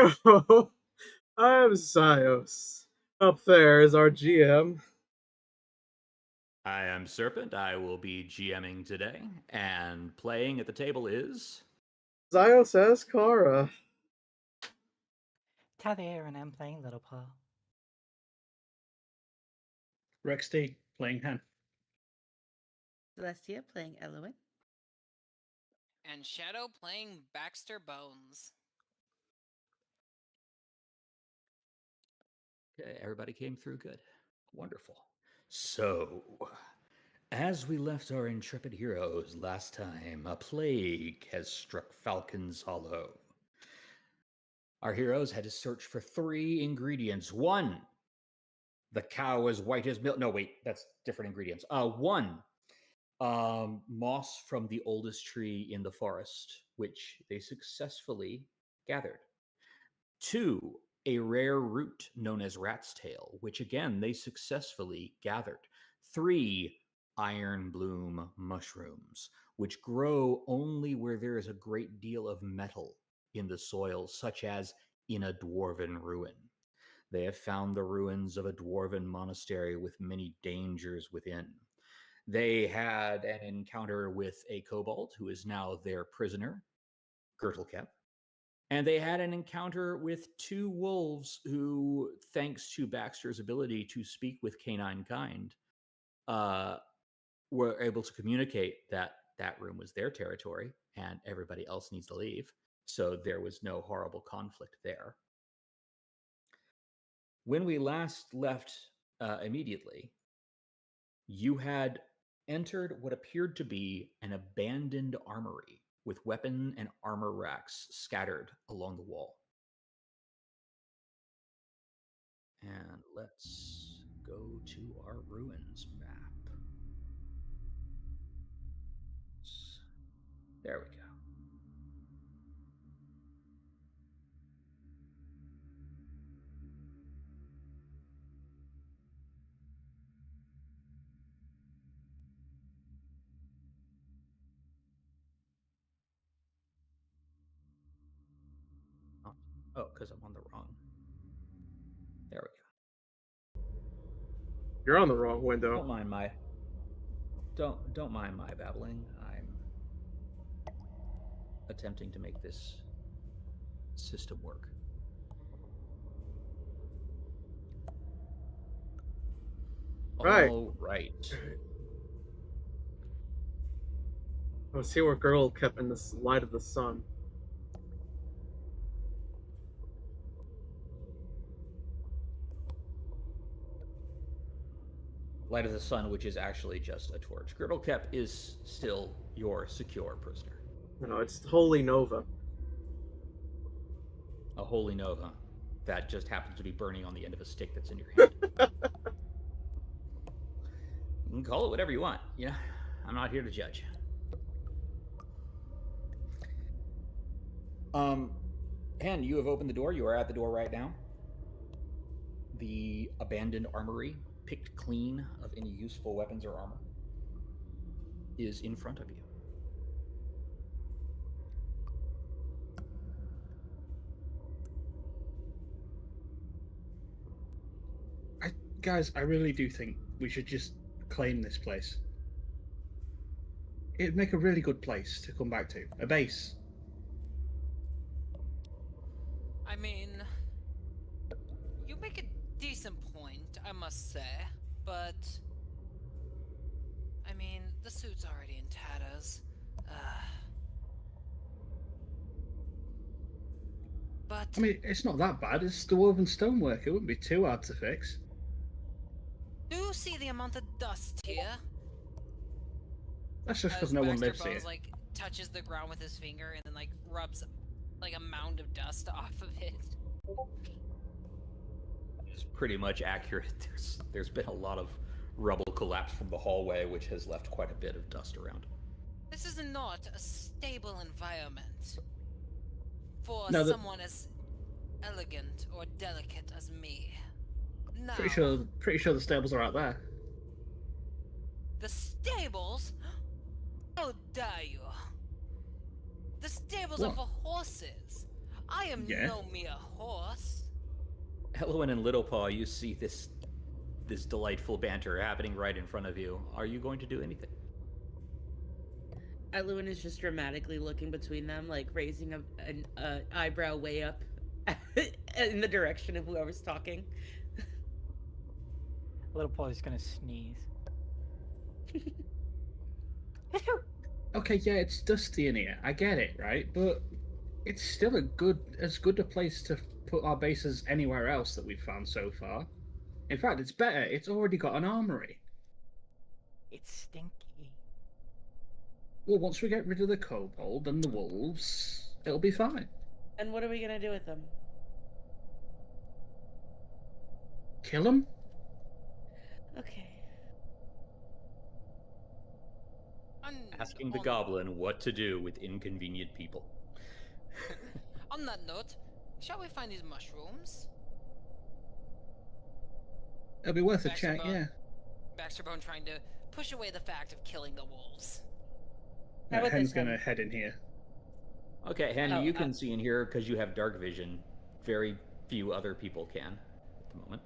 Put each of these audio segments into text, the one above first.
Hello, I'm Xios. Up there is our GM. I am Serpent. I will be GMing today, and playing at the table is. Xios as Kara. Tyler and I'm playing Little Paw. Rex D playing Hen. Celestia playing Elowen. And Shadow playing Baxter Bones. Okay, everybody came through good. Wonderful. So, as we left our intrepid heroes last time, a plague has struck Falcon's Hollow. Our heroes had to search for 3 ingredients. 1, the cow as white as milk. No, wait, that's different ingredients. 1, moss from the oldest tree in the forest, which they successfully gathered. 2, a rare root known as rat's tail, which again they successfully gathered. 3, iron bloom mushrooms, which grow only where there is a great deal of metal in the soil, such as in a dwarven ruin. They have found the ruins of a dwarven monastery with many dangers within. They had an encounter with a kobold who is now their prisoner, Girdlecap. And they had an encounter with 2 wolves who, thanks to Baxter's ability to speak with canine kind, were able to communicate that that room was their territory and everybody else needs to leave. So there was no horrible conflict there. When we last left immediately, you had entered what appeared to be an abandoned armory with weapon and armor racks scattered along the wall. And let's go to our ruins map. There we go. Oh, because I'm on the wrong. There we go. You're on the wrong window. Don't mind my babbling. I'm attempting to make this system work. Right. All right. Let's see where girl kept in the light of the sun. Light of the Sun, which is actually just a torch. Girdlecap is still your secure prisoner. No, it's Holy Nova. A holy nova that just happens to be burning on the end of a stick that's in your hand. You can call it whatever you want. Yeah, I'm not here to judge. Hen, you have opened the door. You are at the door right now. The abandoned armory, picked clean of any useful weapons or armor, is in front of you. Guys, I really do think we should just claim this place. It'd make a really good place to come back to. A base. I mean, you make a decent point, I must say, but I mean, the suit's already in tatters. But I mean, it's not that bad. It's dwarven stonework. It wouldn't be too hard to fix. do you see the amount of dust here? That's just because As no one Baxter lives here. Bones, like, touches the ground with his finger and then, like, rubs, like, a mound of dust off of it. It's pretty much accurate. There's been a lot of rubble collapse from the hallway, which has left quite a bit of dust around. This is not a stable environment for No, someone as elegant or delicate as me. Now, Pretty sure the stables are out there. the stables? How dare you? The stables are What? for horses. I am Yeah. no mere horse. Elowen and Littlepaw, you see this delightful banter happening right in front of you. Are you going to do anything? Eluin is just dramatically looking between them, like raising an eyebrow way up in the direction of whoever's talking. Little Paul's gonna sneeze. Okay, yeah, it's dusty in here. I get it, right? But it's still as good a place to put our base as anywhere else that we've found so far. In fact, it's better. It's already got an armory. It's stinky. Well, once we get rid of the kobold and the wolves, it'll be fine. And what are we gonna do with them? Kill them? Okay. Asking the goblin what to do with inconvenient people. On that note, shall we find these mushrooms? It'll be worth a Baxter check, Bone- yeah. Baxter Bone trying to push away the fact of killing the wolves. How about Hen's this, gonna Hen? head in here. Okay, Hen, Oh, you can see in here because you have dark vision. Very few other people can at the moment.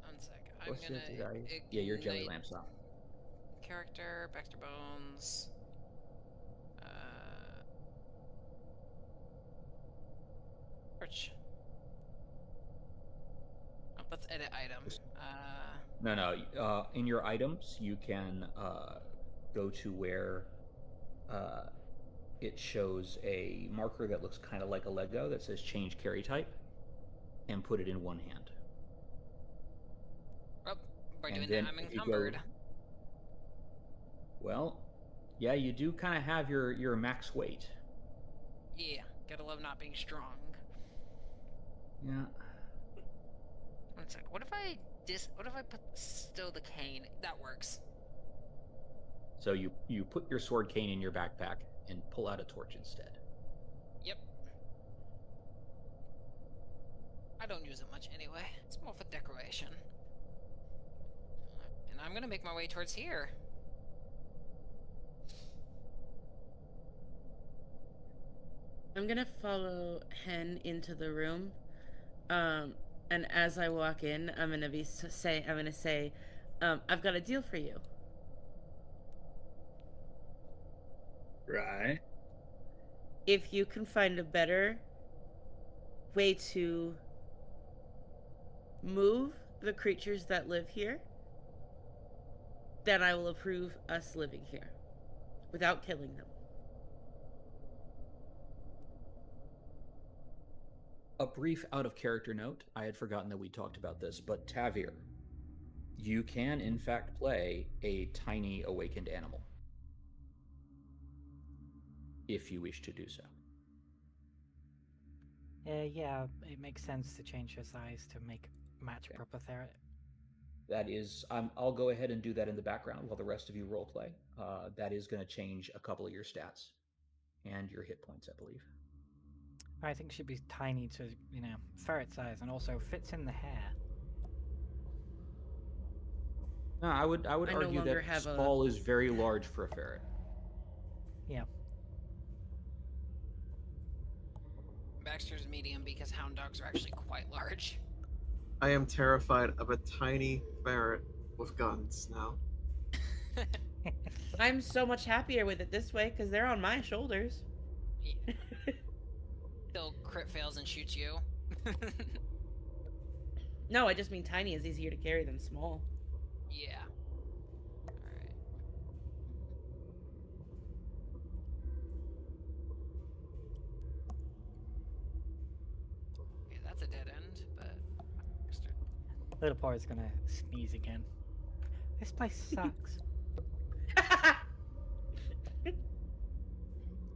One sec. I'm What's gonna your desire? Yeah, your jelly ignite lamp's off. character, Baxter Bones. Search. Oh, let's edit item. No. In your items, you can go to where it shows a marker that looks kind of like a Lego that says change carry type, and put it in one hand. Oh, by And doing then that, I'm if you encumbered. Well, yeah, you do kind of have your max weight. Yeah, gotta love not being strong. Yeah. One sec. What if I stow the cane? That works. So you put your sword cane in your backpack and pull out a torch instead. Yep. I don't use it much anyway. It's more for decoration. And I'm gonna make my way towards here. I'm gonna follow Hen into the room, and as I walk in, I'm gonna say, I've got a deal for you. Right. If you can find a better way to move the creatures that live here, then I will approve us living here without killing them. A brief out of character note, I had forgotten that we talked about this, but Tavir, you can in fact play a tiny awakened animal if you wish to do so. Yeah, it makes sense to change your size to match Okay. proper ferret. That is, I'll go ahead and do that in the background while the rest of you role play. That is going to change a couple of your stats and your hit points, I believe. I think it should be tiny to, ferret size, and also fits in the hair. No, I would I no argue longer that have a- Skull is very large for a ferret. Yeah. Baxter's medium because hound dogs are actually quite large. I am terrified of a tiny ferret with guns now. I'm so much happier with it this way because they're on my shoulders. Yeah. Still crit fails and shoots you. No, I just mean tiny is easier to carry than small. Yeah. Alright. Okay, that's a dead end, but Little Paul is gonna sneeze again. This place sucks.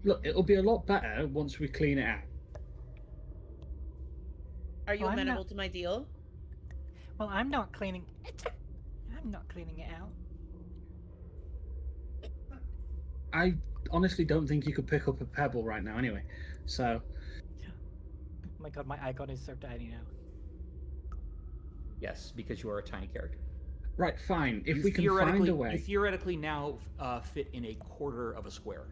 Look, it'll be a lot better once we clean it out. Are you Well, I'm amenable not- to my deal? Well, I'm not cleaning. I'm not cleaning it out. I honestly don't think you could pick up a pebble right now anyway. So, Oh my god, my icon is so tiny now. Yes, because you are a tiny character. right, fine. If You we can find a You way. theoretically now fit in a quarter of a square.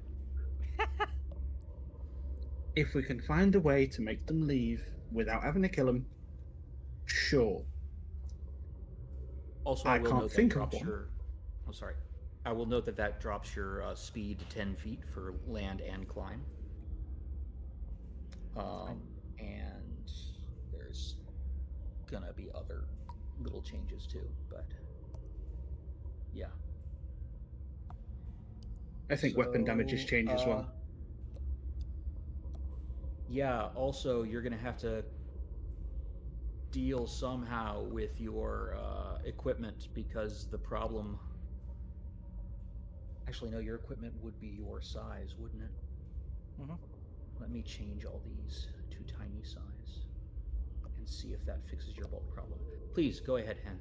If we can find a way to make them leave without having to kill them, sure. Also, I I will can't note that think of drops one. your. Oh, sorry. I will note that that drops your speed to 10 feet for land and climb. And there's gonna be other little changes too, but yeah. I think weapon damages change as well. Yeah, also, you're going to have to deal somehow with your equipment because the problem. Actually, no, your equipment would be your size, wouldn't it? Mhm. Let me change all these to tiny size and see if that fixes your bulk problem. Please, go ahead, Hen.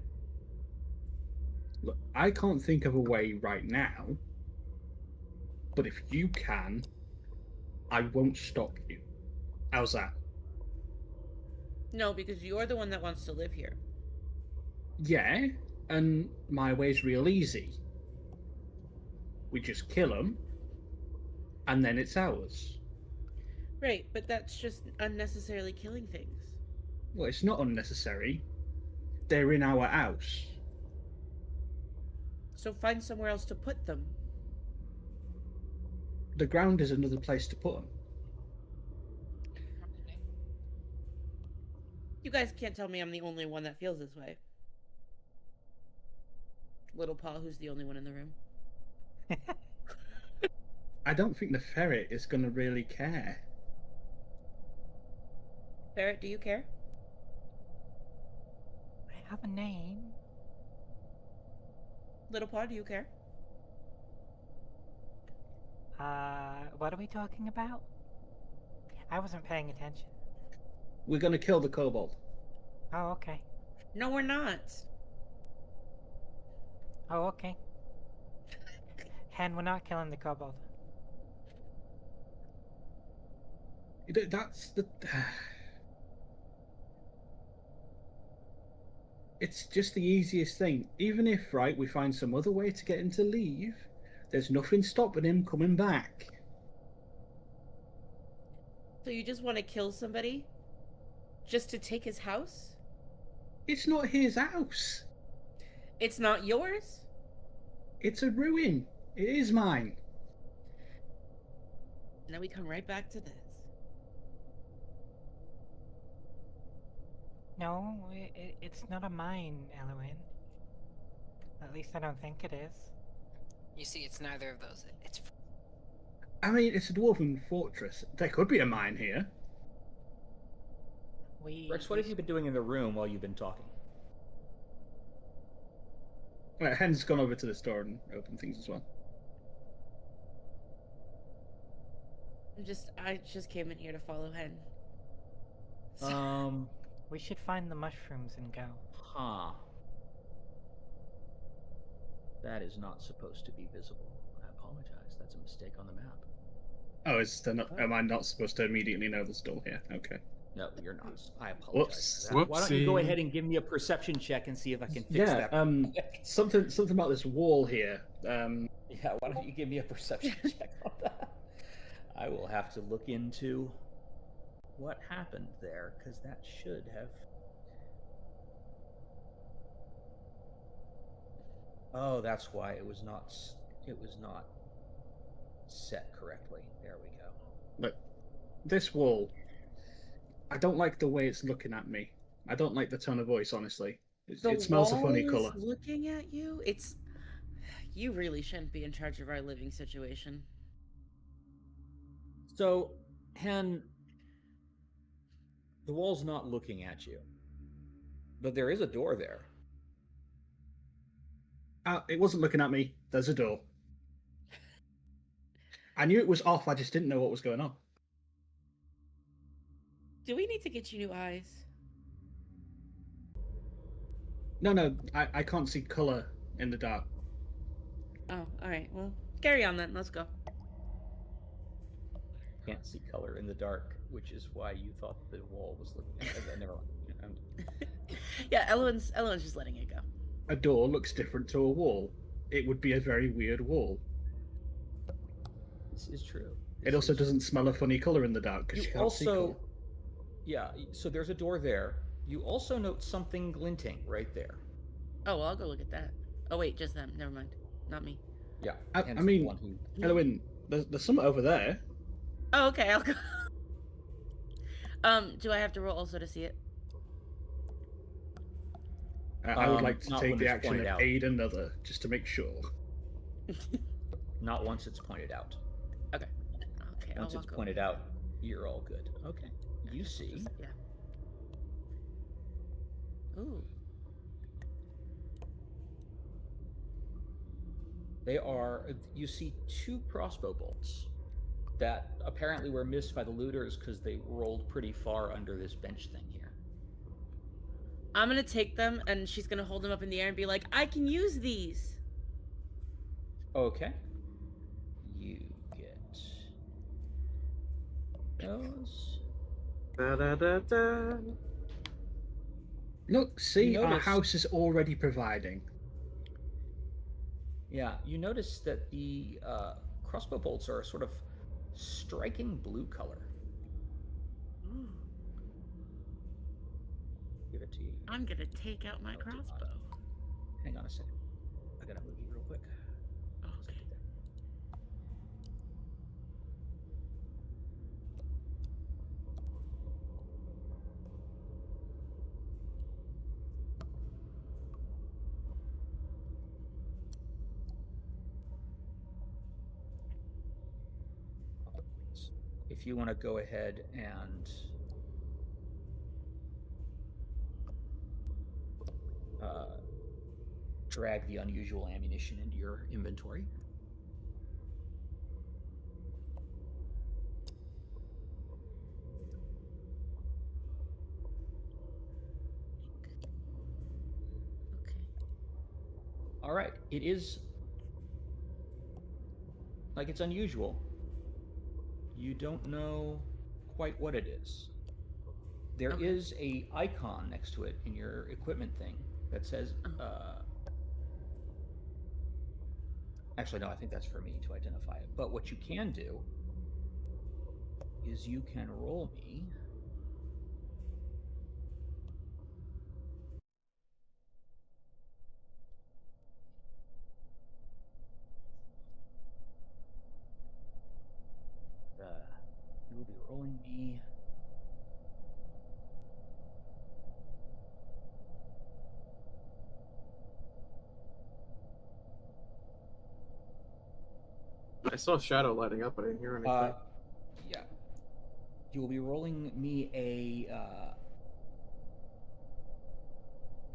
Look, I can't think of a way right now, but if you can, I won't stop you. How's that? No, because you're the one that wants to live here. Yeah, and my way's real easy. We just kill them, and then it's ours. Right, but that's just unnecessarily killing things. Well, it's not unnecessary. They're in our house. So find somewhere else to put them. The ground is another place to put them. You guys can't tell me I'm the only one that feels this way. Little Paul, who's the only one in the room. I don't think the ferret is going to really care. Barrett, do you care? I have a name. Little Paul, do you care? What are we talking about? I wasn't paying attention. We're going to kill the kobold. Oh, okay. No, we're not. Oh, okay. Hen, we're not killing the kobold. That's the. It's just the easiest thing. Even if, right, we find some other way to get him to leave, there's nothing stopping him coming back. So you just want to kill somebody? Just to take his house? It's not his house. It's not yours? It's a ruin. It is mine. Now we come right back to this. No, it's not a mine, Eloin. At least I don't think it is. You see, it's neither of those. It's I mean, it's a dwarven fortress. There could be a mine here. Rex, what have you been doing in the room while you've been talking? Right, Hen's gone over to the store and opened things as well. I just came in here to follow Hen. We should find the mushrooms and go. Huh. That is not supposed to be visible. I apologize. That's a mistake on the map. Oh, am I not supposed to immediately know the store here? Okay. No, you're not. I apologize. Whoops. Why don't you go ahead and give me a perception check and see if I can fix that? Something about this wall here. Yeah, why don't you give me a perception check on that? I will have to look into what happened there, because that should have... Oh, that's why it was not set correctly. There we go. Look, this wall, I don't like the way it's looking at me. I don't like the tone of voice, honestly. It smells a funny color. Looking at you? You really shouldn't be in charge of our living situation. So, Hen, the wall's not looking at you, but there is a door there. It wasn't looking at me. There's a door. I knew it was off, I just didn't know what was going on. Do we need to get you new eyes? No, I can't see color in the dark. Oh, alright. Well, carry on then. Let's go. Can't see color in the dark, which is why you thought the wall was looking at you. Never mind. Yeah, Ellen's just letting it go. A door looks different to a wall. It would be a very weird wall. This is true. It also doesn't smell a funny color in the dark because you can't see color. Yeah, so there's a door there. You also note something glinting right there. Oh, well, I'll go look at that. Oh wait, just them. Never mind. Not me. Yeah. I mean, Elwin, there's something over there. Oh, okay, I'll go. Do I have to roll also to see it? I would like to not take when the it's action pointed of out. aid another, just to make sure. Not once it's pointed out. Okay. Okay. Once I'll it's walk pointed over. out, you're all good. Okay. You see. Yeah. Ooh. You see 2 crossbow bolts that apparently were missed by the looters because they rolled pretty far under this bench thing here. I'm gonna take them, and she's gonna hold them up in the air and be like, "I can use these." Okay. You get those. Da-da-da-da. Look, see, our notice- house is already providing. Yeah, you notice that the crossbow bolts are a sort of striking blue color. Give it to you. I'm gonna take out my crossbow. Hang on a second. I gotta move you real quick. Oh, okay. If you want to go ahead and drag the unusual ammunition into your inventory. Okay. All right. It is like it's unusual. You don't know quite what it is. There is a icon next to it in your equipment thing that says actually, no, I think that's for me to identify it. But what you can do is you can roll me you will be rolling me I saw shadow lighting up, but I didn't hear anything. yeah. You will be rolling me a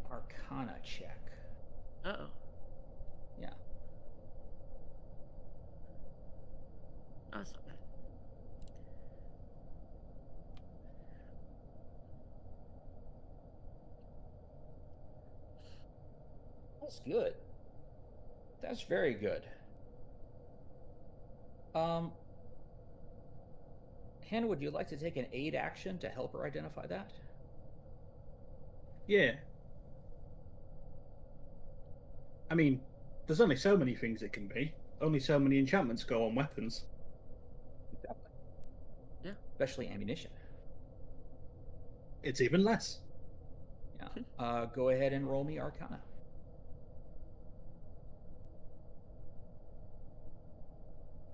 Arcana check. Uh-oh. Yeah. Oh, that's not bad. That's good. That's very good. Hannah, would you like to take an aid action to help her identify that? Yeah. I mean, there's only so many things it can be. Only so many enchantments go on weapons. Exactly. Yeah. Especially ammunition. It's even less. Yeah. Go ahead and roll me Arcana.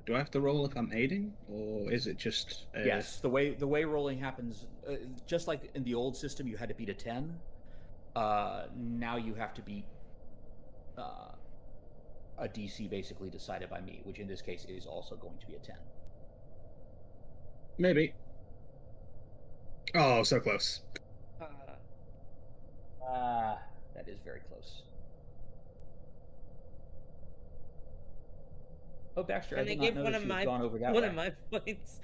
Do I have to roll if I'm aiding, or is it just? Yes. The way rolling happens, just like in the old system, you had to beat a 10. Now you have to beat a DC basically decided by me, which in this case is also going to be a 10. Maybe. Oh, so close. That is very close. Oh, Baxter, I did not notice you had gone over that way. One of my points.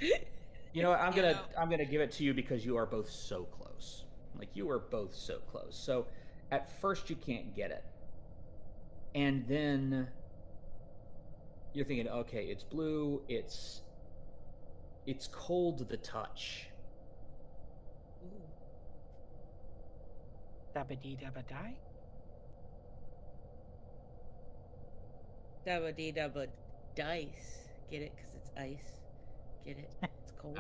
You know what? I'm gonna give it to you because you are both so close. Like you are both so close. So at first you can't get it, and then you're thinking, okay, it's blue. It's cold to the touch. Dabba-dee dabba-die? Dabba-dee dabba dice. Get it? Because it's ice. Get it? It's cold.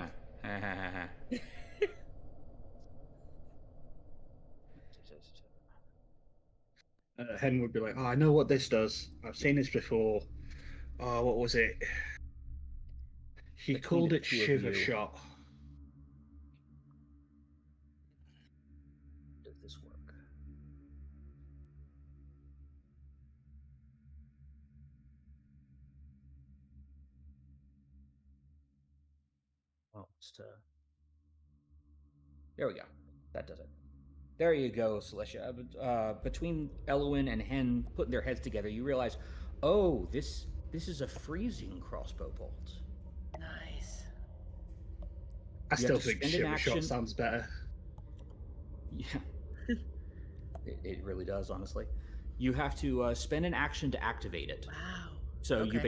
Hen would be like, "Oh, I know what this does. I've seen this before. Oh, what was it? He Between called the it two of Shiver you- Shot." Does this work? Oh, there we go. That does it. There you go, Celestia. Between Elwyn and Hen putting their heads together, you realize, oh, this is a freezing crossbow bolt. Nice. I You still have to think spend an Shiver Shot action- sounds better. Yeah, it really does. Honestly, you have to spend an action to activate it. Wow. So Okay. you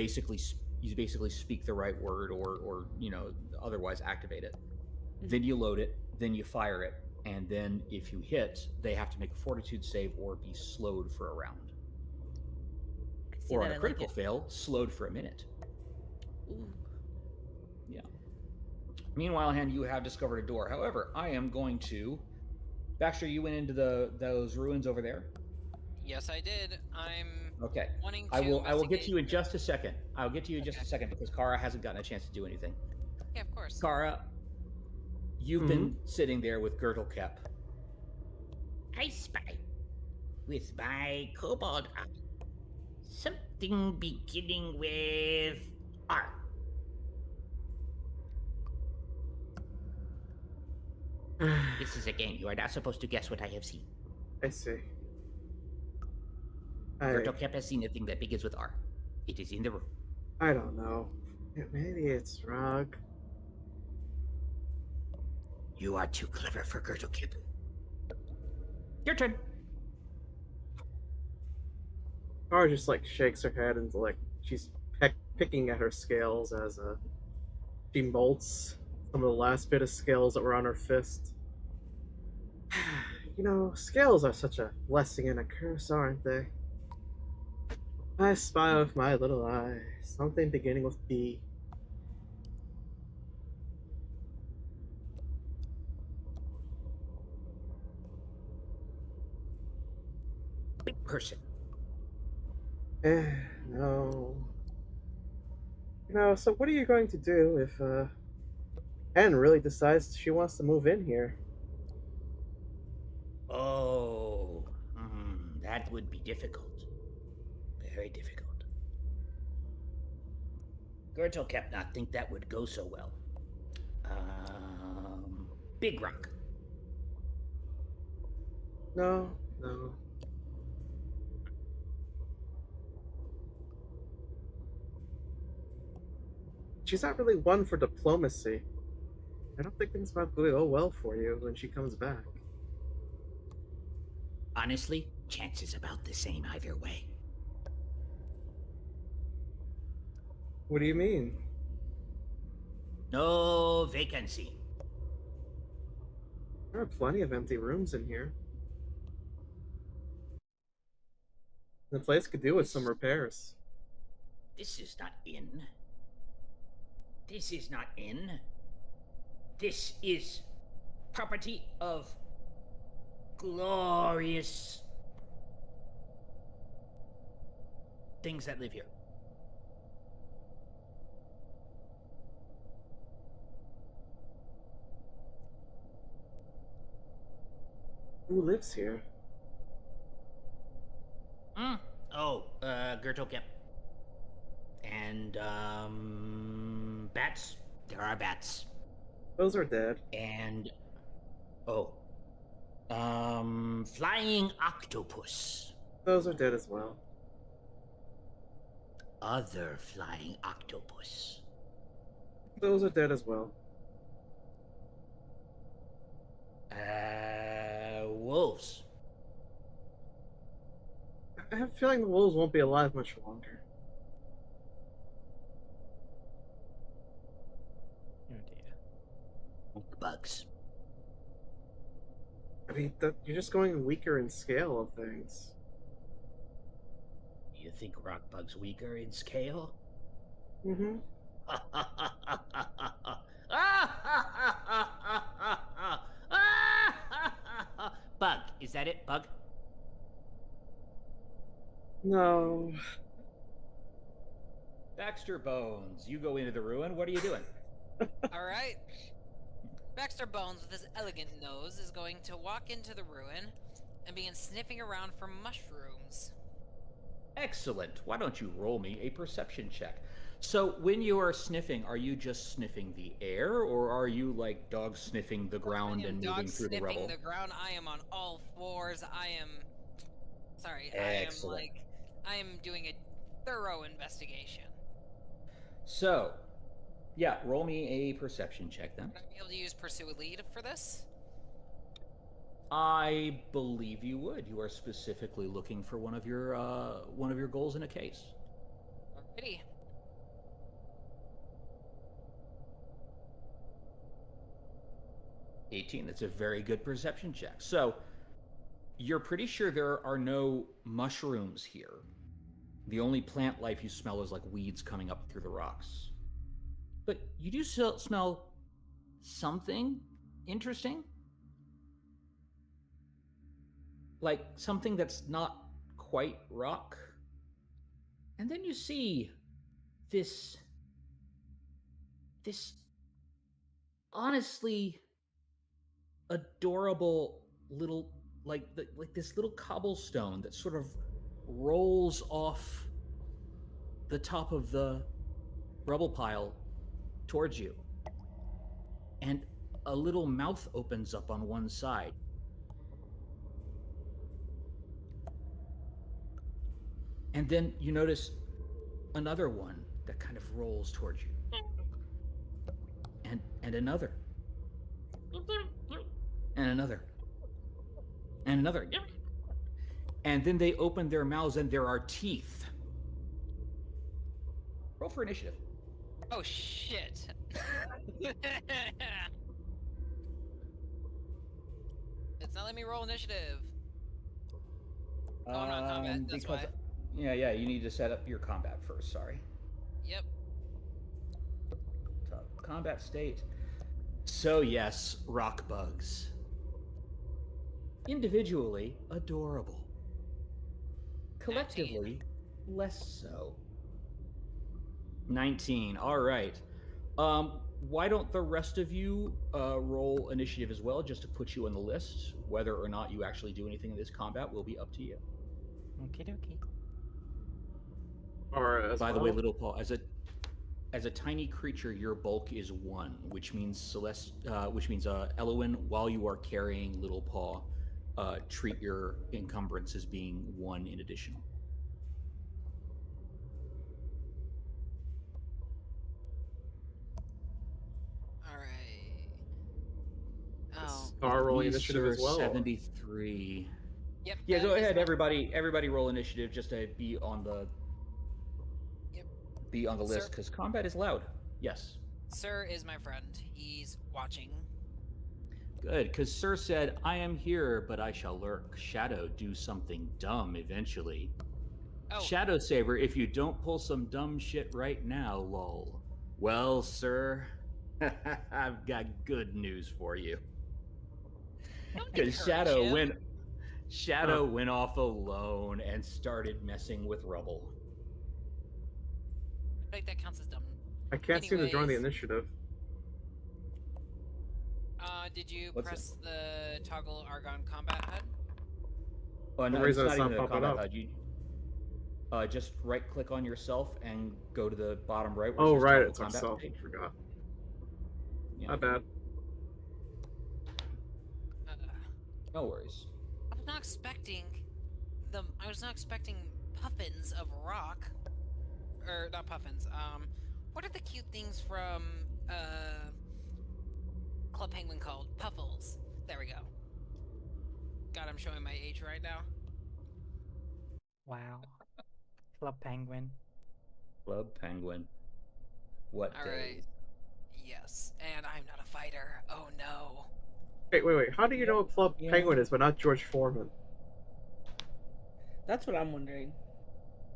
basically speak the right word or otherwise activate it. Then you load it, then you fire it, and then if you hit, they have to make a fortitude save or be slowed for a round. I see Or that, on I a like critical it. fail, slowed for a minute. Ooh. Yeah. Meanwhile, Hen, you have discovered a door. However, I am going to... Baxter, you went into those ruins over there? Yes, I did. I'm Okay. wanting to I will get to you in investigate- just a second. I'll get to you in just a Okay. second because Kara hasn't gotten a chance to do anything. Yeah, of course. Kara, you've been sitting there with Girdle Kep. I spy with my kobold eye something beginning with R. This is a game. You are not supposed to guess what I have seen. I see. Gertokep has seen a thing that begins with R. It is in the room. I don't know. Maybe it's Rog. You are too clever for Gertokep. Your turn. Kara just like shakes her head and like she's picking at her scales as she molts some of the last bit of scales that were on her fist. You know, scales are such a blessing and a curse, aren't they? I spy with my little eye something beginning with B. Big person. No. You know, so what are you going to do if Anne really decides she wants to move in here? Oh, that would be difficult. Very difficult. Gertel kept not think that would go so well. Big Rock. No. She's not really one for diplomacy. I don't think things might go well for you when she comes back. Honestly, chances about the same either way. What do you mean? No vacancy. There are plenty of empty rooms in here. The place could do with some repairs. This is not in. This is not in. This is property of glorious things that live here. Who lives here? Gertokep. And, bats. There are bats. Those are dead. And, flying octopus. Those are dead as well. Other flying octopus. Those are dead as well. Wolves. I have a feeling the wolves won't be alive much longer. Oh dear. Bugs. I mean, you're just going weaker in scale of things. You think rock bugs weaker in scale? Mm-hmm. that it, Bug? No. Baxter Bones, you go into the ruin. What are you doing? Alright. Baxter Bones, with his elegant nose, is going to walk into the ruin and begin sniffing around for mushrooms. Excellent. Why don't you roll me a perception check? So, when you are sniffing, are you just sniffing the air, or are you like dog sniffing the ground and moving through the rubble? The ground. I am on all fours. I am Excellent. I am doing a thorough investigation. So, yeah, roll me a perception check then. Would I be able to use Pursue a Lead for this? I believe you would. You are specifically looking for one of your goals in a case. Alrighty. That's a very good perception check. So, you're pretty sure there are no mushrooms here. The only plant life you smell is like weeds coming up through the rocks. But you do smell something interesting. Like something that's not quite rock. And then you see this honestly adorable little like this little cobblestone that sort of rolls off the top of the rubble pile towards you. And a little mouth opens up on one side. And then you notice another one that kind of rolls towards you. And another. And another. And another. And then they open their mouths and there are teeth. Roll for initiative. Oh shit. It's not letting me roll initiative. Oh, I'm not combat, that's why. Yeah, you need to set up your combat first, sorry. Yep. Combat state. So yes, rock bugs. Individually, adorable. Collectively, 19. less so. 19, all right. Why don't the rest of you roll initiative as well, just to put you on the list? Whether or not you actually do anything in this combat will be up to you. Okie dokie. By the way, Little Paul, as a tiny creature, your bulk is 1, which means Elowen, while you are carrying Little Paw, treat your encumbrance as being 1 in additional. Alright. Oh. Star rolling initiative as well. 73. Yep. Yeah, go ahead, everybody roll initiative just to be on the list, because combat is loud. Yes. Sir is my friend. He's watching. Good, because Sir said, I am here, but I shall lurk. Shadow, do something dumb eventually. Oh. Shadow Saber, if you don't pull some dumb shit right now, lol. Well, sir, I've got good news for you. Because Shadow went off alone and started messing with rubble. I think that counts as dumb. I can't seem to join the initiative. Did you press the toggle Argon combat HUD? Oh, no, The reason it's it's not not even a popping combat up. HUD. Just right click on yourself and go to the bottom right. Oh, right, toggle it's combat ourself. state. I forgot. Yeah. Not bad. No worries. I was not expecting puffins of rock. Or not puffins. What are the cute things from Club Penguin called? Puffles. There we go. God, I'm showing my age right now. Wow. Club Penguin. Club Penguin. What All days? right. Yes, and I'm not a fighter. Oh no. Wait. How do you know what Club Penguin is, but not George Foreman? That's what I'm wondering.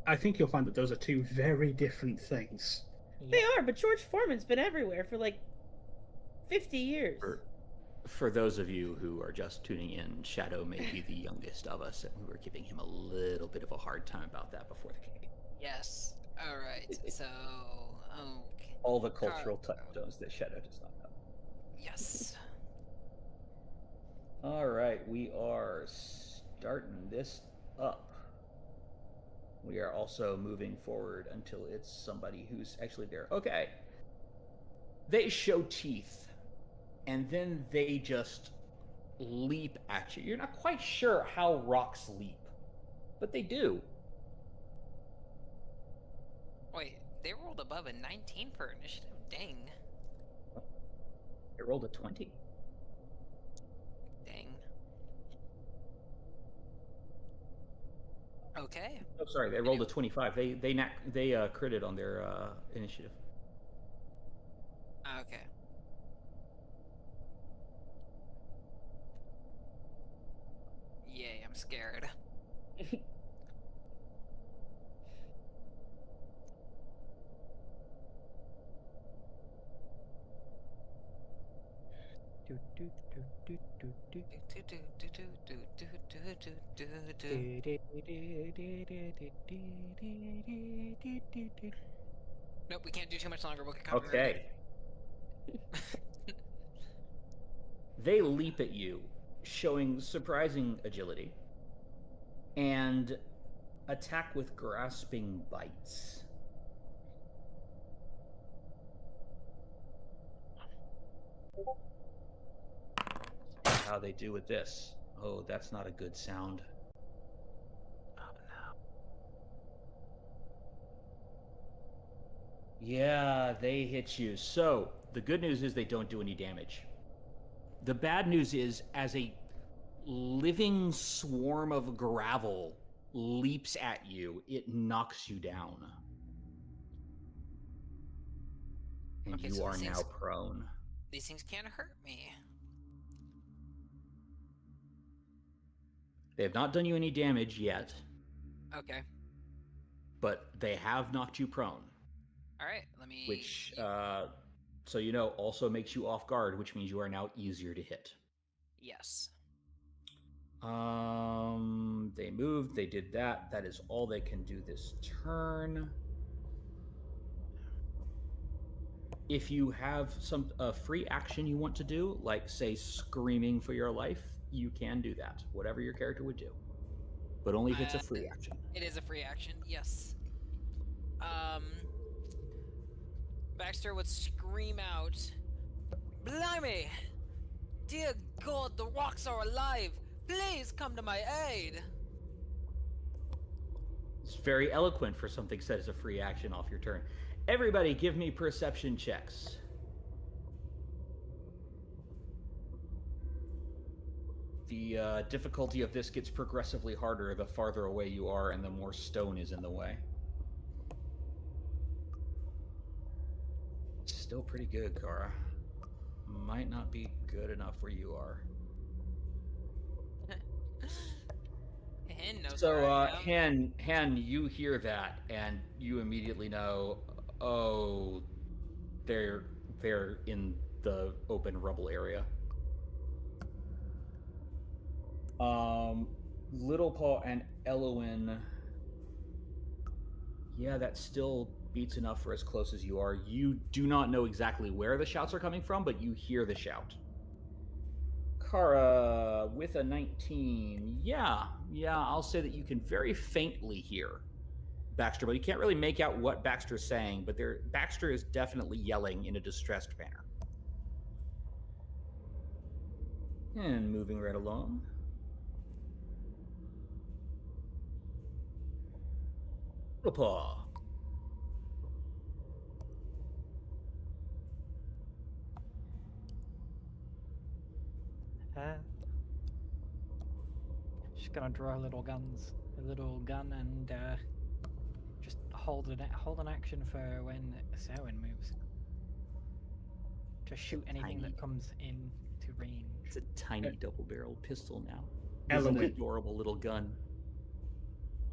I think you'll find that those are two very different things. They are, but George Foreman's been everywhere for like 50 years. For those of you who are just tuning in, Shadow may be the youngest of us, and we were giving him a little bit of a hard time about that before the game. Yes. All right. So, okay. All the cultural touchstones that Shadow does not know. Yes. All right, we are starting this up. We are also moving forward until it's somebody who's actually there. Okay. They show teeth, and then they just leap at you. You're not quite sure how rocks leap, but they do. Wait, they rolled above a 19 for initiative. Dang. They rolled a 20. Dang. Okay. Oh, sorry, they rolled a 25. They critted on their initiative. Okay. Yay, I'm scared. Nope, we can't do too much longer. We'll get copyrighted. Okay. They leap at you, showing surprising agility, and attack with grasping bites. How they do with this. Oh, that's not a good sound. Oh no. Yeah, they hit you. So, the good news is they don't do any damage. The bad news is, as a living swarm of gravel leaps at you, it knocks you down. And Okay, you so are now prone. These things can't hurt me. They have not done you any damage yet. Okay. But they have knocked you prone. All right, let me... Which, so you know, also makes you off guard, which means you are now easier to hit. Yes. They moved, they did that. That is all they can do this turn. If you have some free action you want to do, like, say, screaming for your life, you can do that. Whatever your character would do. But only if it's a free action. It is a free action, yes. Baxter would scream out, "Blimey! Dear God, the rocks are alive! Please come to my aid!" It's very eloquent for something said as a free action off your turn. Everybody give me perception checks. The difficulty of this gets progressively harder the farther away you are and the more stone is in the way. Still pretty good, Kara. Might not be good enough where you are. Hen knows So, where I am. Hen, you hear that, and you immediately know, oh, they're in the open rubble area. Little Paw and Elowin. Yeah, that still beats enough for as close as you are. You do not know exactly where the shouts are coming from, but you hear the shout. Kara with a 19. Yeah, I'll say that you can very faintly hear Baxter, but you can't really make out what Baxter's saying, but Baxter is definitely yelling in a distressed manner. And moving right along. Paw. Just gonna draw a little gun and just hold an action for when Serwin moves. Just shoot anything that comes into range. It's a tiny double-barreled pistol now. It's an adorable little gun.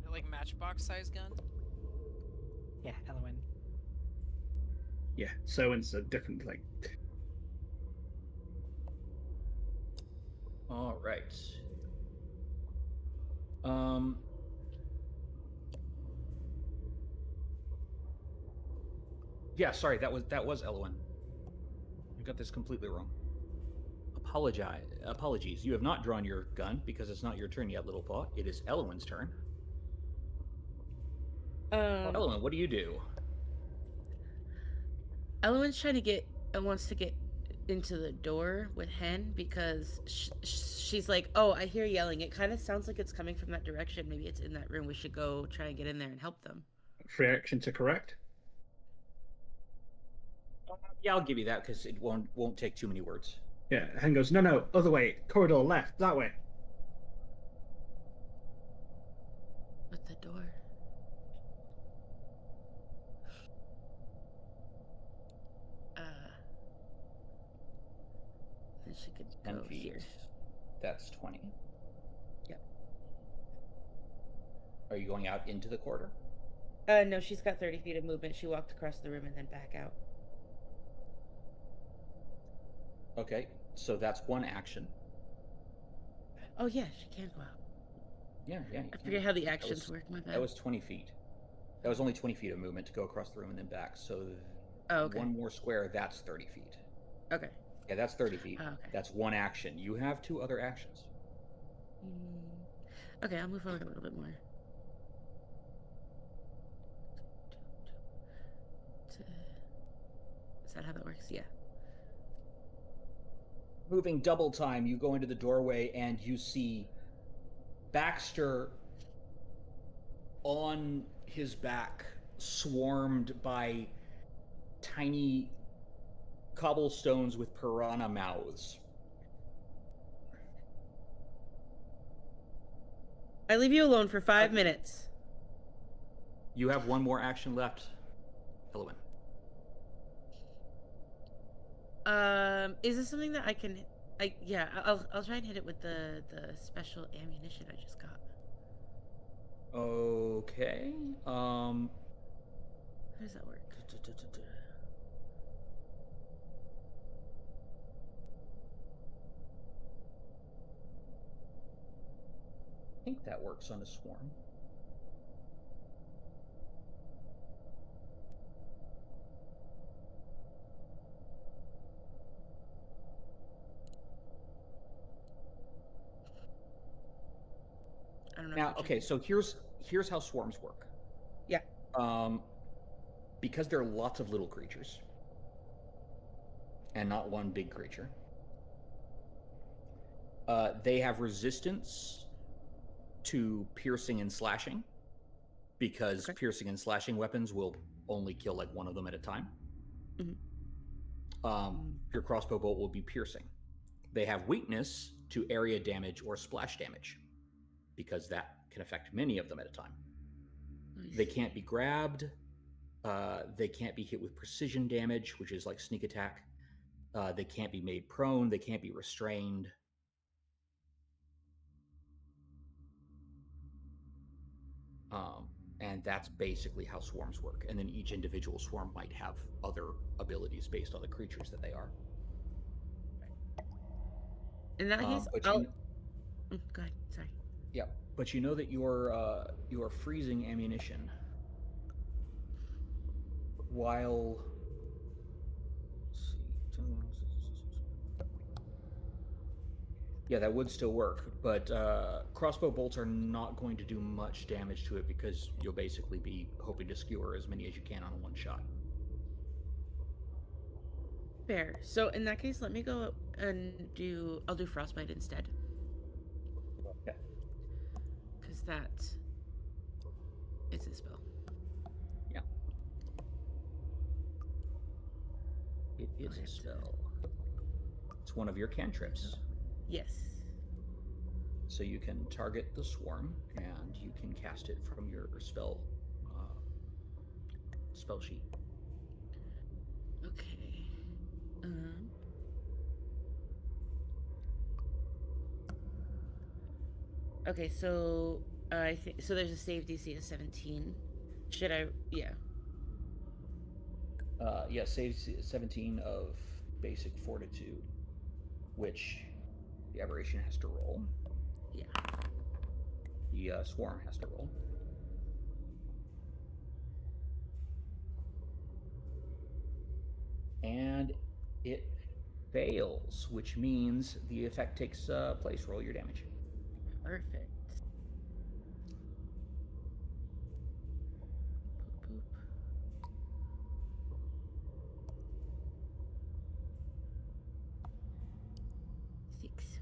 Like matchbox size gun? Yeah, Elwin. Yeah, so it's a different thing. All right. Um. Yeah, sorry, that was Elwyn. I got this completely wrong. Apologies. You have not drawn your gun because it's not your turn yet, little paw. It is Elwyn's turn. Elwyn, what do you do? Elwyn's wants to get into the door with Hen because she's like, oh, I hear yelling. It kind of sounds like it's coming from that direction. Maybe it's in that room. We should go try and get in there and help them. Free action to correct. Yeah, I'll give you that because it won't take too many words. Yeah, Hen goes, no, other way, corridor left, that way. With the door. Then she could 10 go feet. here. That's 20. Yep. Are you going out into the corridor? No, she's got 30 feet of movement. She walked across the room and then back out. Okay, so that's one action. Oh yeah, she can go out. Yeah. I forget how the actions work. My bad. That was 20 feet. That was only 20 feet of movement to go across the room and then back. So okay. One more square, that's 30 feet. Okay. Yeah, that's 30 feet. Oh, okay. That's one action. You have 2 other actions. Okay, I'll move forward a little bit more. Is that how that works? Yeah. Moving double time, you go into the doorway and you see Baxter on his back, swarmed by tiny cobblestones with piranha mouths. I leave you alone for 5 minutes. You have one more action left, Elwyn. Is this something that I can? I'll try and hit it with the special ammunition I just got. Okay. How does that work? I think that works on a swarm. I don't know. Now, okay, so here's how swarms work. Yeah. Because there are lots of little creatures, and not one big creature, they have resistance to piercing and slashing, because piercing and slashing weapons will only kill like one of them at a time. Your crossbow bolt will be piercing. They have weakness to area damage or splash damage, because that can affect many of them at a time. Nice. They can't be grabbed. They can't be hit with precision damage, which is like sneak attack. They can't be made prone. They can't be restrained. And that's basically how swarms work. And then each individual swarm might have other abilities based on the creatures that they are. In that case, go ahead. Sorry. Yeah, but you know that your freezing ammunition, while yeah, that would still work, but crossbow bolts are not going to do much damage to it, because you'll basically be hoping to skewer as many as you can on one shot. Fair. So in that case, let me go and I'll do frostbite instead. Okay. Because it's a spell. Yeah. It is a spell. It's one of your cantrips. Yes. So you can target the swarm, and you can cast it from your spell sheet. Okay. Okay, so I think so. There's a save DC of 17. Should I? Yeah. Yeah, save 17 of basic fortitude, which The aberration has to roll. Yeah. The swarm has to roll. And it fails, which means the effect takes place. Roll your damage. Perfect. Boop, boop. Six.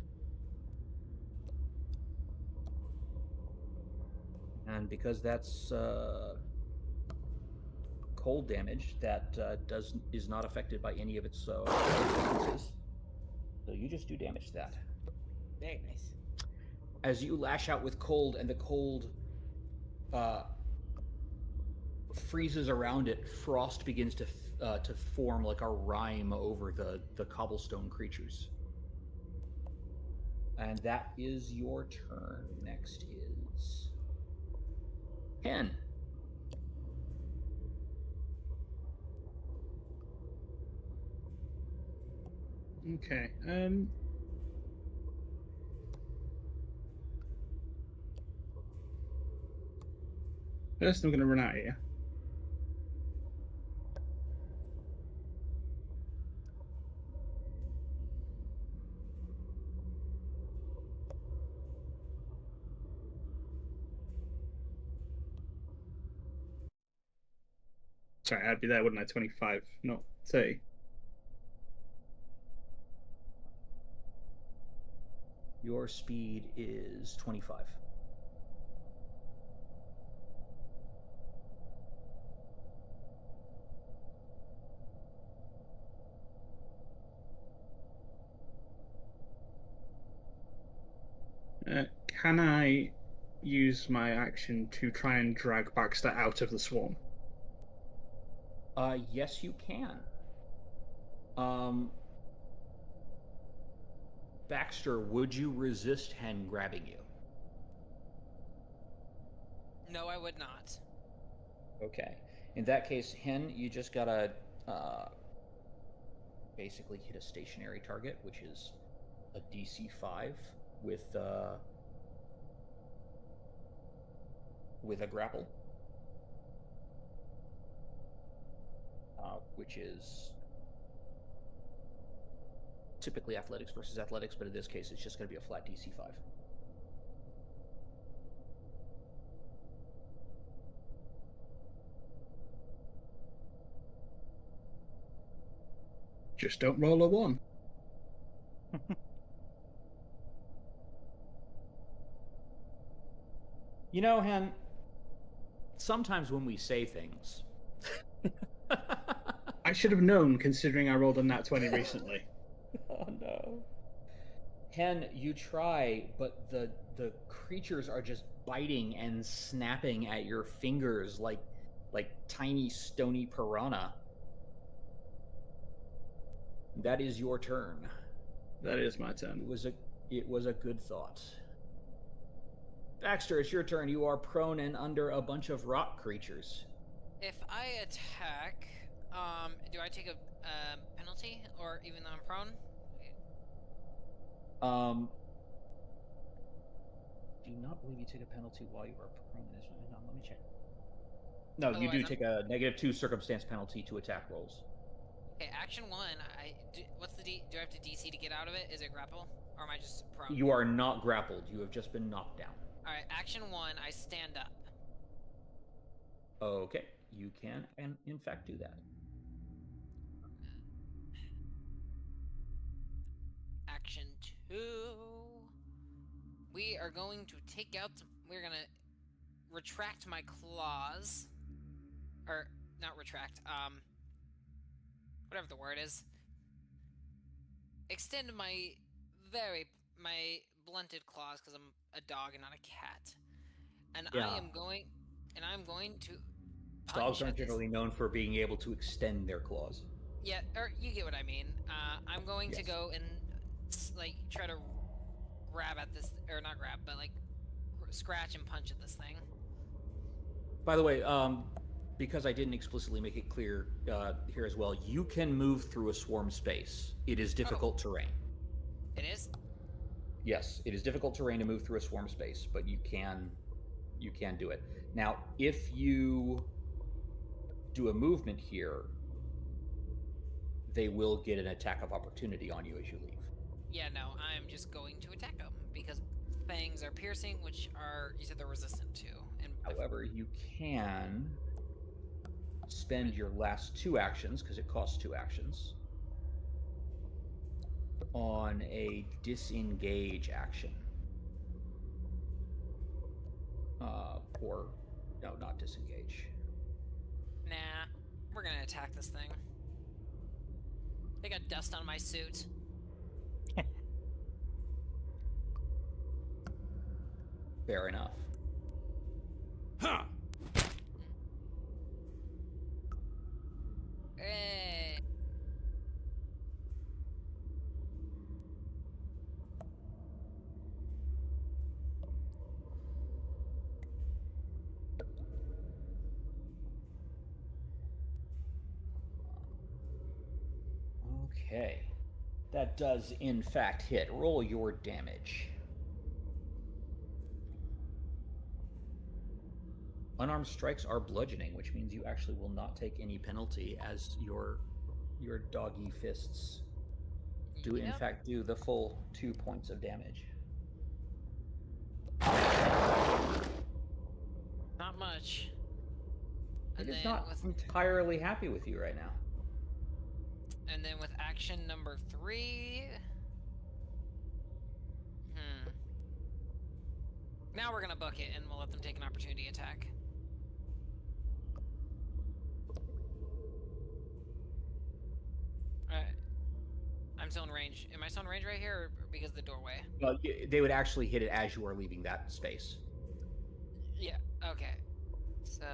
And because that's cold damage, that is not affected by any of its weaknesses. So you just do damage to that. Very nice. As you lash out with cold, and the cold freezes around it, frost begins to form like a rime over the cobblestone creatures. And that is your turn. Next is Hen. Okay. First, I'm going to run out of here. Sorry, I'd be there, wouldn't I? 25, not 30. Your speed is 25. Can I use my action to try and drag Baxter out of the swarm? Yes, you can. Baxter, would you resist Hen grabbing you? No, I would not. Okay. In that case, Hen, you just gotta basically hit a stationary target, which is a DC 5 with a grapple, which is typically athletics versus athletics, but in this case, it's just going to be a flat DC 5. Just don't roll a 1. You know, Hen, sometimes when we say things... I should have known, considering I rolled a nat 20 recently. Oh, no. Hen, you try, but the creatures are just biting and snapping at your fingers like tiny stony piranha. That is your turn. That is my turn. It was a good thought. Baxter, it's your turn. You are prone and under a bunch of rock creatures. If I attack, do I take a penalty, or even though I'm prone? Do not believe you take a penalty while you are prone. No, let me check. No, Otherwise, you do take a -2 circumstance penalty to attack rolls. Okay, action 1. What's the do I have to DC to get out of it? Is it grapple, or am I just prone? You are not grappled. You have just been knocked down. All right, action 1. I stand up. Okay, you can, and in fact, do that. Action 2. We are going to take out. We're gonna retract my claws, or not retract. Whatever the word is. Extend my blunted claws, because I'm a dog and not a cat. And Yeah. I'm going to punch Dogs aren't at this. generally known for being able to extend their claws. Yeah, or you get what I mean. I'm going to go and try to grab at this, or not grab, but scratch and punch at this thing. By the way, because I didn't explicitly make it clear here as well, you can move through a swarm space. It is difficult terrain. It is? Yes, it is difficult terrain to move through a swarm space, but you can do it. Now, if you do a movement here, they will get an attack of opportunity on you as you leave. Yeah, no, I'm just going to attack them because fangs are piercing, which are you said they're resistant to. And However, you can spend your last 2 actions, because it costs 2 actions, on a disengage action. Or, no, not disengage. nah, we're gonna attack this thing. They got dust on my suit. Fair enough. Huh. Hey. Okay. That does, in fact, hit. Roll your damage. Unarmed strikes are bludgeoning, which means you actually will not take any penalty as your doggy fists do, in fact, do the full 2 points of damage. Not much. It And is then not entirely happy with you right now. And then with action number 3. Now we're gonna book it and we'll let them take an opportunity attack. Alright. I'm still in range. Am I still in range right here or because of the doorway? Well, they would actually hit it as you are leaving that space. Yeah, okay. So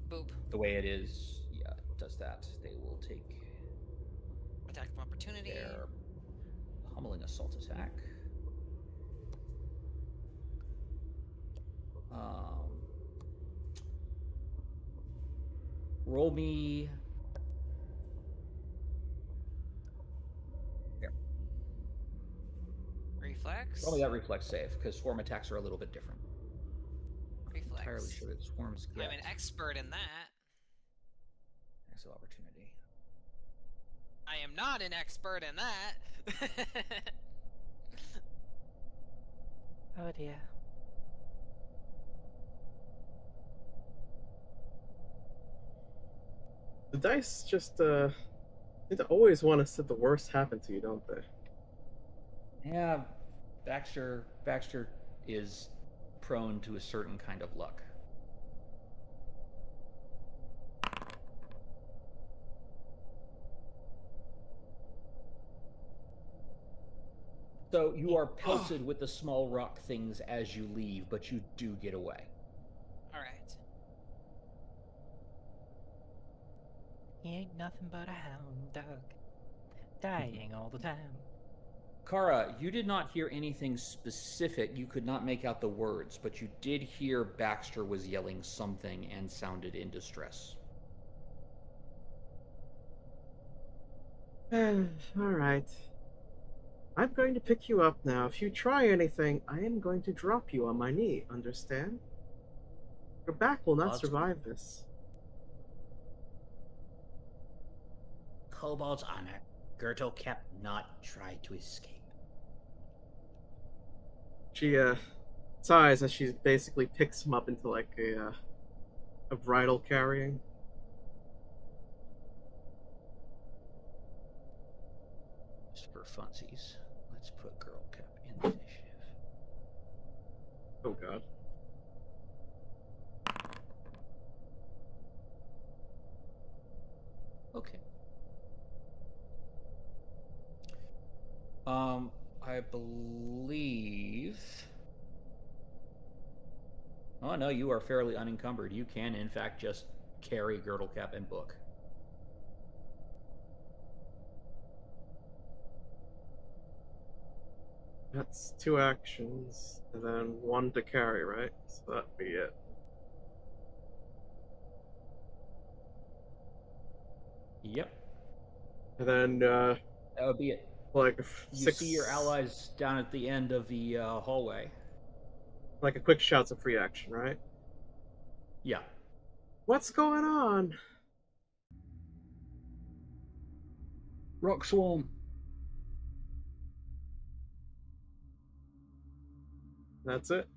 boop. The way it is, yeah, it does that. They will take Attack of opportunity. their pummeling assault attack. Roll me. Here. Reflex. Roll me that reflex save, because swarm attacks are a little bit different. Reflex. I'm entirely sure that swarms get. I'm an expert in that. Attacks of opportunity. I am not an expert in that. Oh dear. The dice just they always want to see the worst happen to you, don't they? Yeah, Baxter is prone to a certain kind of luck. So you are pelted with the small rock things as you leave, but you do get away. All right. He ain't nothing but a hound dog, dying all the time. Kara, you did not hear anything specific. You could not make out the words, but you did hear Baxter was yelling something and sounded in distress. All right. I'm going to pick you up now. If you try anything, I am going to drop you on my knee, understand? Your back will not survive this. Kobold's honor. Gertle kept not try to escape. She sighs as she basically picks him up into like a bridal carrying. Just for funsies, let's put Girl Cap in the initiative. Oh god. Okay. I believe. Oh no, you are fairly unencumbered. You can, in fact, just carry Girdle Cap and book. That's 2 actions, and then 1 to carry, right? So that'd be it. Yep. And then That would be it. Like You six. see your allies down at the end of the hallway. Like a quick shot's a free action, right? Yeah. What's going on? Rock Swarm. That's it.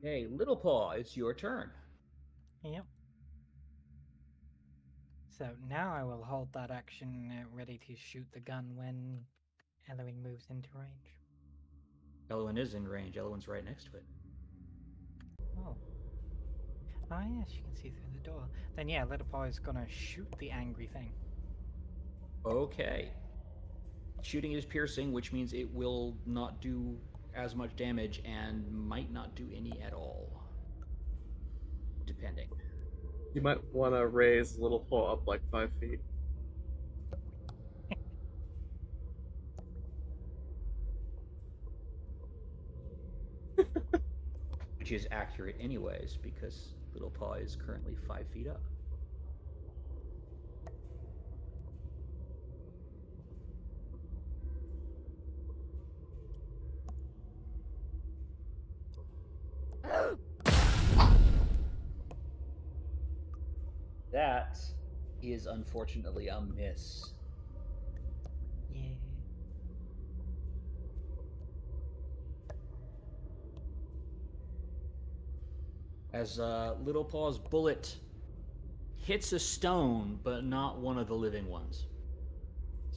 Hey, Little Paw, it's your turn. Yep. So now I will hold that action ready to shoot the gun when Eloin moves into range. Elwyn is in range. Elwyn's right next to it. Oh. Ah, yes, you can see through the door. Then yeah, Little Paw is gonna shoot the angry thing. Okay. Shooting is piercing, which means it will not do as much damage and might not do any at all. Depending. You might want to raise Little Paw up like 5 feet. Which is accurate anyways, because Little Paw is currently 5 feet up. That is unfortunately a miss. Yeah. As Little Paw's bullet hits a stone, but not one of the living ones.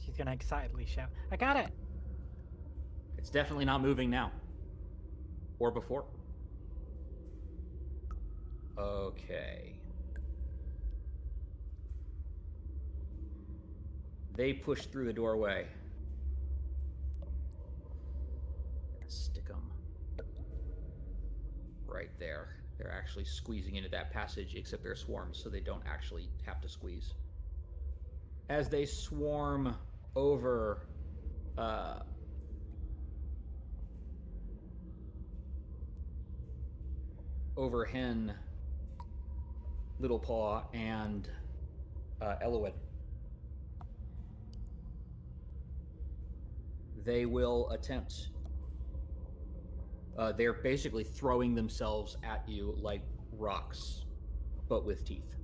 She's gonna excitedly shout, "I got it!" It's definitely not moving now. Or before. Okay. They push through the doorway. Stick them right there. They're actually squeezing into that passage, except they're swarms, so they don't actually have to squeeze. As they swarm over over Hen, Little Paw, and Eloin, they will attempt. They're basically throwing themselves at you like rocks, but with teeth.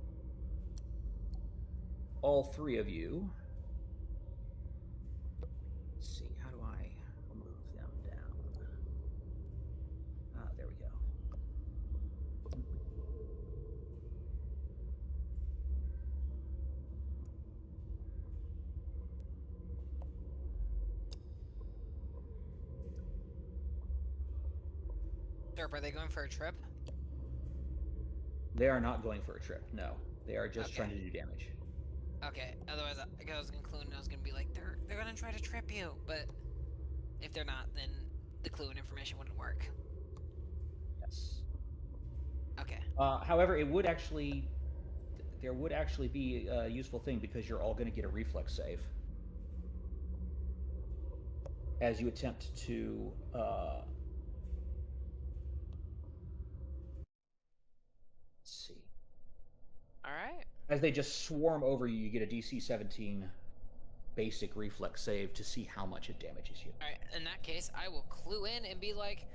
All three of you. Let's see, how do I move them down? Ah, there we go. Derp, are they going for a trip? They are not going for a trip, no. They are just Okay. trying to do damage. Okay, otherwise I was concluding I was gonna be like, they're gonna try to trip you, but if they're not, then the clue and information wouldn't work. Yes. Okay. However, it would actually... There would actually be a useful thing, because you're all going to get a reflex save. As you attempt to... let's see. Alright. As they just swarm over you, you get a DC 17 basic reflex save to see how much it damages you. Alright, in that case, I will clue in and be like,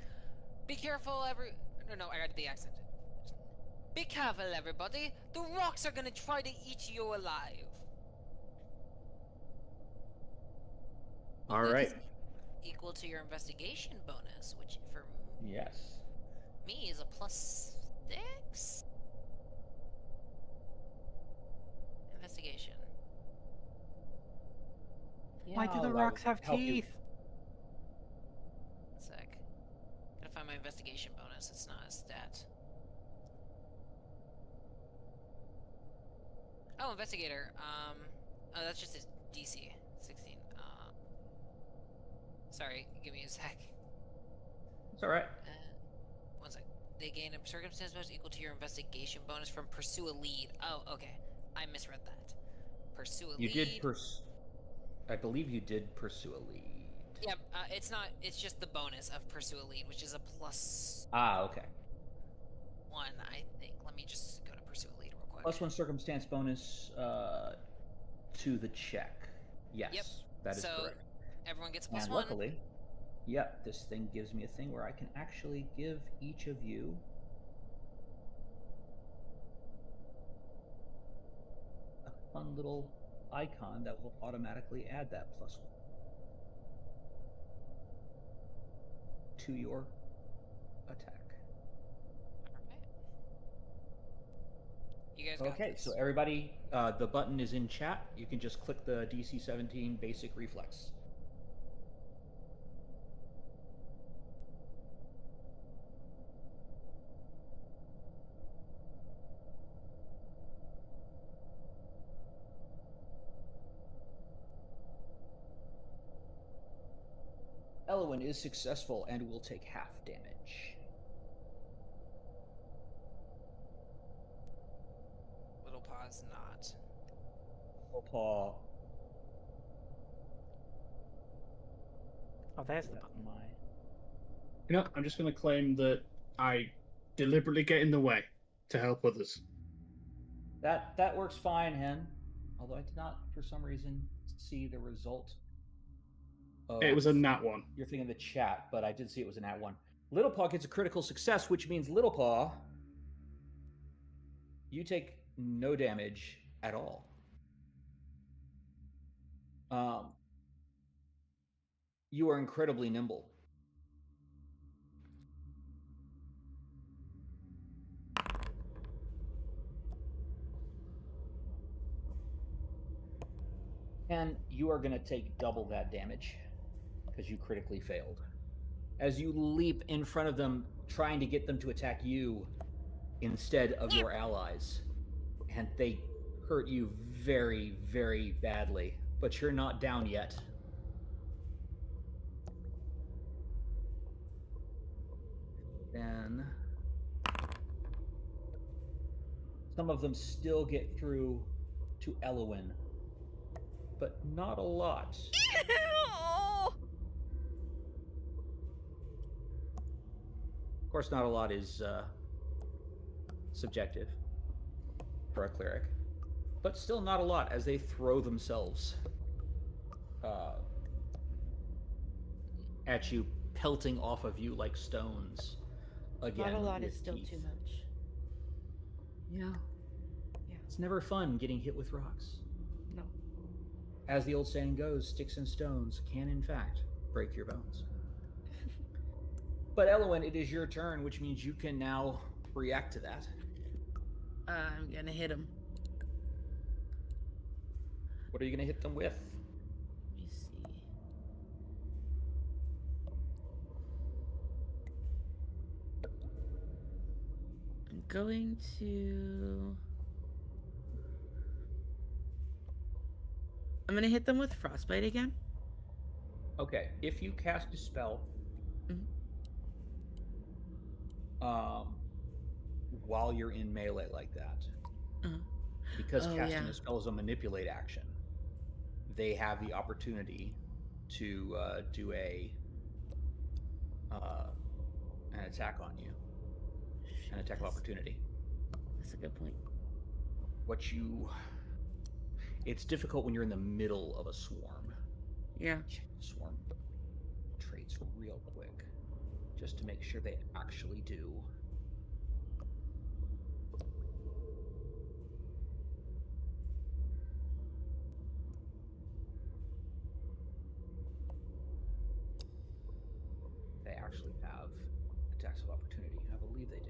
be careful, No, I got the accent. Be careful, everybody. The rocks are gonna try to eat you alive. All That right. is equal to your investigation bonus, which for Yes. me is a +6? Investigation. Why do the rocks have teeth? One sec. Gotta find my investigation bonus. It's not a stat. Oh, investigator. Oh, that's just his DC. 16. Sorry, give me a sec. It's all right. One sec. They gain a circumstance bonus equal to your investigation bonus from pursue a lead. Oh, okay. I misread that. Pursue a lead. You did I believe you did pursue a lead. Yeah, it's not. It's just the bonus of pursue a lead, which is a +1, Okay. I think. Let me just go to pursue a lead real quick. +1 circumstance bonus. to the check. Yes, Yep. that is So correct. everyone gets And +1. luckily, yep, this thing gives me a thing where I can actually give each of you a fun little icon that will automatically add that +1 to your attack. Alright. You guys got Okay, this. so everybody, the button is in chat. You can just click the DC 17 basic reflex. Elwyn is successful and will take half damage. Little pause not. Little Paw. Oh, there's the button. You know, I'm just going to claim that I deliberately get in the way to help others. That works fine, Hen. Although I did not, for some reason, see the result. It was a nat 1. You're thinking the chat, but I did see it was a nat 1. Little Paw gets a critical success, which means Little Paw, you take no damage at all. You are incredibly nimble. And you are going to take double that damage because you critically failed. As you leap in front of them, trying to get them to attack you instead of your allies. And they hurt you very, very badly. But you're not down yet. Then some of them still get through to Elwyn, but not a lot. Of course, not a lot is subjective for a cleric, but still not a lot as they throw themselves at you, pelting off of you like stones. Again, Not a lot with is still teeth. too much. Yeah. Yeah. It's never fun getting hit with rocks. No. As the old saying goes, sticks and stones can, in fact, break your bones. But Elwyn, it is your turn, which means you can now react to that. I'm gonna hit him. What are you going to hit them with? Let me see. I'm going to. I'm gonna hit them with frostbite again. Okay, if you cast a spell, while you're in melee like that, because casting a spell is a manipulate action, they have the opportunity to do an attack on you, an attack of opportunity. That's a good point. It's difficult when you're in the middle of a swarm. Yeah. Check the swarm traits real quick, just to make sure they actually do. They actually have attacks of opportunity. I believe they do.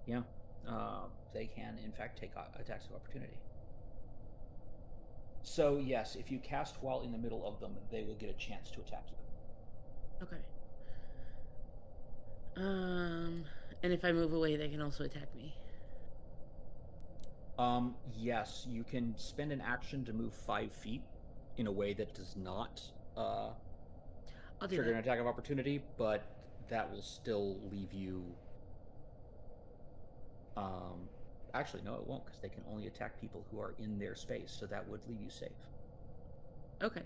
Yeah, they can, in fact, take attacks of opportunity. So, yes, if you cast while in the middle of them, they will get a chance to attack you. Okay. And if I move away, they can also attack me. Yes, you can spend an action to move 5 feet in a way that does not I'll do trigger an that. attack of opportunity, but that will still leave you. Actually, no, it won't, because they can only attack people who are in their space, so that would leave you safe. Okay.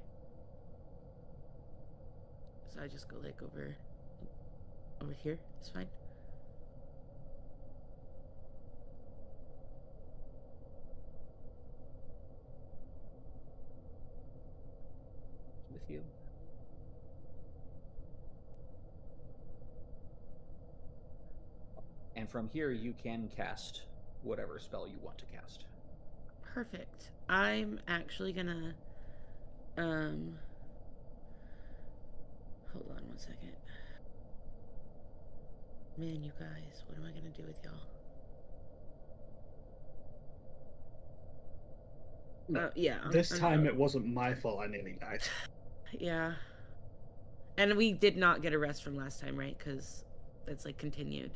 So I just go like over here. It's fine. With you. And from here, you can cast whatever spell you want to cast. Perfect. I'm actually gonna hold on one second. Man, you guys, what am I gonna do with y'all? Yeah. This time it wasn't my fault I nearly died. Yeah. And we did not get a rest from last time, right? Because that's like continued.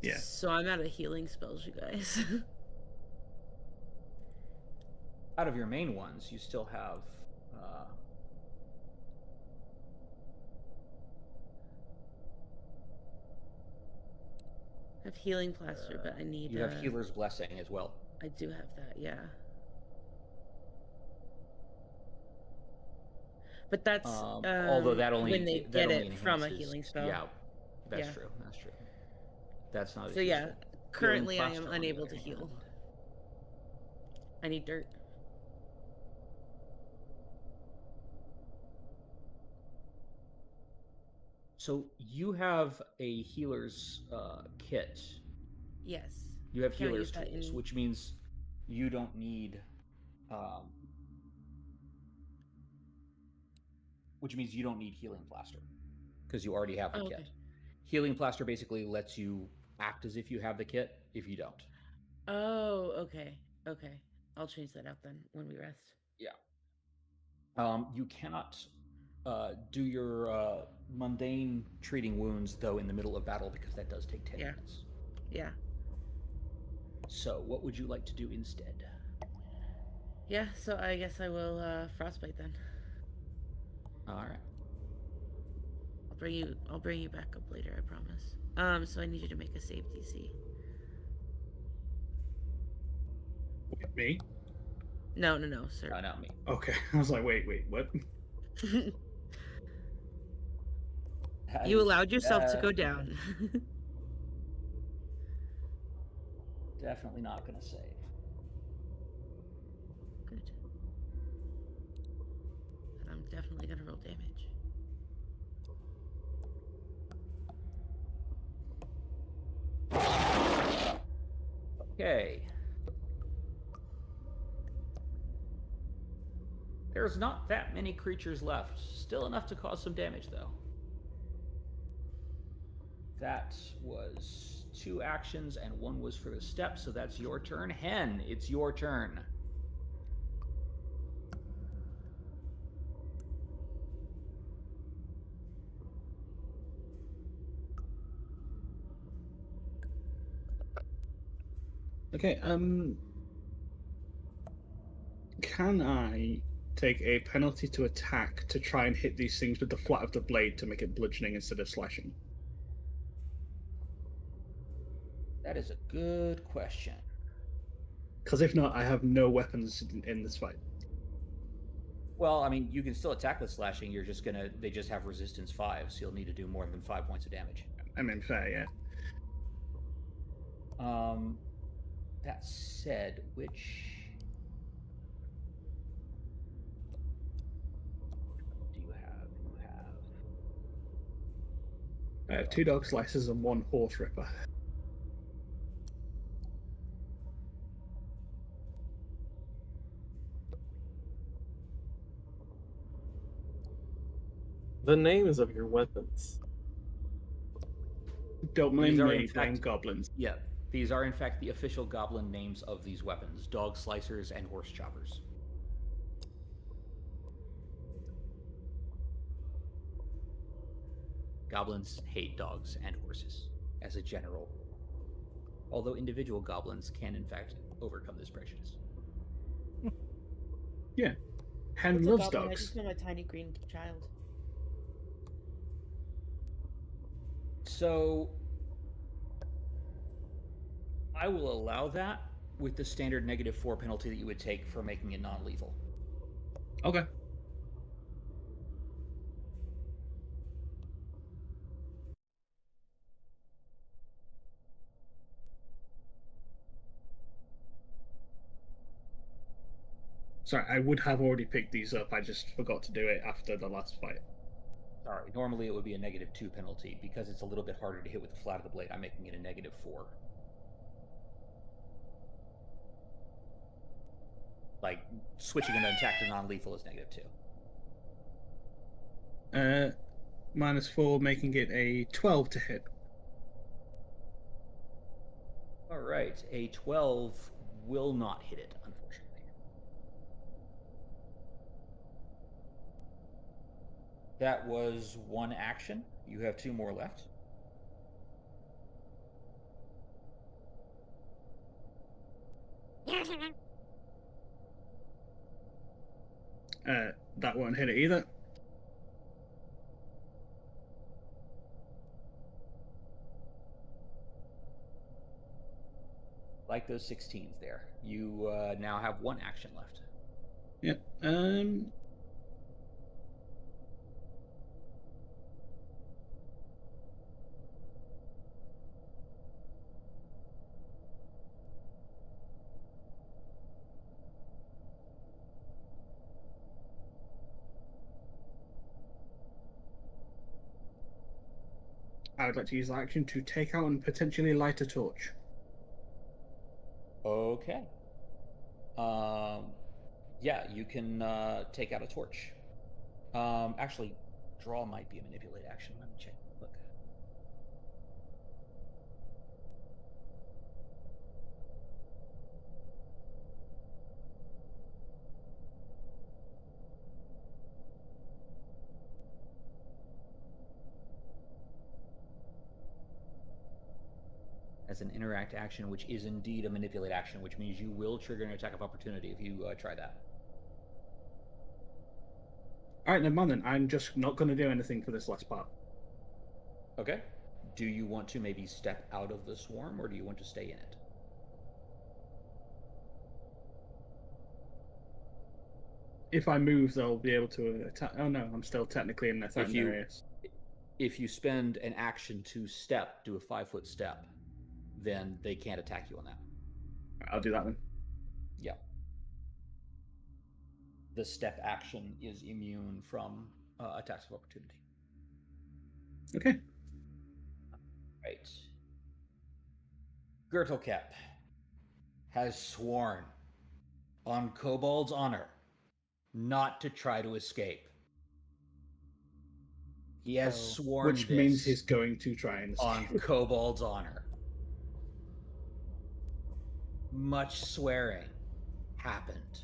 Yeah. So I'm out of healing spells, you guys. Out of your main ones, you still have I have healing plaster, but I need. You have healer's blessing as well. I do have that, yeah. But that's although that only when they that get only it from a enhances- healing spell. Yeah, that's Yeah. true. That's true. That's not. So as yeah, useful. currently I Healing am plaster, on the unable other to heal. hand. I need dirt. So you have a healer's kit. Yes. You have Can I healer's use that tools, in- which means you don't need. Which means you don't need healing plaster because you already have the Oh, kit. okay. Healing plaster basically lets you act as if you have the kit if you don't. Oh, okay. Okay. I'll change that out then when we rest. Yeah. You cannot do your mundane treating wounds though in the middle of battle because that does take 10 minutes. Yeah. So what would you like to do instead? Yeah, so I guess I will frostbite then. All right. I'll bring you back up later, I promise. So I need you to make a save DC. Me? No, sir. No, not me. Okay. I was like, wait, what? You allowed yourself to go down. Definitely not going to save. Good. And I'm definitely gonna roll damage. Okay. There's not that many creatures left. Still enough to cause some damage, though. That was 2 actions, and 1 was for the step, so that's your turn. Hen, it's your turn. Okay, can I take a penalty to attack to try and hit these things with the flat of the blade to make it bludgeoning instead of slashing? That is a good question. Because if not, I have no weapons in this fight. Well, I mean, you can still attack with slashing. You're just gonna. They just have resistance 5, so you'll need to do more than 5 points of damage. I mean, fair, yeah. That said, which do you have? I have 2 dog slices and 1 horse ripper. The names of your weapons. Don't mind These are, me, in fact- I'm goblins. Yeah, These are, in fact, the official goblin names of these weapons: dog slicers and horse choppers. Goblins hate dogs and horses, as a general rule. Although individual goblins can, in fact, overcome this prejudice. Yeah. Hen What's a loves goblin? I dogs. just know my tiny green child. So I will allow that with the standard -4 penalty that you would take for making it non-lethal. Okay. Sorry, I would have already picked these up. I just forgot to do it after the last fight. Sorry, normally it would be a -2 penalty. Because it's a little bit harder to hit with the flat of the blade, I'm making it a -4. Like, switching an attack to non-lethal is -2. -4, making it a 12 to hit. All right, a 12 will not hit it, unfortunately. That was one action. You have 2 more left. That won't hit it either. Like those 16s there. You now have 1 action left. Yep. I would like to use that action to take out and potentially light a torch. Okay. Yeah, you can take out a torch. Actually, draw might be a manipulate action. Let me check. Look. As an interact action, which is indeed a manipulate action, which means you will trigger an attack of opportunity if you try that. Alright, never mind then. I'm just not going to do anything for this last part. Okay. Do you want to maybe step out of the swarm, or do you want to stay in it? If I move, they'll be able to attack. Oh no, I'm still technically in their threatened areas. If you spend an action to step, do a 5-foot step, then they can't attack you on that. I'll do that then. Yeah. The step action is immune from attacks of opportunity. Okay. Right. Gertelkep has sworn on Kobold's honor not to try to escape. He has sworn which this means he's going to try and escape. on Kobold's honor. Much swearing happened.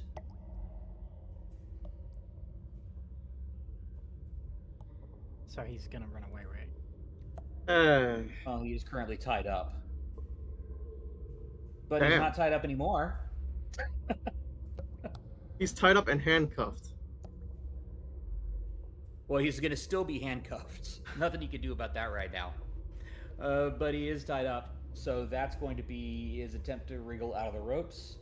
So he's gonna run away, right? Well, he is currently tied up. But Damn. he's not tied up anymore. He's tied up and handcuffed. Well, he's going to still be handcuffed. Nothing he can do about that right now. But he is tied up. So that's going to be his attempt to wriggle out of the ropes.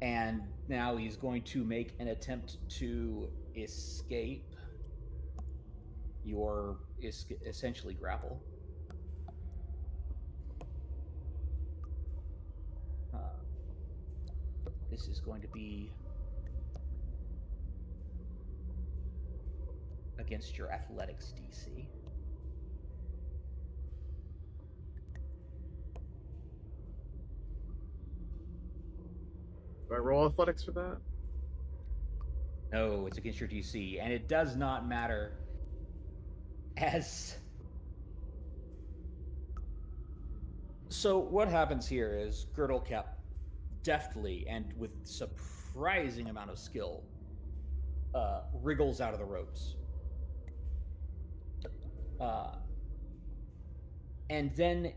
And now he's going to make an attempt to escape your essentially grapple. This is going to be against your athletics DC. Do I roll athletics for that? No, it's against your DC, and it does not matter as So what happens here is Girdlecap deftly and with surprising amount of skill wriggles out of the ropes. And then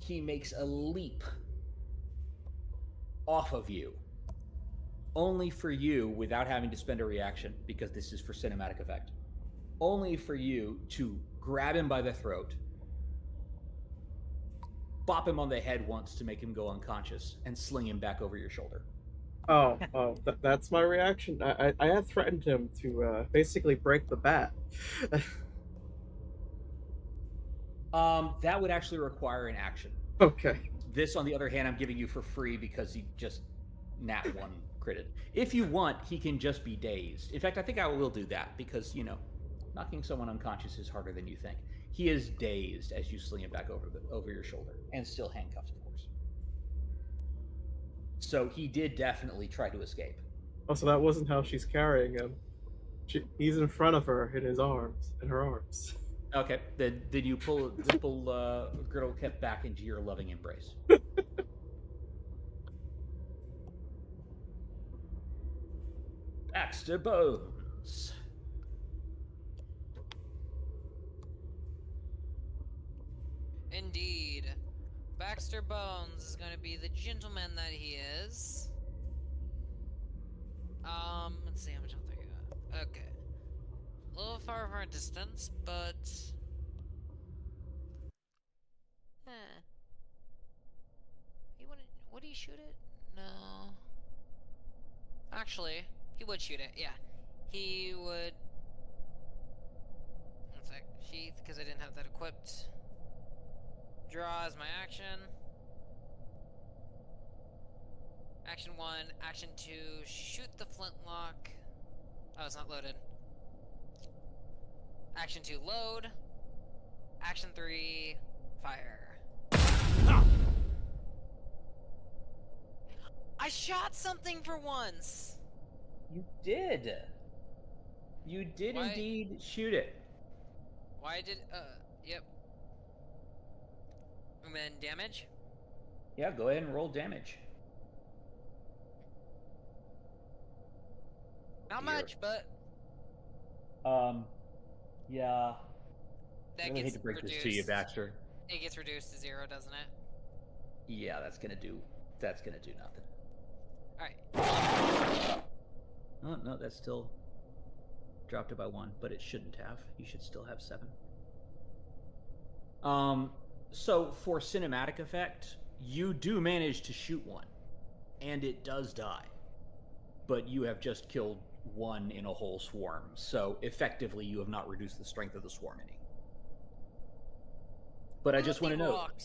he makes a leap off of you, only for you, without having to spend a reaction, because this is for cinematic effect, only for you to grab him by the throat, bop him on the head once to make him go unconscious, and sling him back over your shoulder. Oh, that's my reaction. I had threatened him to basically break the bat. That would actually require an action. Okay. This, on the other hand, I'm giving you for free because he just nat 1 critted. If you want, he can just be dazed. In fact, I think I will do that because, knocking someone unconscious is harder than you think. He is dazed as you sling him back over your shoulder, and still handcuffed, of course. So he did definitely try to escape. Oh, so that wasn't how she's carrying him. He's in front of her in her arms. Okay, then you pull Girdlecap back into your loving embrace. Baxter Bones. Indeed. Baxter Bones is going to be the gentleman that he is. Let's see how much health I got. Okay. A little far from our distance, but... He wouldn't... Would he shoot it? No. Actually, he would shoot it, yeah. He would... One sec. Sheath, because I didn't have that equipped. Draw is my action. Action 1, action 2, shoot the flintlock. Oh, it's not loaded. Action 2, load. Action 3, fire. Ah! I shot something for once! You did. You did indeed shoot it. Why did, yep. And then damage? Yeah, go ahead and roll damage. Not much, but... Yeah. That I really hate gets to break reduced. this to you, Baxter. It gets reduced to 0, doesn't it? Yeah, that's gonna do nothing. Alright. Oh, no, that's still dropped it by 1, but it shouldn't have. You should still have 7. So for cinematic effect, you do manage to shoot one, and it does die. But you have just killed one in a whole swarm, so effectively you have not reduced the strength of the swarm any. But I just want to note,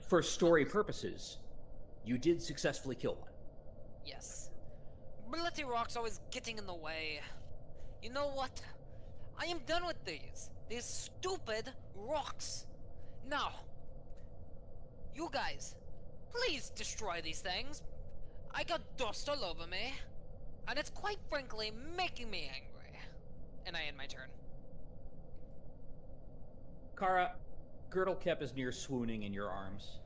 for story purposes, you did successfully kill one. Yes. Bloody rocks always getting in the way. You know what? I am done with these. These stupid rocks. Now, you guys, please destroy these things. I got dust all over me. And it's quite frankly making me angry. And I end my turn. Kara, Girdlecap is near swooning in your arms,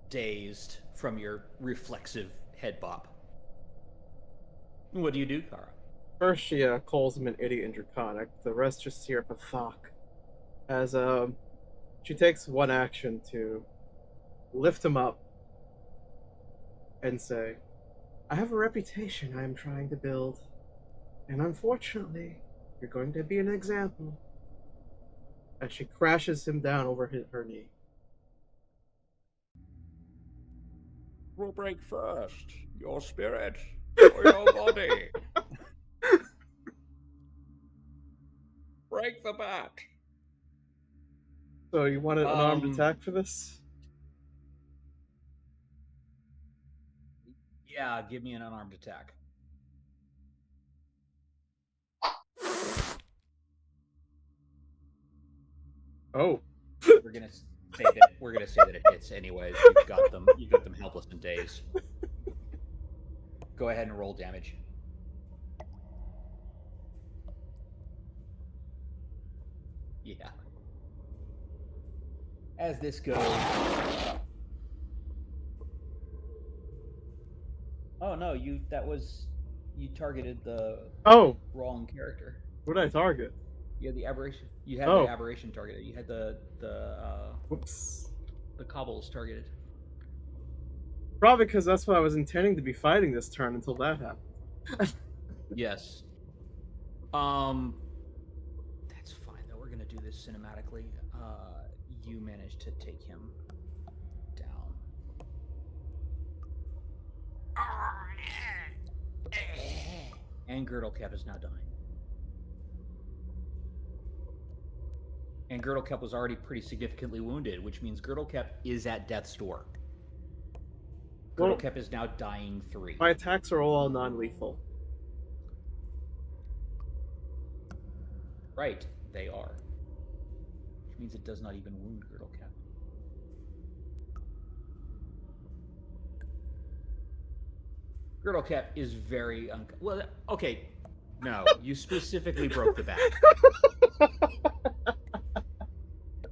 dazed from your reflexive head bop. What do you do, Kara? First, she calls him an idiot in Draconic. The rest just hear Pathak. As she takes one action to lift him up and say, I have a reputation I am trying to build, and unfortunately, you're going to be an example. As she crashes him down over her knee. We'll break first. Your spirit or your body. Break the bat. So you want an armed attack for this? Yeah, give me an unarmed attack. Oh. We're gonna say that it hits anyways. You've got them helpless and dazed. Go ahead and roll damage. Yeah. As this goes, Oh no, you targeted the Oh, wrong character. what did I target? You had the aberration. You had Oh. the aberration targeted. You had Whoops. the cobbles targeted. Probably because that's what I was intending to be fighting this turn until that happened. Yes. That's fine though. We're gonna do this cinematically. You managed to take him down. And Girdlecap is now dying. And Girdlecap was already pretty significantly wounded, which means Girdlecap is at death's door. Well, Girdlecap is now dying 3. my attacks are all non-lethal. Right, they are. Which means it does not even wound Girdlecap. Girdlecap is very well. Okay, no, you specifically broke the bat.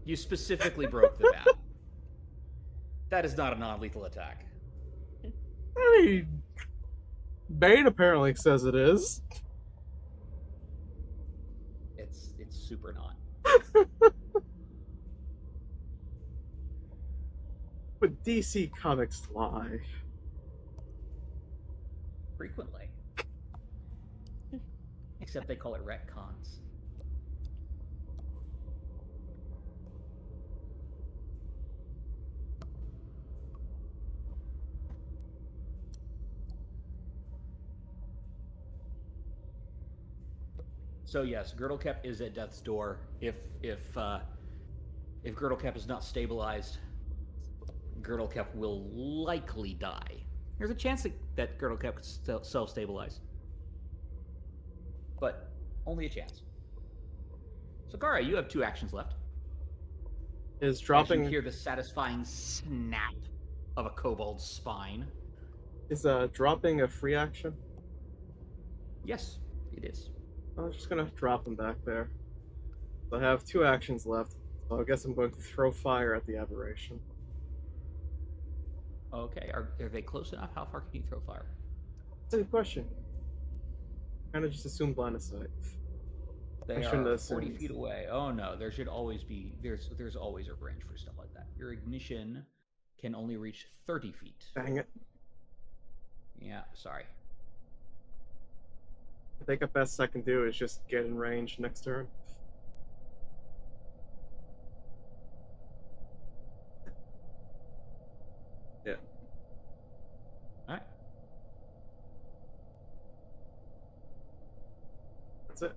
You specifically broke the bat. That is not a non-lethal attack. Hey, Bane apparently says it is. It's super not. But DC Comics lie. Frequently. Except they call it retcons. So yes, Girdlecap is at death's door. If Girdlecap is not stabilized, Girdlecap will likely die. There's a chance that Girdlecap could self-stabilize, but only a chance. So Kara, you have 2 actions left. Is dropping. As you hear the satisfying snap of a kobold's spine. Is dropping a free action? Yes, it is. I'm just gonna drop him back there. So I have 2 actions left, so I guess I'm going to throw fire at the aberration. Okay, are they close enough? How far can you throw fire? That's a good question. Kind of just assume blind of sight. They are 40 feet away. Oh no, there should always be there's always a range for stuff like that. Your ignition can only reach 30 feet. Dang it. Yeah, sorry. I think the best I can do is just get in range next turn. Yeah. Alright. That's it.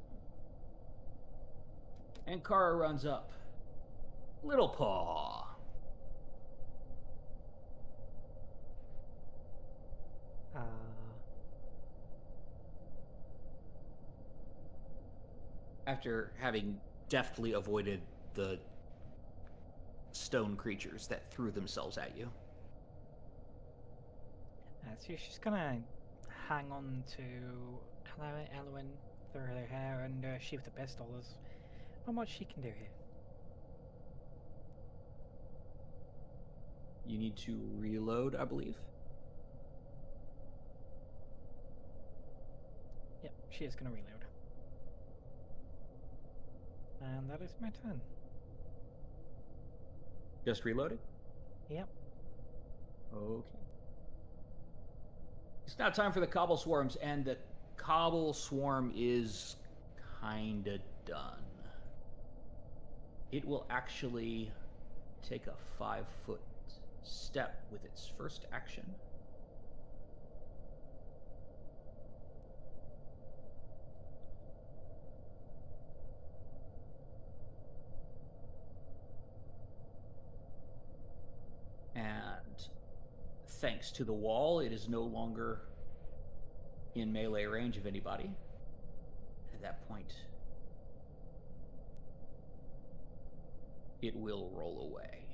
And Kara runs up. Little Paw. After having deftly avoided the stone creatures that threw themselves at you. So she's gonna hang on to Elwyn through her hair and sheath the pistol. There's not much she can do here. You need to reload, I believe. Yep, she is gonna reload. And that is my turn. Just reloaded? Yep. Okay. It's now time for the Cobble Swarms, and the Cobble Swarm is kinda done. It will actually take a 5-foot step with its first action. And thanks to the wall, it is no longer in melee range of anybody. At that point, it will roll away.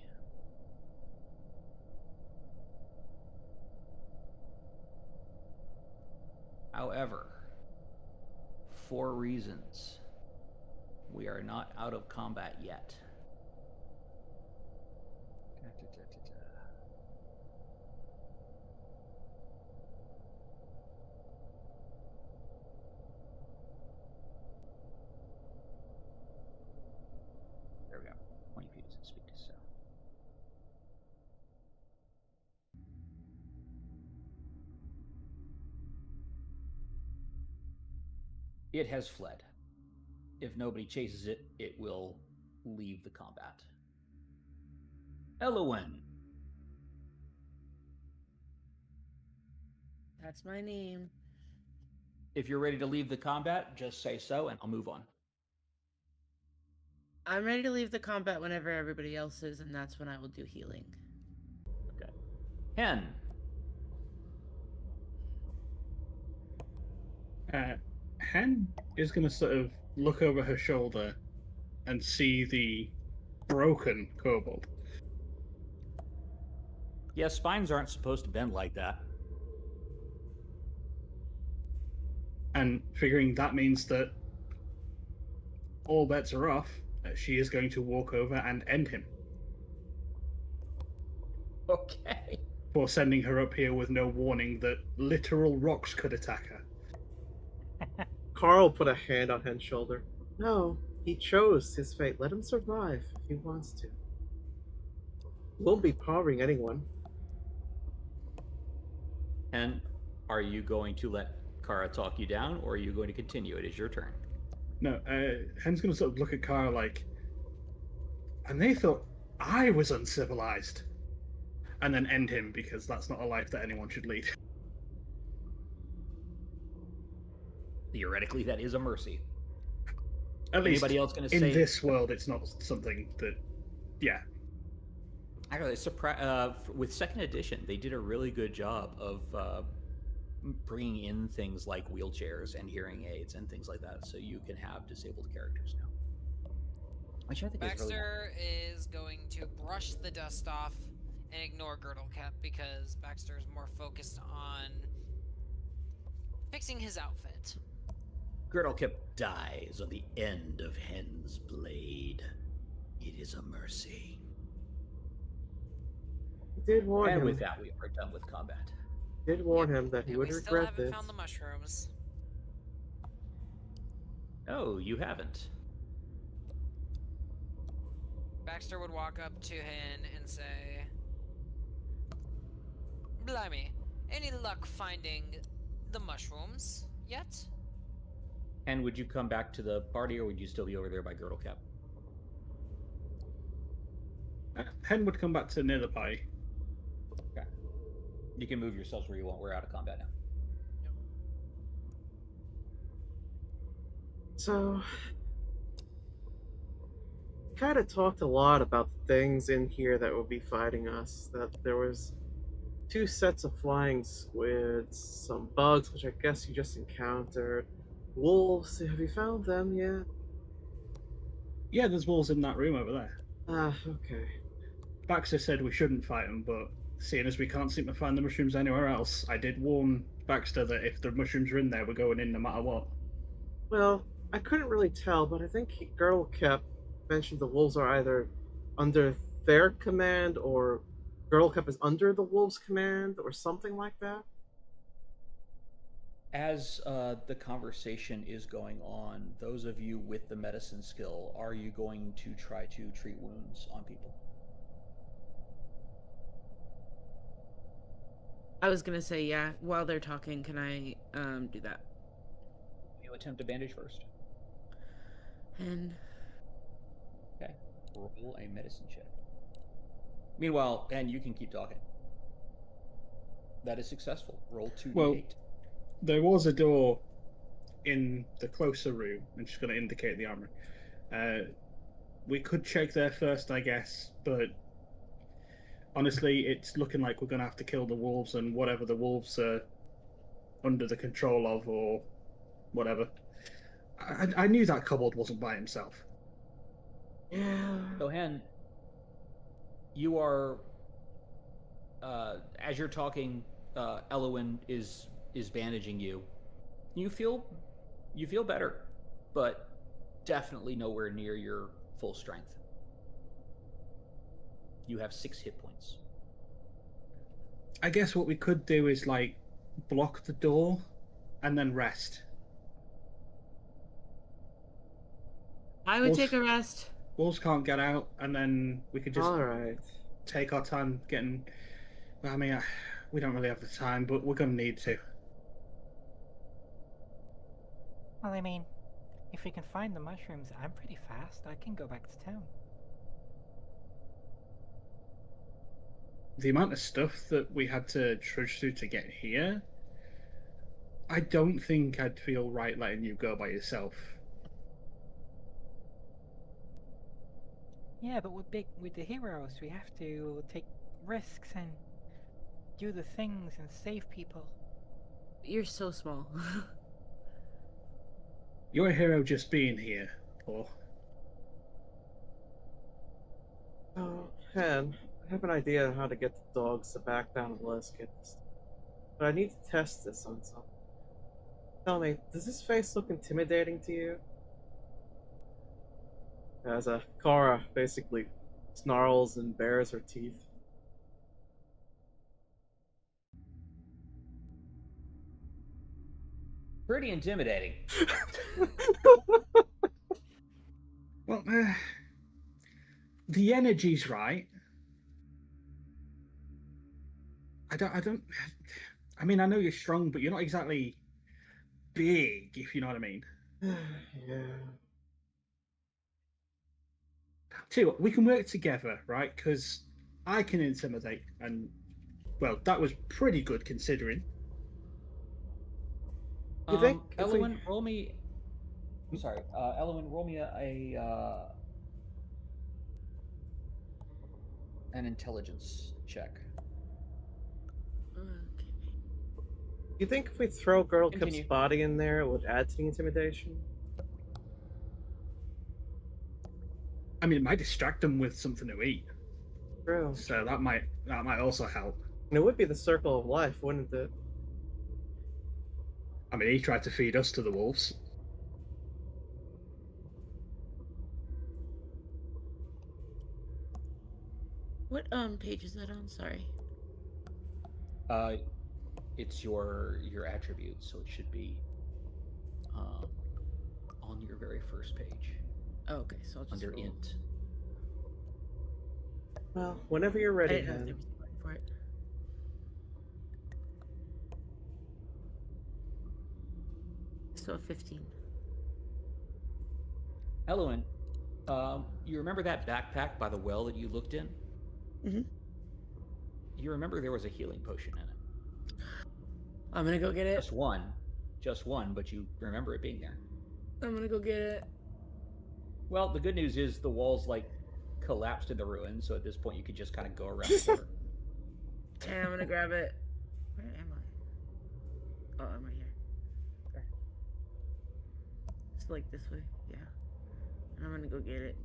However, for reasons, we are not out of combat yet. It has fled. If nobody chases it, it will leave the combat. Elowen. That's my name. If you're ready to leave the combat, just say so and I'll move on. I'm ready to leave the combat whenever everybody else is, and that's when I will do healing. Okay. Hen. Hen is going to sort of look over her shoulder and see the broken kobold. Yeah, spines aren't supposed to bend like that. And figuring that means that all bets are off, she is going to walk over and end him. Okay. For sending her up here with no warning that literal rocks could attack her. Carl put a hand on Hen's shoulder. No, he chose his fate. Let him survive if he wants to. Won't be powering anyone. And are you going to let Kara talk you down, or are you going to continue? It is your turn. No, Hen's going to sort of look at Kara like, and they thought I was uncivilized. And then end him, because that's not a life that anyone should lead. Theoretically, that is a mercy. At least Anybody else going to in say this world, it's not something that, yeah. Actually, with second edition, they did a really good job of bringing in things like wheelchairs and hearing aids and things like that, so you can have disabled characters now. Which I think Baxter is going to brush the dust off and ignore Girdlecap because Baxter is more focused on fixing his outfit. Girdlecap dies on the end of Hen's blade. It is a mercy. Did warn him. And with that, we are done with combat. Did warn him that he And would we still regret haven't this. found the mushrooms. Oh, you haven't. Baxter would walk up to Hen and say, Blimey, any luck finding the mushrooms yet? And would you come back to the party, or would you still be over there by Girdlecap? Hen would come back to near the party. Okay. You can move yourselves where you want. We're out of combat now. So, kind of talked a lot about the things in here that will be fighting us. That there was 2 sets of flying squids, some bugs, which I guess you just encountered. Wolves, have you found them yet? Yeah, there's wolves in that room over there. Ah, okay. Baxter said we shouldn't fight them, but seeing as we can't seem to find the mushrooms anywhere else, I did warn Baxter that if the mushrooms are in there, we're going in no matter what. Well, I couldn't really tell, but I think Girdlecap mentioned the wolves are either under their command or Girdlecap is under the wolves' command or something like that. As the conversation is going on, those of you with the medicine skill, are you going to try to treat wounds on people? I was gonna say, yeah, while they're talking, can I do that? You attempt to bandage first. And Okay. Roll a medicine check. Meanwhile, and you can keep talking. That is successful. Roll 2d8. Well, there was a door in the closer room, and she's going to indicate the armory. We could check there first, I guess, but honestly, it's looking like we're going to have to kill the wolves and whatever the wolves are under the control of, or whatever. I knew that kobold wasn't by himself. Yeah. So, Hen, you are, as you're talking, Elowen is bandaging you. You feel better, but definitely nowhere near your full strength. You have 6 hit points. I guess what we could do is, like, block the door and then rest. I would take a rest. Wolves can't get out, and then we could just Alright. take our time getting... I mean, we don't really have the time, but we're going to need to. Well, I mean, if we can find the mushrooms, I'm pretty fast. I can go back to town. The amount of stuff that we had to trudge through to get here, I don't think I'd feel right letting you go by yourself. Yeah, but with the heroes, we have to take risks and do the things and save people. You're so small. You're a hero just being here, or Oh, Hen, I have an idea on how to get the dogs to back down and let us get this. But I need to test this on something. Tell me, does this face look intimidating to you? As a Kara basically snarls and bares her teeth. Pretty intimidating. well, the energy's right. I mean, I know you're strong, but you're not exactly big, if you know what I mean. Yeah. Tell you what, we can work together, right? Because I can intimidate, and well, that was pretty good considering. You think if we- Elowen, roll me. Sorry, Elowen, roll me an intelligence check. Okay. You think if we throw Girl Kip's Continue. body in there, it would add to the intimidation? I mean, it might distract them with something to eat, True. so that might also help. And it would be the circle of life, wouldn't it? I mean, he tried to feed us to the wolves. What page is that on? Sorry. It's your attribute, so it should be on your very first page Oh, okay, so I'll just under roll. int. Well, whenever you're I ready, didn't know Hen. there was a button for it. So 15. Elowen, you remember that backpack by the well that you looked in? Mhm. You remember there was a healing potion in it. I'm gonna go get it. Just one, but you remember it being there. I'm gonna go get it. Well, the good news is the walls like collapsed in the ruins, so at this point you could just kind of go around the corner. Okay, I'm gonna grab it. Where am I? Oh, I'm right here. Okay. It's like this way, yeah. And I'm gonna go get it.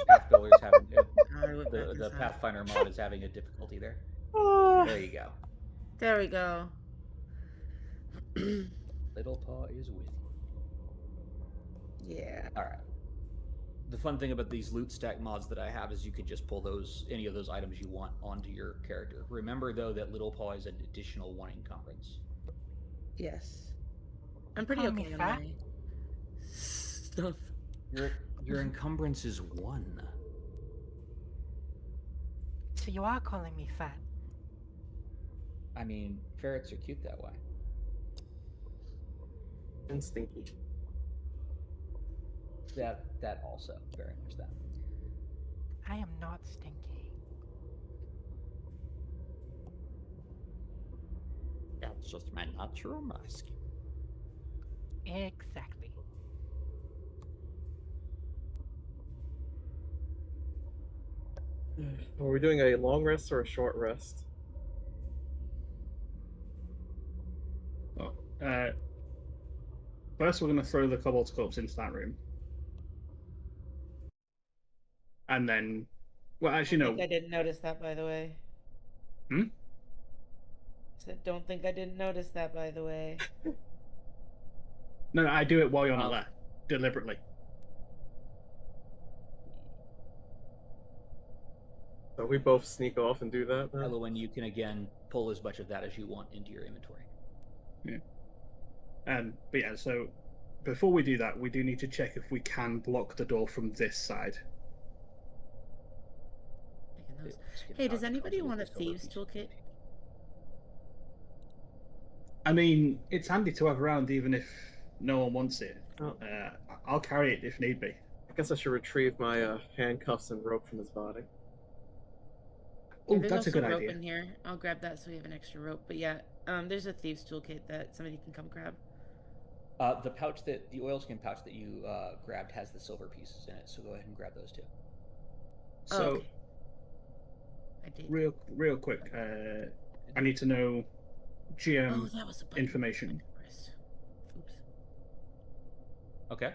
Pathbuilder's having I went back the inside. Pathfinder mod is having a difficulty there. Ah. There you go. There we go. Little Paw is with you. Yeah. All right. The fun thing about these loot stack mods that I have is you could just pull any of those items you want onto your character. Remember though that Little Paw is an additional 1 encumbrance. Yes. I'm pretty Call me okay on fat? my stuff. Your encumbrance is 1. So you are calling me fat? I mean, ferrets are cute that way. And stinky. That also, very much that. I am not stinky. That's just my natural mask. Exactly. Are we doing a long rest or a short rest? Oh, first, we're going to throw the kobold's corpse into that room, and then, well, actually, I no. think I didn't notice that, by the way. Hmm? I said, don't think I didn't notice that, by the way. No, I do it while you're not there, deliberately. So we both sneak off and do that then? Elowen, you can again pull as much of that as you want into your inventory. Yeah. But yeah, so before we do that, we do need to check if we can block the door from this side. Hey, does anybody want a thieves toolkit? I mean, it's handy to have around even if no one wants it. Oh, I'll carry it if need be. I guess I should retrieve my handcuffs and rope from his body. Oh, There's that's a also good rope idea. in here. I'll grab that so we have an extra rope. But yeah, there's a thieves toolkit that somebody can come grab. The oilskin pouch that you grabbed has the silver pieces in it, so go ahead and grab those too. Oh, So, okay. I did. real quick, I need to know GM Oh, that was a button. information. Oops. Okay.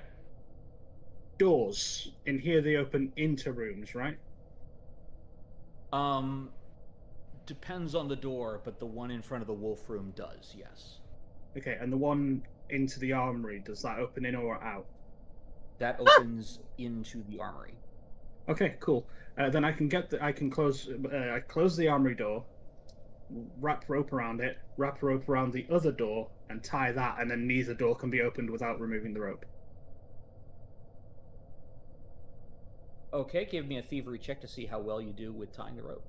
Doors in here, they open into rooms, right? Depends on the door, but the one in front of the wolf room does, yes. Okay, and the one into the armory, does that open in or out? That opens into the armory. Okay, cool. Then I can close. I close the armory door, wrap rope around it, wrap rope around the other door, and tie that, and then neither door can be opened without removing the rope. Okay, give me a thievery check to see how well you do with tying the rope.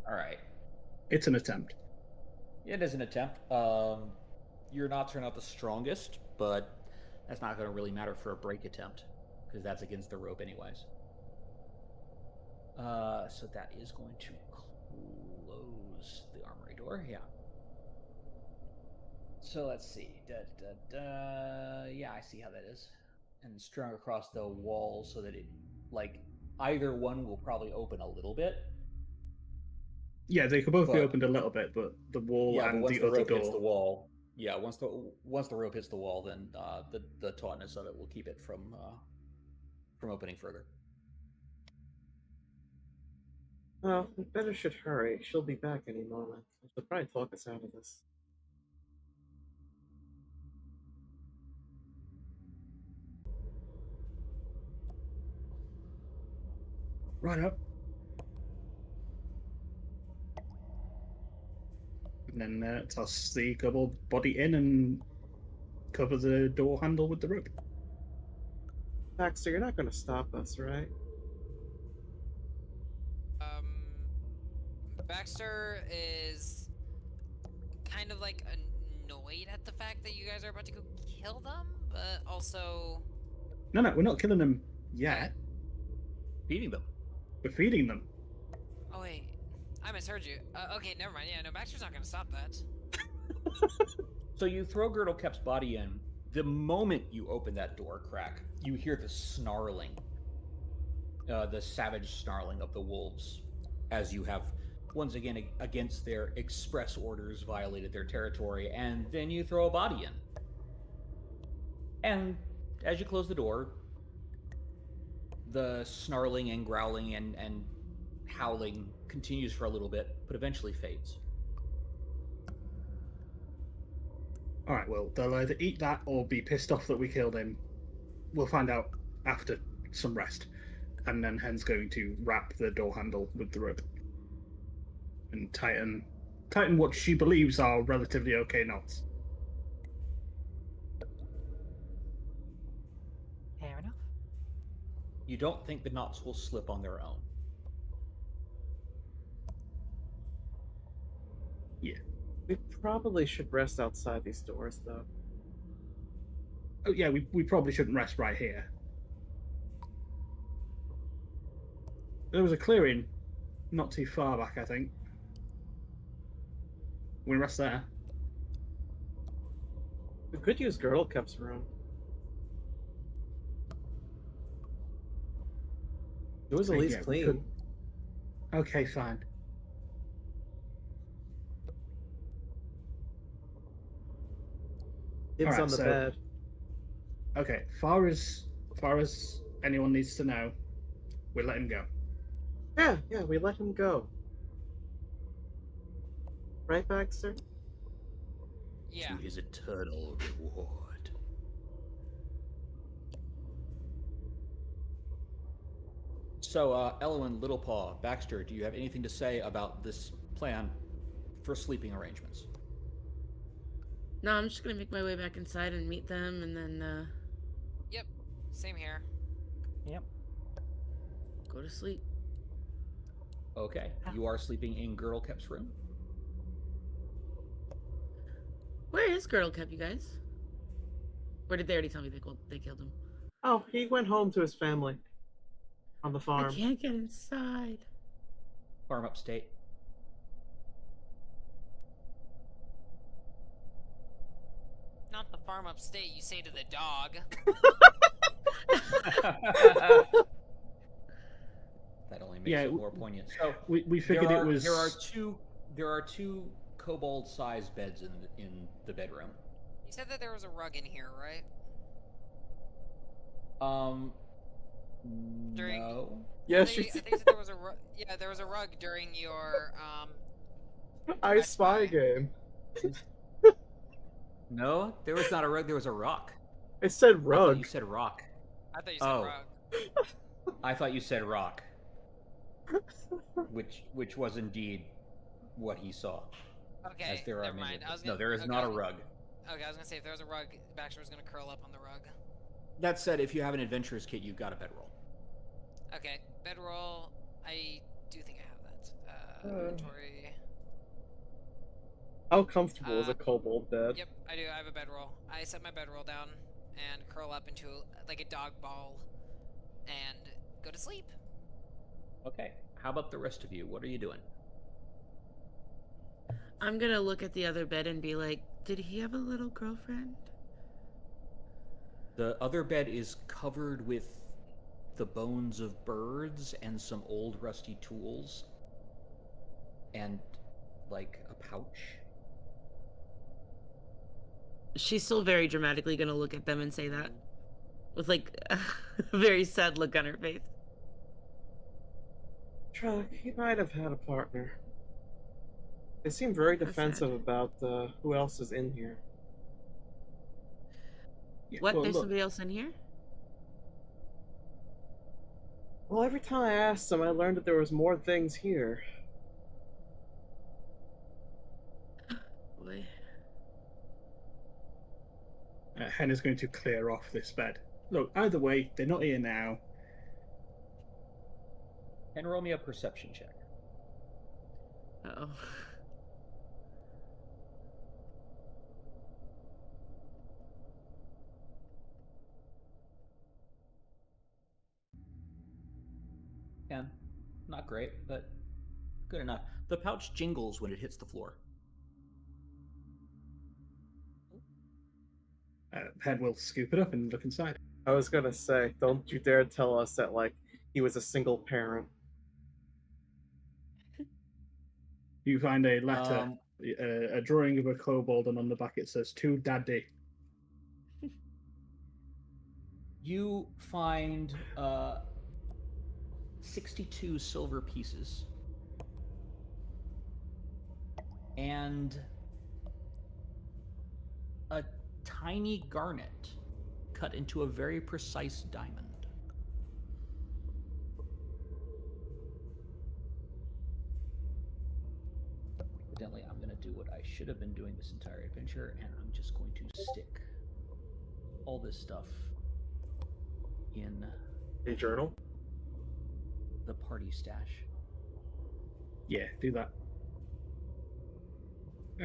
All right. It's an attempt. It is an attempt. Your knots are not the strongest, but that's not going to really matter for a break attempt because that's against the rope anyways. So that is going to close the armory door. Yeah. So let's see. Yeah, I see how that is. And strung across the wall so that it, like, either one will probably open a little bit. Yeah, they could both be opened a little bit, but the wall and the other rope hits the door. wall, yeah, once the rope hits the wall, then the tautness of it will keep it from opening further. Well, we better should hurry. She'll be back any moment. She'll probably talk us out of this. Right up. And then toss the kobold body in and cover the door handle with the rope. Baxter, you're not going to stop us, right? Baxter is kind of like annoyed at the fact that you guys are about to go kill them, but also. No, we're not killing them yet. Feeding them. We're feeding them. Oh wait, I misheard you. Okay, never mind. Yeah, no, Baxter's not going to stop that. So you throw Girdlekep's body in. The moment you open that door crack, you hear the snarling, the savage snarling of the wolves, as you have once again against their express orders violated their territory, and then you throw a body in. And as you close the door, the snarling and growling and howling continues for a little bit, but eventually fades. All right, well, they'll either eat that or be pissed off that we killed him. We'll find out after some rest. And then Hen's going to wrap the door handle with the rope and tighten what she believes are relatively okay knots. Fair enough. You don't think the knots will slip on their own. Yeah. We probably should rest outside these doors, though. Oh, yeah, we probably shouldn't rest right here. There was a clearing not too far back, I think. We rest there. We could use Girdlekep's room. It was at least clean. Okay, fine. Dibs on the bed. Okay, far as anyone needs to know, we let him go. Yeah, we let him go. Right, Baxter? Yeah. To his eternal reward. So, Elwyn, Littlepaw, Baxter, do you have anything to say about this plan for sleeping arrangements. No, I'm just gonna make my way back inside and meet them, and then Yep, same here. Yep. go to sleep. Okay, you are sleeping in Girdlecap's room. Where is Girdlecap, you guys? Or did they already tell me they killed him? Oh, he went home to his family on the I farm. can't get inside. Farm upstate. Not the farm upstate, you say to the dog. That only makes it more poignant. So we figured it was. There are two kobold-sized beds in the bedroom. You said that there was a rug in here, right? No. Yeah, I think you said there was a rug. Yeah, there was a rug during your I Spy game. No, there was not a rug. There was a rock. It said I thought rug. you said rock. I thought you said rug. I thought you said rock. Which was indeed what he saw. Okay, As there are never many mind. of us. No, there is not a rug. Okay, I was gonna say if there was a rug, Baxter was gonna curl up on the rug. That said, if you have an adventurer's kit, you've got a bedroll. Okay, bedroll. I do think I have that. Inventory. How comfortable is a kobold bed? Yep, I do. I have a bedroll. I set my bedroll down and curl up into like a dog ball and go to sleep. Okay. How about the rest of you? What are you doing? I'm gonna look at the other bed and be like, did he have a little girlfriend? The other bed is covered with the bones of birds and some old rusty tools. And, like, a pouch. She's still very dramatically gonna look at them and say that. With, like, a very sad look on her face. Truck, he might have had a partner. They seem very defensive about who else is in here. What? Well, there's somebody else in here? Well, every time I asked them, I learned that there was more things here. Boy. Hen is going to clear off this bed. Look, either way, they're not here now. And roll me a perception check. Uh-oh. Yeah, not great, but good enough. The pouch jingles when it hits the floor. Hen will scoop it up and look inside. I was gonna say, don't you dare tell us that, like, he was a single parent. You find a letter, a drawing of a kobold, and on the back it says, "To Daddy." You find 62 silver pieces and a tiny garnet cut into a very precise diamond. Evidently, I'm going to do what I should have been doing this entire adventure, and I'm just going to stick all this stuff in a journal, the party stash. Yeah, do that.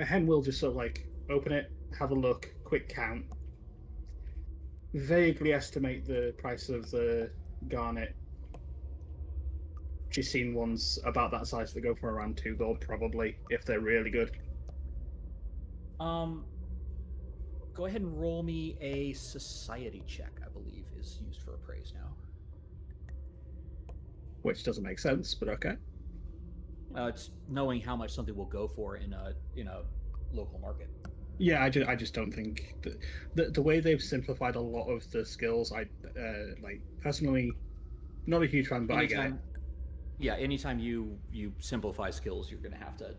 Hen will just sort of like open it, have a look, quick count, vaguely estimate the price of the garnet. She's seen ones about that size that go for around 2 gold, probably, if they're really good. Go ahead and roll me a society check, I believe, is used for appraise now. Which doesn't make sense, but okay. It's knowing how much something will go for in a local market. Yeah, I just don't think the way they've simplified a lot of the skills. I like personally, not a huge fan, but anytime, I get it. Yeah, anytime you simplify skills, you're going to have to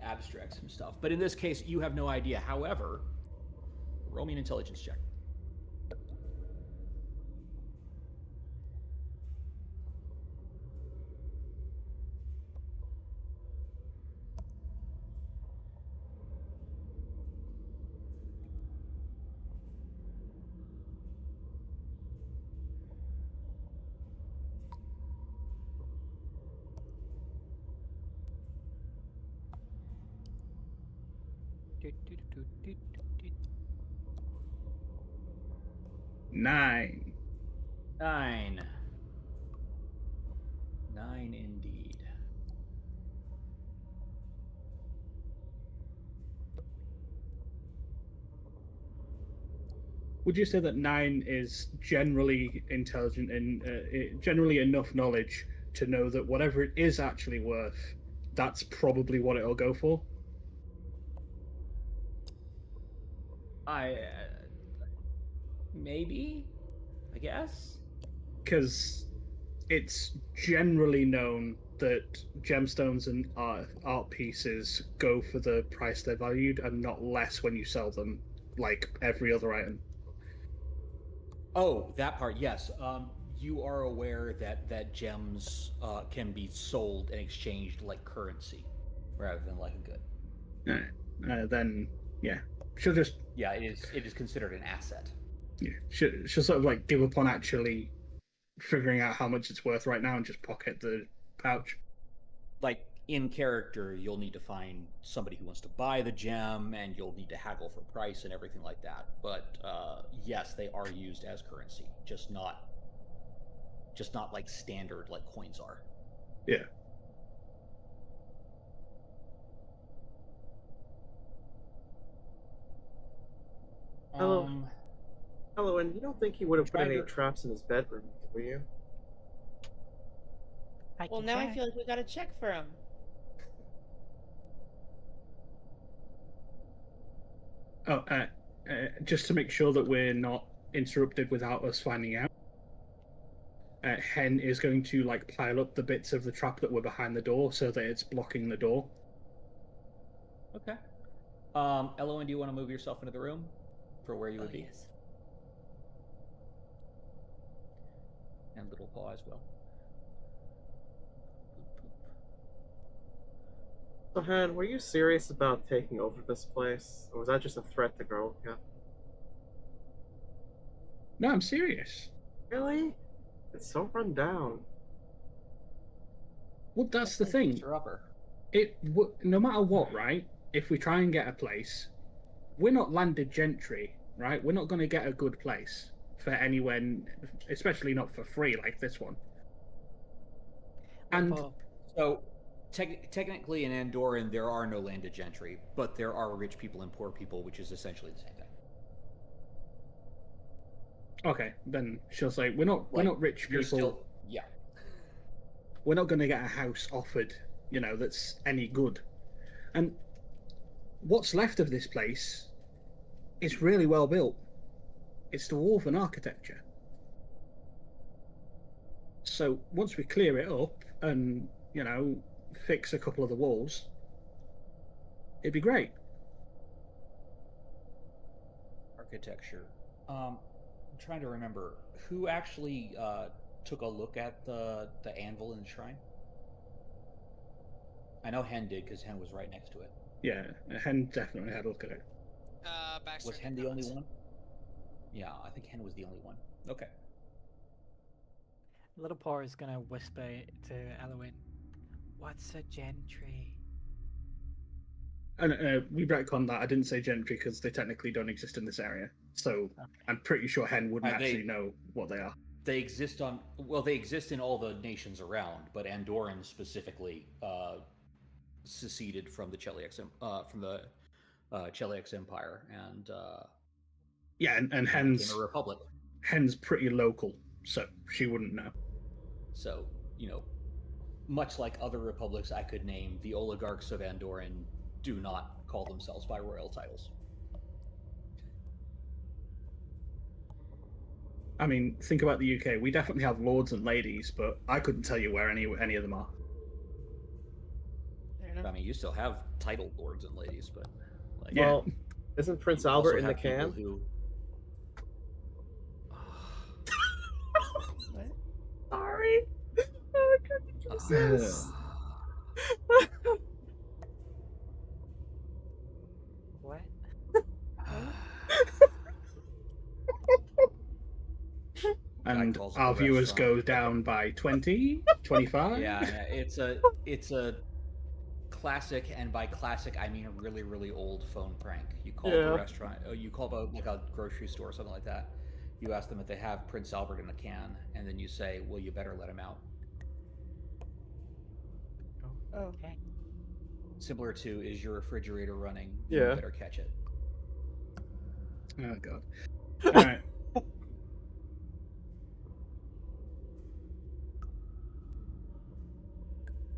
abstract some stuff. But in this case, you have no idea. However, roll me an intelligence check. Nine. 9. 9 indeed. Would you say that 9 is generally intelligent and generally enough knowledge to know that whatever it is actually worth, that's probably what it'll go for? Maybe, I guess. Because it's generally known that gemstones and art pieces go for the price they're valued and not less when you sell them, like every other item. Oh, that part, yes. You are aware that gems can be sold and exchanged like currency rather than like a good. Then, yeah, she'll just Yeah, it is considered an asset. yeah, she'll sort of like give up on actually figuring out how much it's worth right now and just pocket the pouch. Like in character, you'll need to find somebody who wants to buy the gem, and you'll need to haggle for price and everything like that. But yes, they are used as currency, just not like standard like coins are. Yeah. Hello, and you don't think he would have put any traps in his bedroom, will you? Well, now I feel like we gotta check for him. Oh, just to make sure that we're not interrupted without us finding out. Hen is going to like pile up the bits of the trap that were behind the door so that it's blocking the door. Okay. Elowen, do you want to move yourself into the room for where you would be? Yes. And Little Paw as well. So, Han, were you serious about taking over this place, or was that just a threat to Girl Cat? No, I'm serious. Really? It's so run down. Well, that's the thing. No matter what, right? If we try and get a place, we're not landed gentry, right? We're not going to get a good place for anyone, especially not for free like this one. And so, technically in Andoran, there are no landed gentry, but there are rich people and poor people, which is essentially the same thing. Okay, then she'll say we're not rich people. Still, yeah. We're not going to get a house offered, that's any good. And what's left of this place is really well built. It's dwarven architecture. So once we clear it up and, fix a couple of the walls, it'd be great. Architecture. I'm trying to remember who actually took a look at the anvil in the shrine. I know Hen did because Hen was right next to it. Yeah, Hen definitely had a look at it. Baxter was Hen the only one? Yeah, I think Hen was the only one. Okay. Little Paw is gonna whisper to Elowen, "What's a gentry?" And we retconned that. I didn't say gentry because they technically don't exist in this area. So okay. I'm pretty sure Hen wouldn't actually know what they are. They exist they exist in all the nations around, but Andoran specifically seceded from the Cheliax Empire, and and Hen's became a republic. Hen's pretty local, so she wouldn't know. So much like other republics I could name, the oligarchs of Andoran do not call themselves by royal titles. I mean, think about the UK. We definitely have lords and ladies, but I couldn't tell you where any of them are. I mean, you still have titled lords and ladies, but well, isn't Prince Albert in the can? What? Sorry. Oh, I couldn't do this. What? And our viewers go down by 20, 25. Yeah, it's a classic, and by classic I mean a really, really old phone prank. You call up a Yeah. restaurant, you call up like a grocery store or something like that. You ask them if they have Prince Albert in a can, and then you say, "Well, you better let him out." Oh. Okay. Similar to, "Is your refrigerator running? You Yeah. better catch it." Oh god. All right.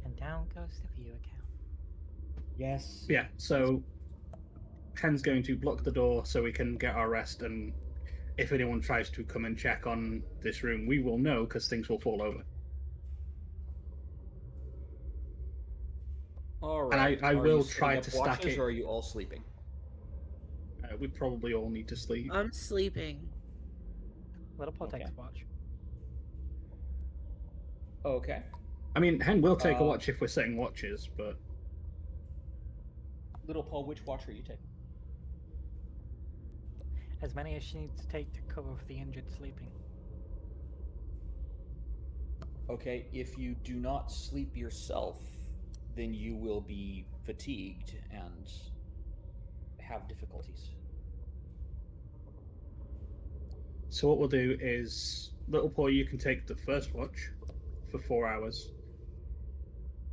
And down goes the view account. Yes. Yeah. So Hen's going to block the door so we can get our rest, and if anyone tries to come and check on this room, we will know because things will fall over. All And right. I Are you will setting try up to stack watches, it. or are you all sleeping? We probably all need to sleep. I'm sleeping. Little Paul Okay. takes watch. Okay. I mean, Hen will take a Uh, watch if we're setting watches, but Little Paul, which watch are you taking? As many as she needs to take to cover for the injured sleeping. Okay, if you do not sleep yourself, then you will be fatigued and have difficulties. so what we'll do is, Little Paul, you can take the first watch for 4 hours.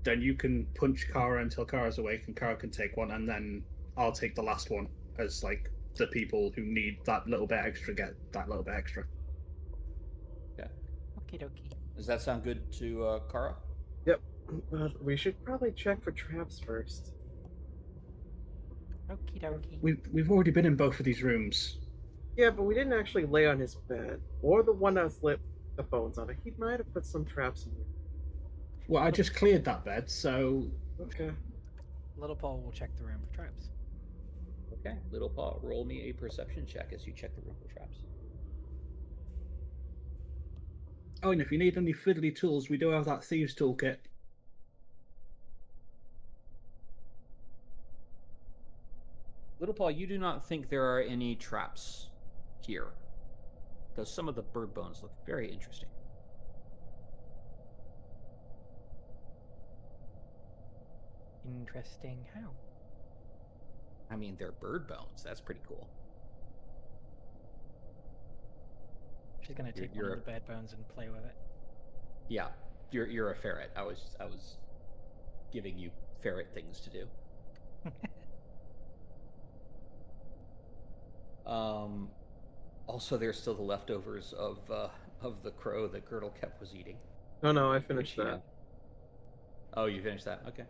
Then you can punch Kara until Kara's awake, and Kara can take one, and then I'll take the last one as like the people who need that little bit extra get that little bit extra. Okay. Okie dokie. Does that sound good to Kara? Yep. But we should probably check for traps first. Okie dokie. We've already been in both of these rooms. Yeah, but we didn't actually lay on his bed or the one that's lit the bones on it. He might have put some traps in there. Well, I just cleared that bed, so Okay. Little Paul will check the room for traps. Okay. Little Paul, roll me a perception check as you check the room for traps. oh, and if you need any fiddly tools, we do have that thieves toolkit. Little Paul, you do not think there are any traps here, though some of the bird bones look very interesting. Interesting how? I mean, they're bird bones. That's pretty cool. She's gonna take one You're of the bird bones and play with it. Yeah, you're a ferret. I was giving you ferret things to do. Also, there's still the leftovers of the crow that Girdle kept was eating. No, I finished Which, that. Oh, you finished that? Okay.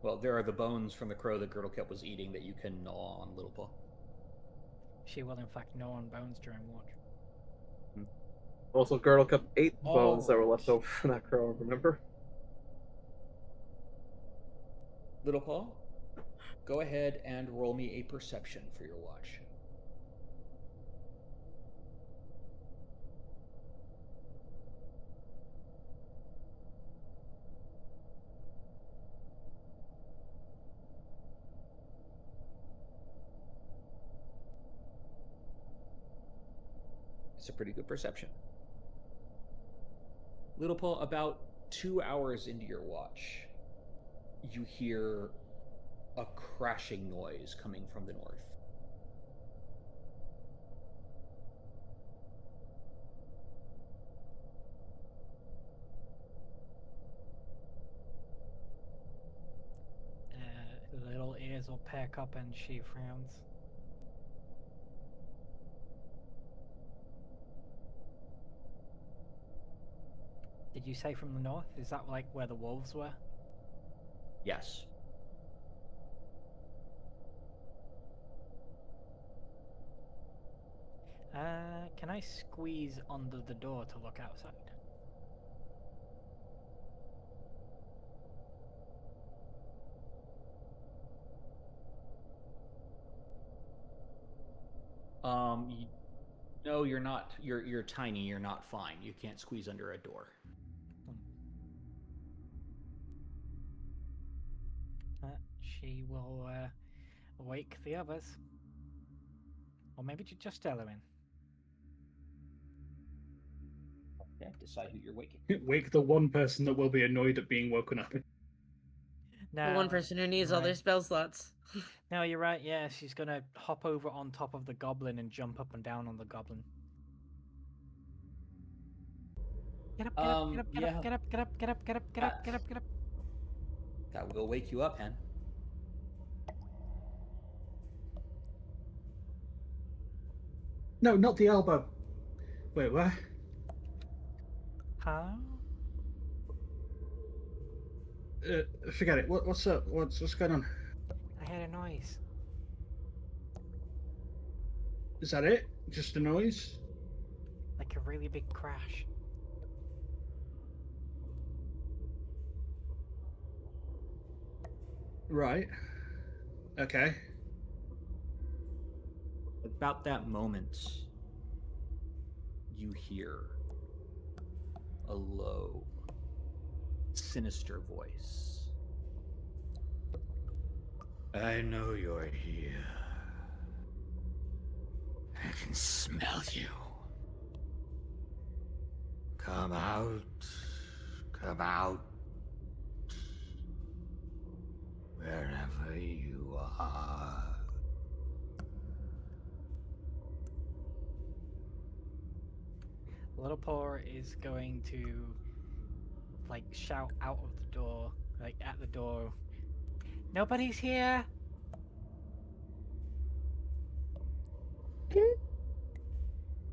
Well, there are the bones from the crow that Girdle kept was eating that you can gnaw on, Little Paw. She will in fact gnaw on bones during watch. Also, Girdle Cup ate the bones that were Oh. left over from that crow, remember? Little Paw, go ahead and roll me a perception for your watch. It's a pretty good perception. Little Paul, about 2 hours into your watch, you hear a crashing noise coming from the north. Little ears will perk up and she frowns. Did you say from the north? Is that like where the wolves were? Yes. Can I squeeze under the door to look outside? No, you're not. You're tiny. You're not fine. You can't squeeze under a door. She will wake the others. Or maybe just Eloin. Okay, decide who you're waking. Wake the one person that will be annoyed at being woken up. No, The one person who needs you're all their right. spell slots. No, you're right. Yeah, she's gonna hop over on top of the goblin and jump up and down on the goblin. Get up, get up, get up, get up, Yeah, get up, get up, get up, get up, get up, get up, get up. that will wake you up, Hen. No, not the elbow. Wait, where? Huh? Forget it. What's up? What's going on? I heard a noise. Is that it? Just a noise? Like a really big crash. Right. Okay. About that moment, you hear a low, sinister voice. I know you're here. I can smell you. Come out. Come out. Wherever you are. Little Paw is going to like shout out of the door, like at the door. Nobody's here.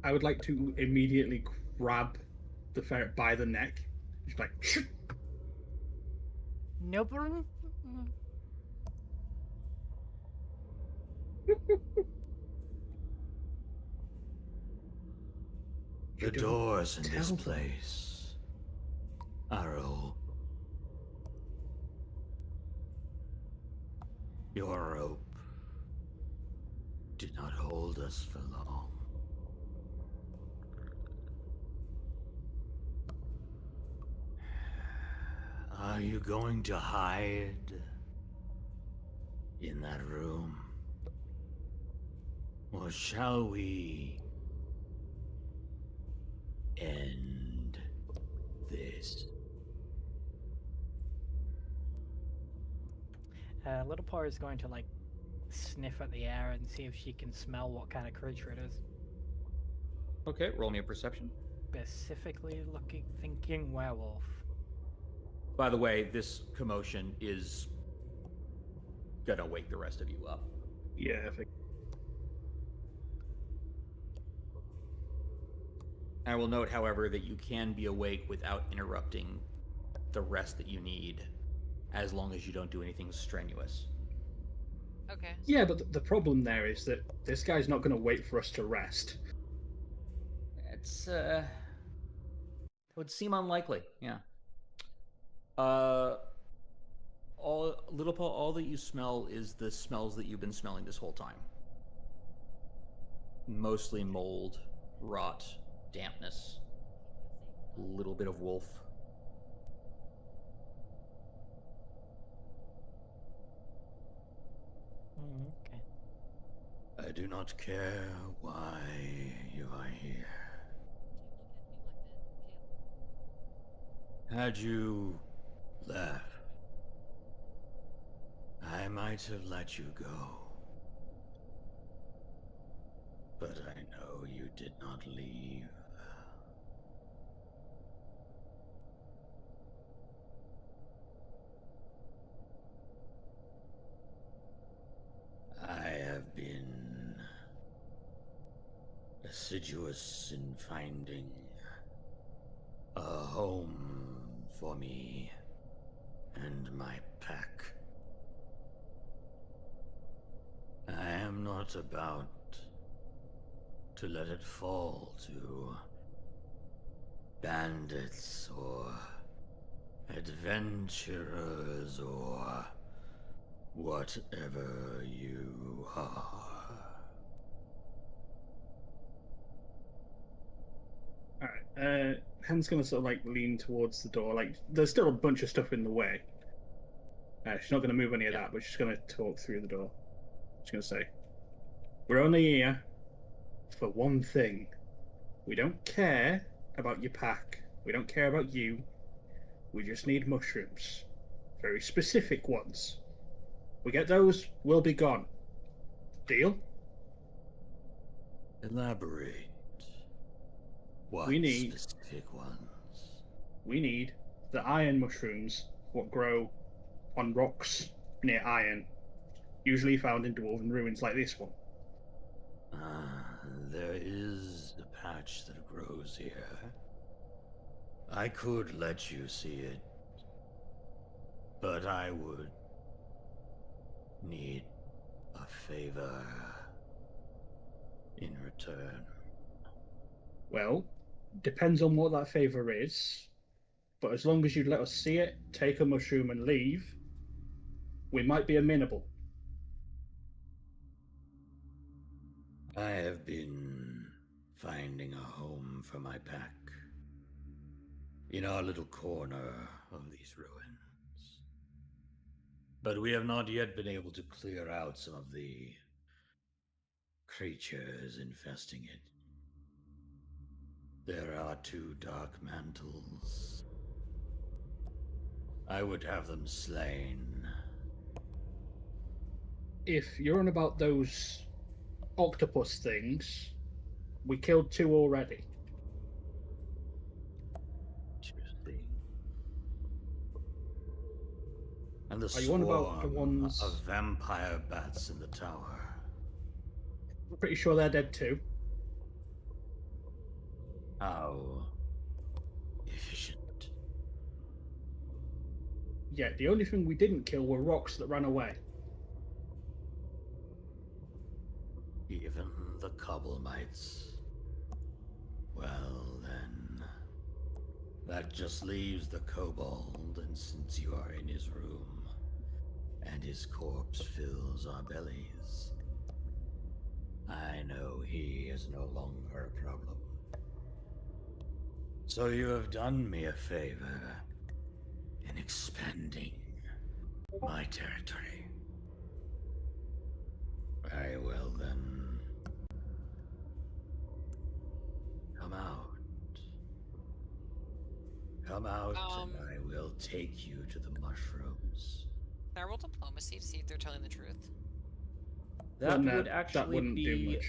I would like to immediately grab the ferret by the neck. Just like, shh. Nobody. The doors in this tell them. place are old. Your rope did not hold us for long. Are you going to hide in that room? Or shall we end this? Little Paw is going to like sniff at the air and see if she can smell what kind of creature it is. Okay, roll me a perception. Specifically thinking werewolf. By the way, this commotion is gonna wake the rest of you up. Yeah, I think. I will note, however, that you can be awake without interrupting the rest that you need, as long as you don't do anything strenuous. Okay. Yeah, but the problem there is that this guy's not going to wait for us to rest. It's would seem unlikely, yeah. Little Paul, all that you smell is the smells that you've been smelling this whole time. Mostly mold, rot, dampness, a little bit of wolf. Okay. I do not care why you are here. Had you left, I might have let you go. But I know you did not leave. I have been assiduous in finding a home for me and my pack. I am not about to let it fall to bandits or adventurers or whatever you are. Alright, Hen's gonna sort of like lean towards the door. Like, there's still a bunch of stuff in the way. She's not gonna move any of that, but she's gonna talk through the door. She's gonna say, "We're only here for one thing. We don't care about your pack. We don't care about you. We just need mushrooms very specific ones. We get those, we'll be gone. Deal? Elaborate. What We need specific ones? we need the iron mushrooms what grow on rocks near iron, usually found in dwarven ruins like this one. There is a patch that grows here. I could let you see it, but I would need a favor in return. Well, depends on what that favor is, but as long as you'd let us see it, take a mushroom and leave, we might be amenable. I have been finding a home for my pack in our little corner of these ruins. But we have not yet been able to clear out some of the creatures infesting it. There are 2 dark mantles. I would have them slain. If you're on about those octopus things, we killed 2 already. Interesting. And the Are you on about the swarm ones? of vampire bats in the tower. I'm pretty sure they're dead too. How efficient. Yeah, the only thing we didn't kill were rocks that ran away. Even the cobble mites. Well, then. That just leaves the kobold, and since you are in his room, and his corpse fills our bellies, I know he is no longer a problem. So you have done me a favor in expanding my territory. Very well then. Come out. Come out and I will take you to the mushrooms. Can I roll diplomacy to see if they're telling the truth? That Well, would that actually wouldn't do be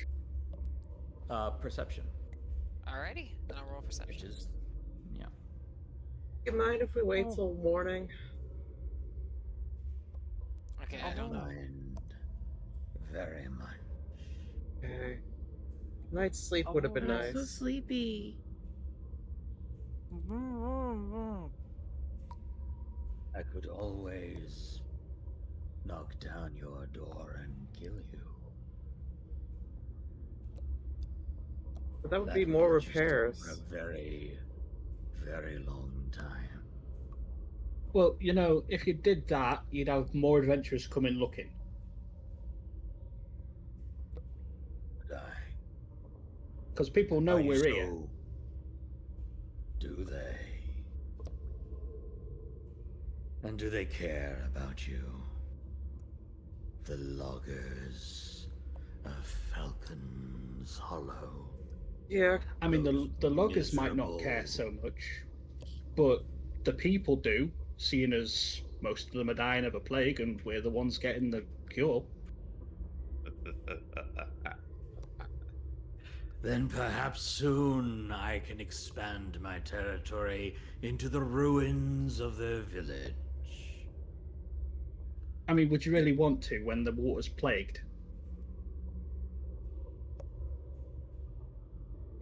much. Perception, Alrighty, then I'll roll perception. which is, yeah. You mind if we wait till morning? Okay, I don't know. Mind very much. Okay. Night's sleep would have been I'm so nice. sleepy. I could always knock down your door and kill you. But that would That be would more let you stay repairs. for a very, very long time. Well, you know, if you did that, you'd have more adventurers coming looking. Would I? Because people know Are you we're here. so... Do they? And do they care about you? The loggers of Falcon's Hollow. Yeah. I mean, Those the loggers might not care miserable- so much, but the people do, seeing as most of them are dying of a plague and we're the ones getting the cure. Then perhaps soon I can expand my territory into the ruins of their village. I mean, would you really want to when the water's plagued?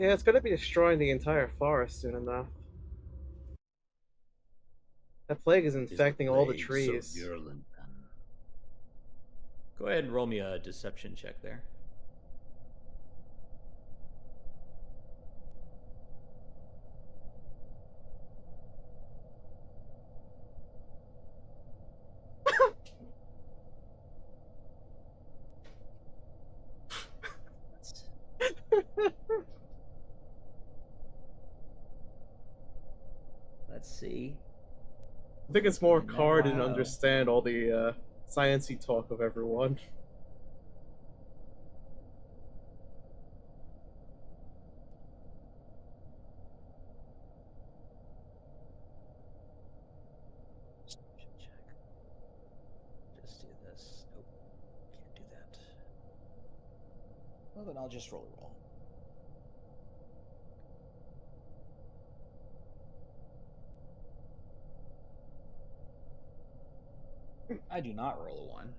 Yeah, it's gonna be destroying the entire forest soon enough. That plague is Is the infecting all the plague trees. so virulent then? Go ahead and roll me a deception check there. Let's see. I think it's more And now Car didn't I'll- understand all the sciencey talk of everyone. do this. Nope, can't do that. Well, then I'll just roll a roll. I do not roll a 1.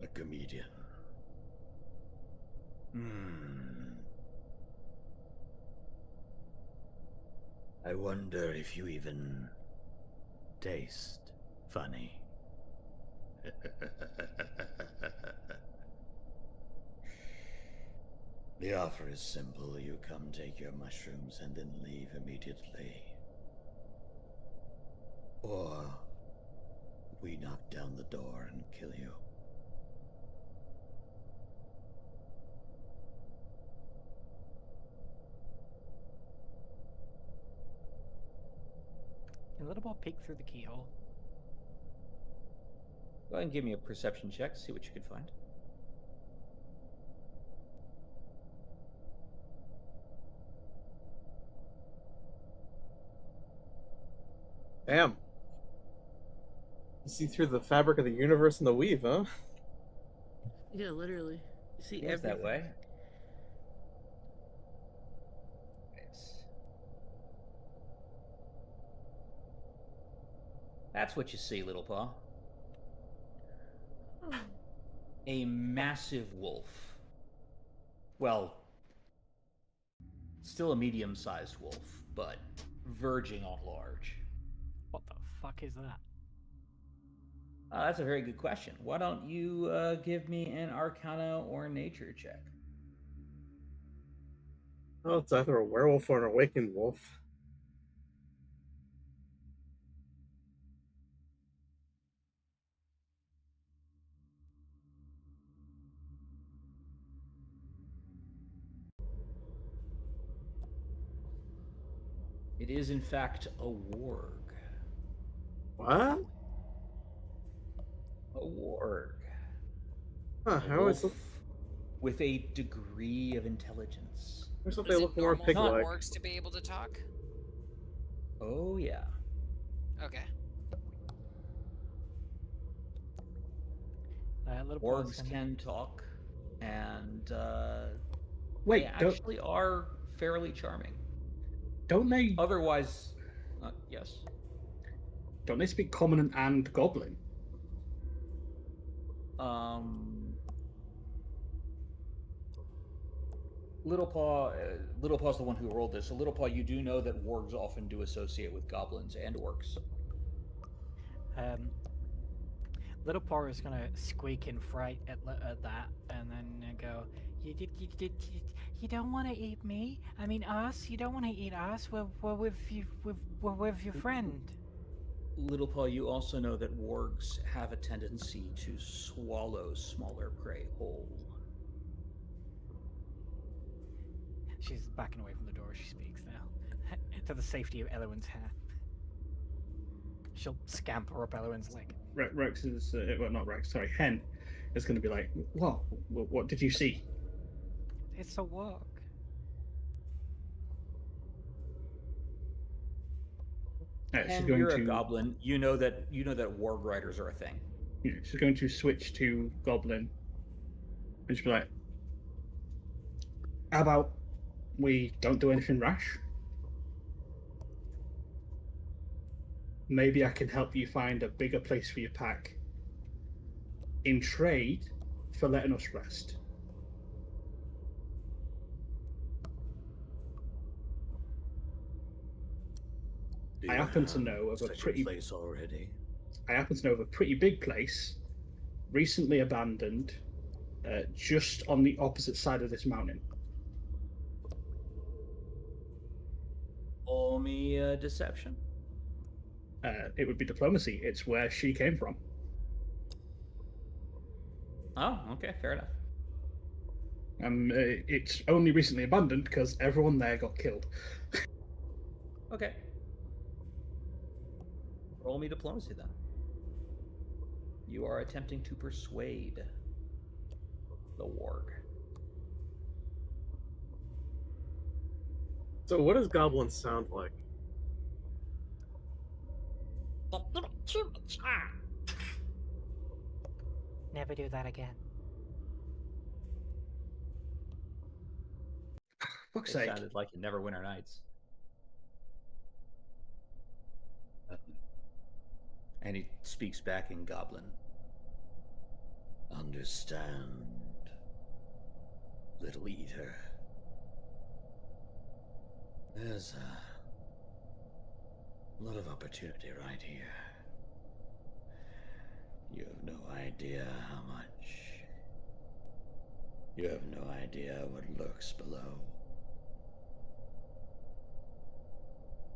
A comedian. I wonder if you even taste funny. The offer is simple. You come take your mushrooms and then leave immediately. Or we knock down the door and kill you. Can a little ball peek through the keyhole? Go ahead and give me a perception check, see what you can find. Damn. You see through the fabric of the universe and the weave, huh? Yeah, literally. You see Feels everything. that way. Nice. That's what you see, Little Paw. Oh. A massive wolf. Well, still a medium-sized wolf, but verging on large. What the fuck is that? That's a very good question. Why don't you give me an Arcana or Nature check? Oh, it's either a werewolf or an awakened wolf. It is, in fact, a warg. What? A warg. Huh, A I always wolf with a degree of intelligence. thought Is they it look more normal for pig-like. orcs to be able to talk? Oh, yeah. Okay. Little Wargs person. can talk, and Wait, they actually are fairly charming. don't they? Otherwise, yes. Don't they speak Common and Goblin? Little Paw's the one who rolled this. So Little Paw, you do know that wargs often do associate with goblins and orcs. Little Paw is gonna squeak in fright at that, and then go, You don't want to eat me? I mean us? You don't want to eat us? We're with you. We're with your friend. Little Paw, you also know that wargs have a tendency to swallow smaller prey whole. She's backing away from the door as she speaks now, to the safety of Elwyn's hair. She'll scamper up Elwyn's leg. Rex is well, not Rex. Sorry, Hen is going to be like, "What? What did you see?" It's a walk. She's And going you're to a goblin. You know that warg riders are a thing. she's going to switch to Goblin, and she'll be like, "How about we don't do anything rash? Maybe I can help you find a bigger place for your pack in trade for letting us rest." I happen to know of a pretty place already. I happen to know of a pretty big place, recently abandoned, just on the opposite side of this mountain. Roll me deception. It would be diplomacy. It's where she came from. Oh, okay, fair enough. It's only recently abandoned because everyone there got killed. Okay. Roll me diplomacy then. You are attempting to persuade the warg. So what does goblins sound like? That little humans are. Never do that again. Fuck's It sake. sounded like a Neverwinter Nights. And he speaks back in Goblin. Understand, little eater. There's a lot of opportunity right here. You have no idea how much. You have no idea what lurks below.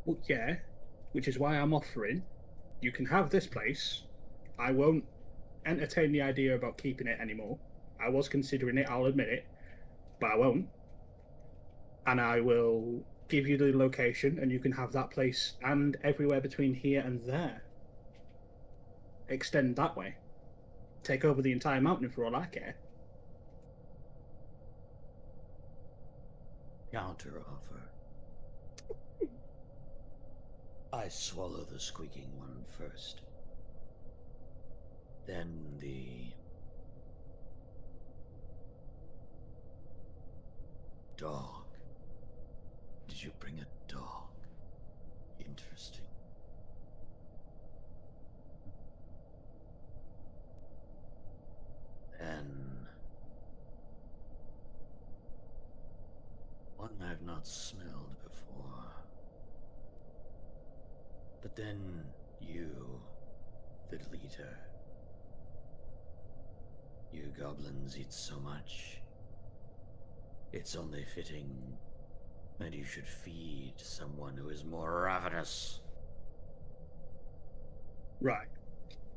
Well, yeah, which is why I'm offering. You can have this place. I won't entertain the idea about keeping it anymore. I was considering it, I'll admit it, but I won't. And I will give you the location, and you can have that place and everywhere between here and there. Extend that way. Take over the entire mountain for all I care. Counter offer. I swallow the squeaking one first. Then the dog. Did you bring a dog? Interesting. And one I've not smelled before. But then you, little eater. You goblins eat so much. It's only fitting that you should feed someone who is more ravenous. Right.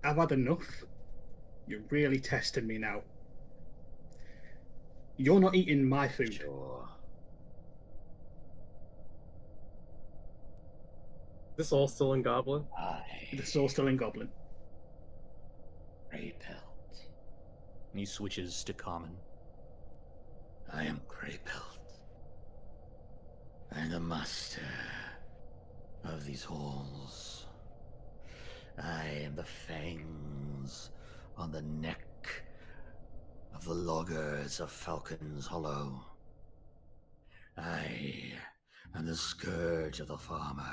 I've had enough. You're really testing me now. You're not eating my food. Sure. This all still in Goblin? The soul still in Goblin. Grey Pelt. And he switches to common. I am Grey Pelt. I am the master of these halls. I am the fangs on the neck of the loggers of Falcon's Hollow. I am the scourge of the farmer,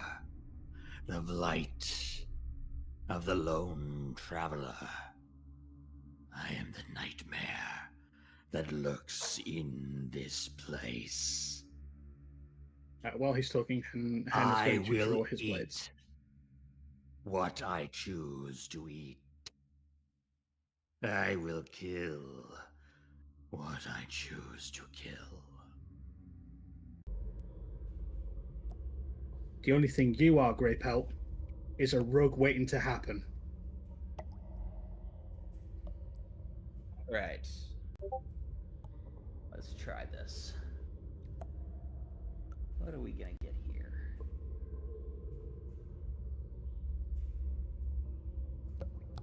the blight of the lone traveler. I am the nightmare that lurks in this place. While he's talking, Hen is I going to will draw his eat blades. what I choose to eat. I will kill what I choose to kill. The only thing you are, Grey Pelt, is a rug waiting to happen. Right. Let's try this. What are we gonna get here?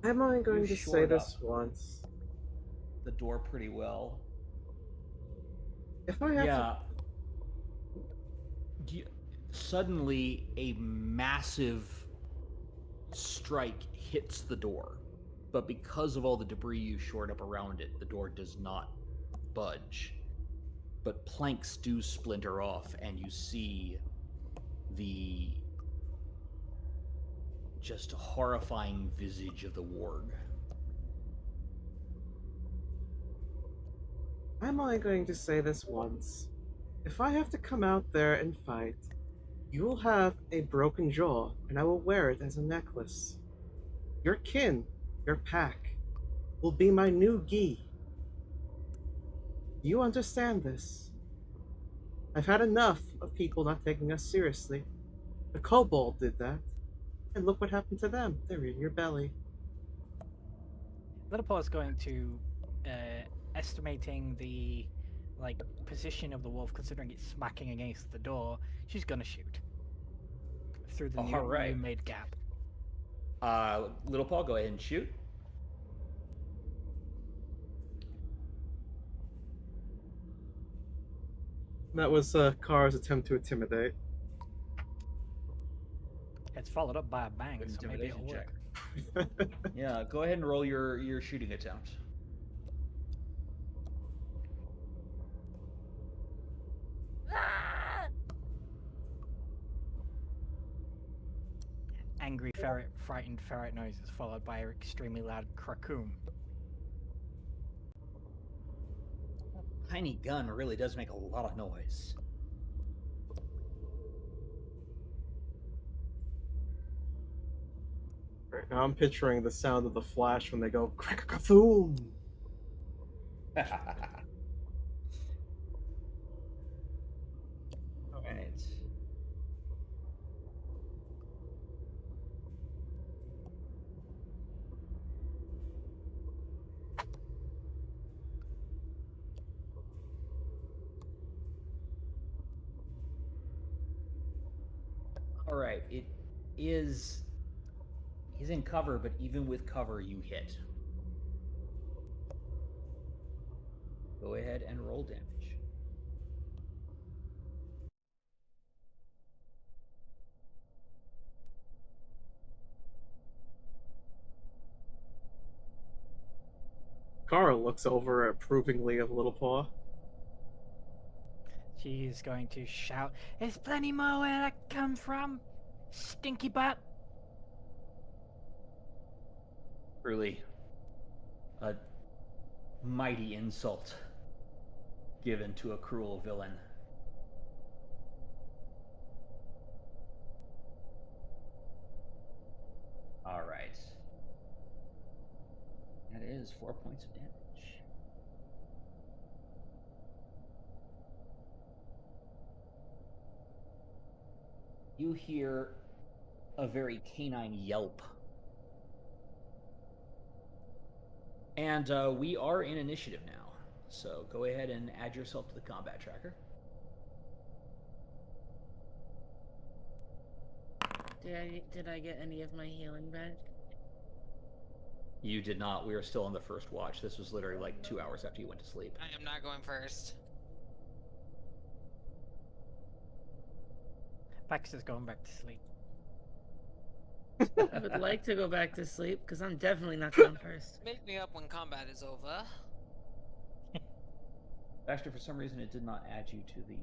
I'm only going You to say shored this up once. the door pretty well. If I have Yeah. Suddenly, a massive strike hits the door. But because of all the debris you shored up around it, the door does not budge. But planks do splinter off, and you see the just horrifying visage of the warg. I'm only going to say this once. If I have to come out there and fight, you will have a broken jaw, and I will wear it as a necklace. Your kin, your pack, will be my new gi. Do you understand this? I've had enough of people not taking us seriously. The kobold did that, and look what happened to them. They're in your belly. Little Paw is going to, estimating the position of the wolf, considering it's smacking against the door. She's gonna shoot through the new made gap. Little Paul, go ahead and shoot. That was Kara's attempt to intimidate. It's followed up by a bang, so maybe it'll Intimidation work. check. Yeah, go ahead and roll your shooting attempt. Angry ferret, frightened ferret noises, followed by an extremely loud crackoon. Tiny gun really does make a lot of noise. Right now I'm picturing the sound of the flash when they go crack-a-kafoom. All right. All right. It is. He's in cover, but even with cover, you hit. Go ahead and roll damage. Carl looks over approvingly of Little Paw. She's going to shout, "There's plenty more where that come from, stinky butt!" Truly, a mighty insult given to a cruel villain. All right. That is 4 points of damage. You hear a very canine yelp. And we are in initiative now. So go ahead and add yourself to the combat tracker. Did I get any of my healing back? You did not. We are still on the first watch. This was literally like 2 hours after you went to sleep. I am not going first. Baxter's going back to sleep. I would like to go back to sleep because I'm definitely not going first. Make me up when combat is over. Baxter, for some reason, it did not add you to the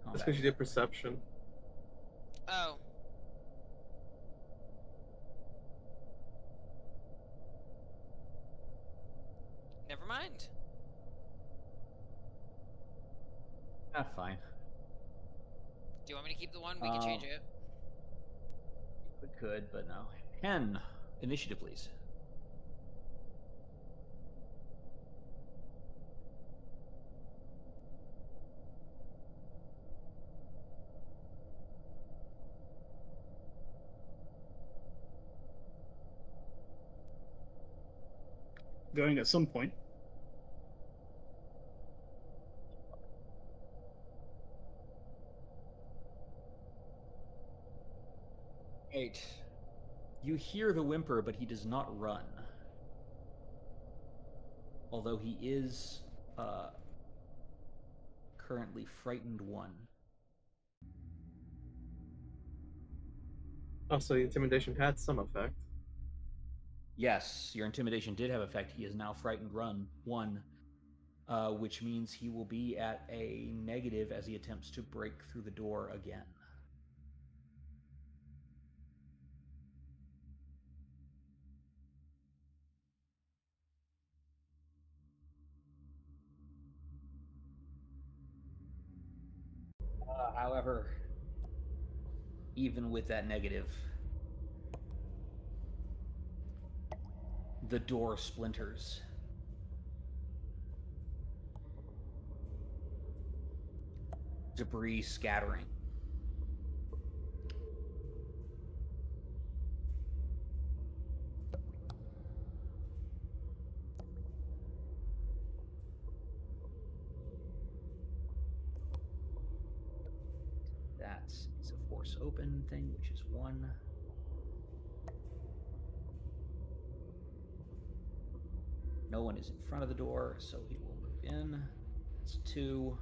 combat. That's because you did perception. Oh. Never mind. Ah, fine. Do you want me to keep the one? We can change it. We could, but no. Hen, initiative, please. Going at some point. Eight. You hear the whimper, but he does not run. Although he is currently frightened 1. Oh, so the intimidation had some effect. Yes, your intimidation did have effect. He is now frightened 1, which means he will be at a negative as he attempts to break through the door again. However, even with that negative, the door splinters. Debris scattering. That is a force open thing, which is 1. No one is in front of the door, so he will move in. That's 2.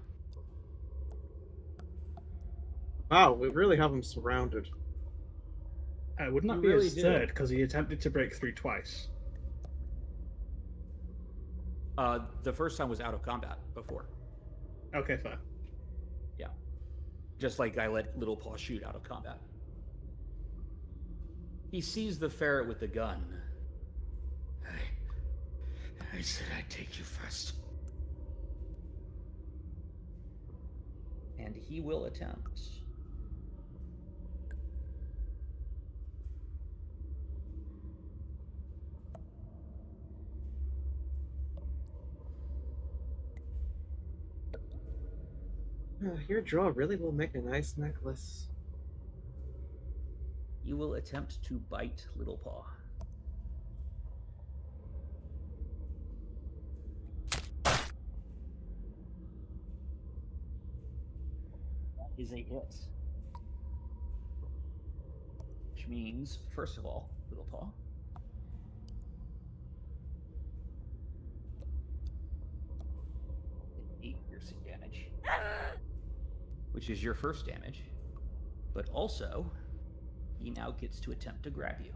Wow, we really have him surrounded. Wouldn't that You be really his do. third? Because he attempted to break through twice. The first time was out of combat before. Okay, fair. Yeah. Just like I let Little Paw shoot out of combat. He sees the ferret with the gun. I said I'd take you first. And he will attempt. Your draw really will make a nice necklace. You will attempt to bite Little Paw. That is a hit. Which means, first of all, Little Paw. Hit 8 piercing damage. Which is your first damage. But also, he now gets to attempt to grab you.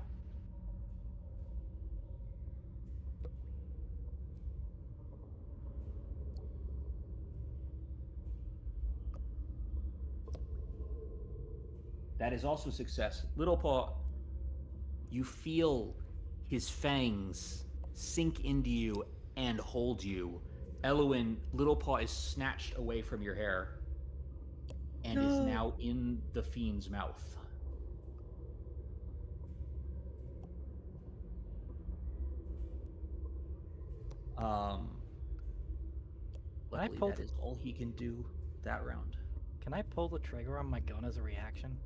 That is also success. Little Paw, you feel his fangs sink into you and hold you. Eloin, Little Paw is snatched away from your hair and is now in the fiend's mouth. Luckily, that is all he can do that round. Can I pull the trigger on my gun as a reaction?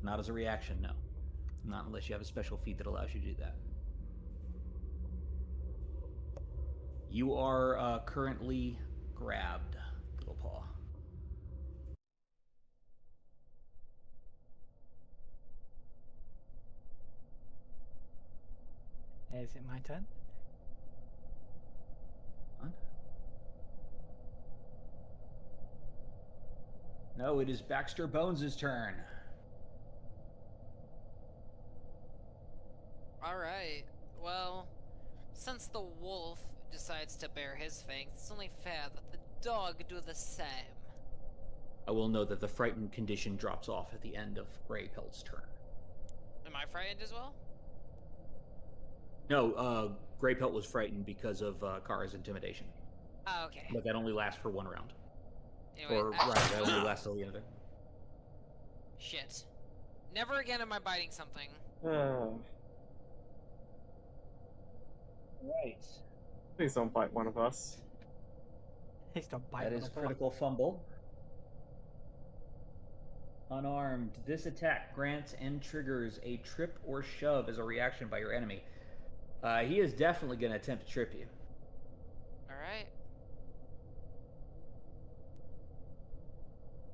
Not as a reaction, no. Not unless you have a special feat that allows you to do that. You are currently grabbed, Little Paw. Is it my turn? No, it is Baxter Bones' turn. Alright, well, since the wolf decides to bare his fangs, it's only fair that the dog do the same. I will note that the frightened condition drops off at the end of Grey Pelt's turn. Am I frightened as well? No, Grey Pelt was frightened because of Kara's intimidation. Oh, okay. But that only lasts for one round. Anyway, Or, right, that only lasts till the end of it. Shit. Never again am I biting something. Right. Please don't bite one of us. Please don't bite That is critical fumble. Unarmed. This attack grants and triggers a trip or shove as a reaction by your enemy. He is definitely going to attempt to trip you. Alright.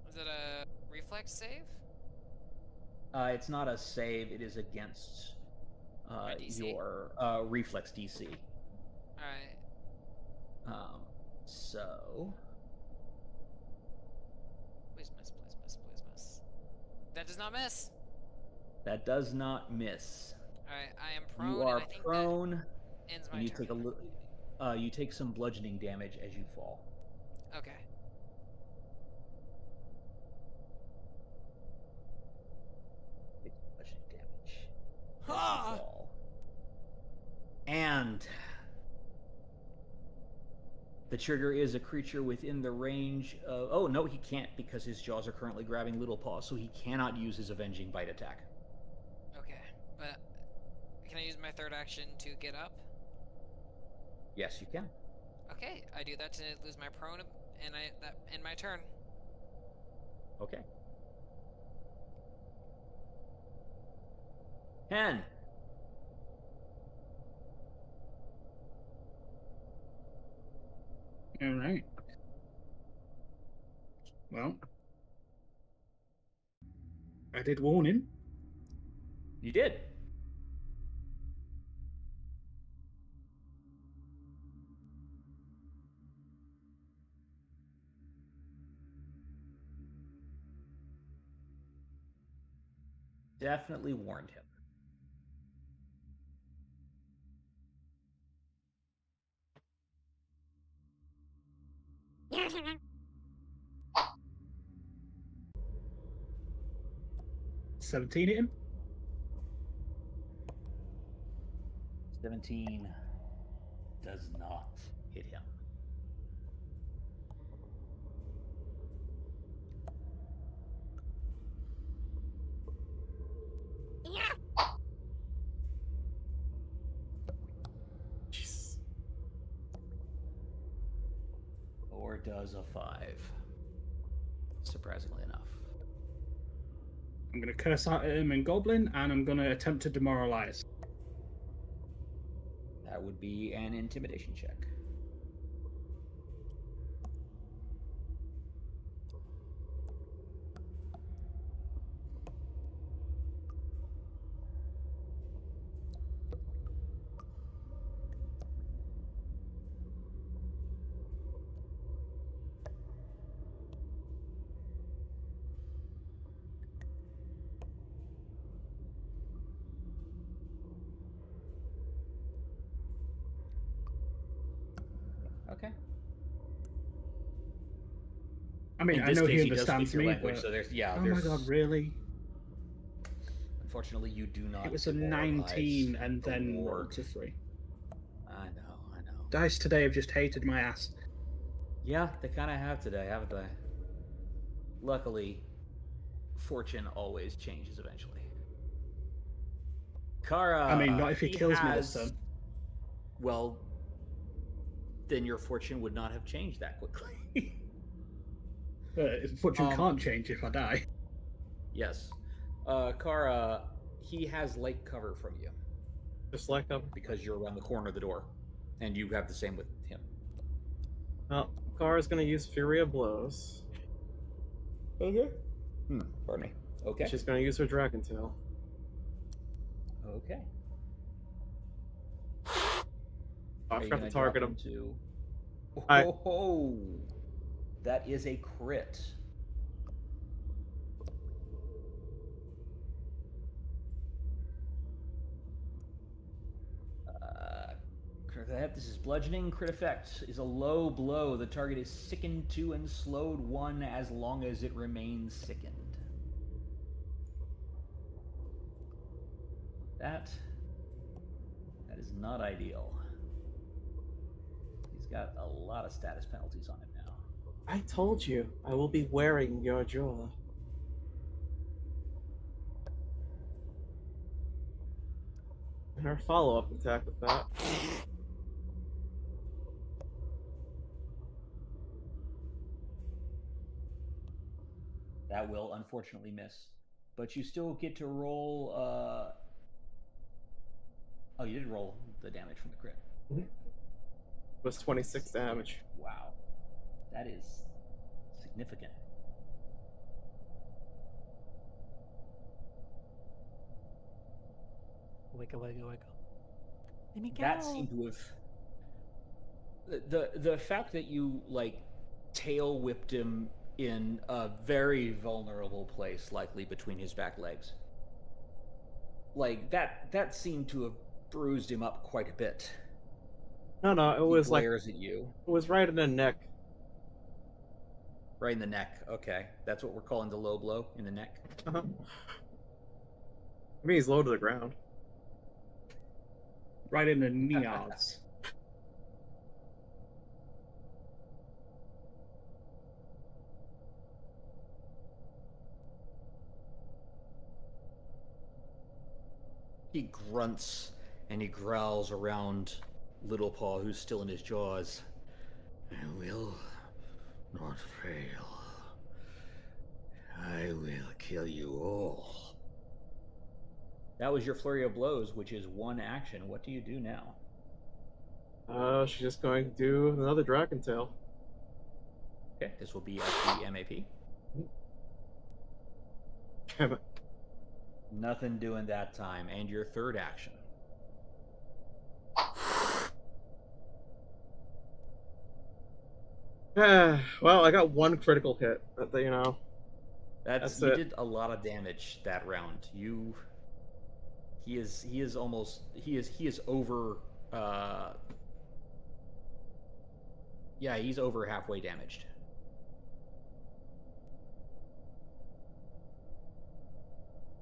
Is it a reflex save? It's not a save, it is against your reflex DC. Alright. So... Please miss, please miss, please miss. That does not miss! That does not miss. Alright, I am prone. You are and I think prone, that ends my and you turn. you take some bludgeoning damage as you fall. Okay. Bludgeoning damage as you fall. And the trigger is a creature within the range of... Oh, no, he can't because his jaws are currently grabbing Little Paw, so he cannot use his Avenging Bite attack. Okay, but can I use my third action to get up? Yes, you can. Okay, I do that to lose my prone, and that end my turn. Okay. 10. All right. Well, I did warn him. You did. definitely warned him. $17 hit him. 17 does not hit him. Jeez. Or does a 5. Surprisingly enough. I'm going to curse out at him in Goblin, and I'm going to attempt to demoralize. That would be an intimidation check. Okay. I mean, In I this know case, he he does speak understands your me, language, but... so there's Oh there's. my god, really? Unfortunately, you do not. It was a demoralize 19 and the then ward. rolled to 3. I know. Dice today have just hated my ass. Yeah, they kind of have today, haven't they? Luckily, fortune always changes eventually. Kara. I mean, not if he kills me this has- turn. Well, then your fortune would not have changed that quickly. Fortune can't change if I die. Yes. Kara, he has light cover from you Just like him. because you're around the corner of the door, and you have the same with him. Well, Kara's gonna use Fury of Blows. Okay. Pardon me. Okay. She's gonna use her Dragon Tail. Okay. I forgot to target him. Oh, that is a crit. This is bludgeoning. Crit effect is a low blow. The target is sickened 2 and slowed 1 as long as it remains sickened. That is not ideal. He's got a lot of status penalties on him now. I told you, I will be wearing your jaw. And her follow-up attack with that. That will unfortunately miss. But you still get to roll... Oh, you did roll the damage from the crit. It was 26 damage. Wow. That is significant. Wiggle. Let me go. That seemed to have... The fact that you, like, tail whipped him in a very vulnerable place, likely between his back legs. Like, that seemed to have bruised him up quite a bit. No, it was like... glares at you. It was right in the neck. Right in the neck. Okay. That's what we're calling the low blow, in the neck. I mean, he's low to the ground. Right in the knees. He grunts and he growls around Little Paw, who's still in his jaws. I will not fail. I will kill you all. That was your flurry of blows, which is 1 action. What do you do now? She's just going to do another Dragon Tail. Okay, this will be at the MAP. Damn it. Nothing doing that time. And your third action. Well, I got 1 critical hit, but you know, That's That's you it. did a lot of damage that round. He is over yeah, he's over halfway damaged.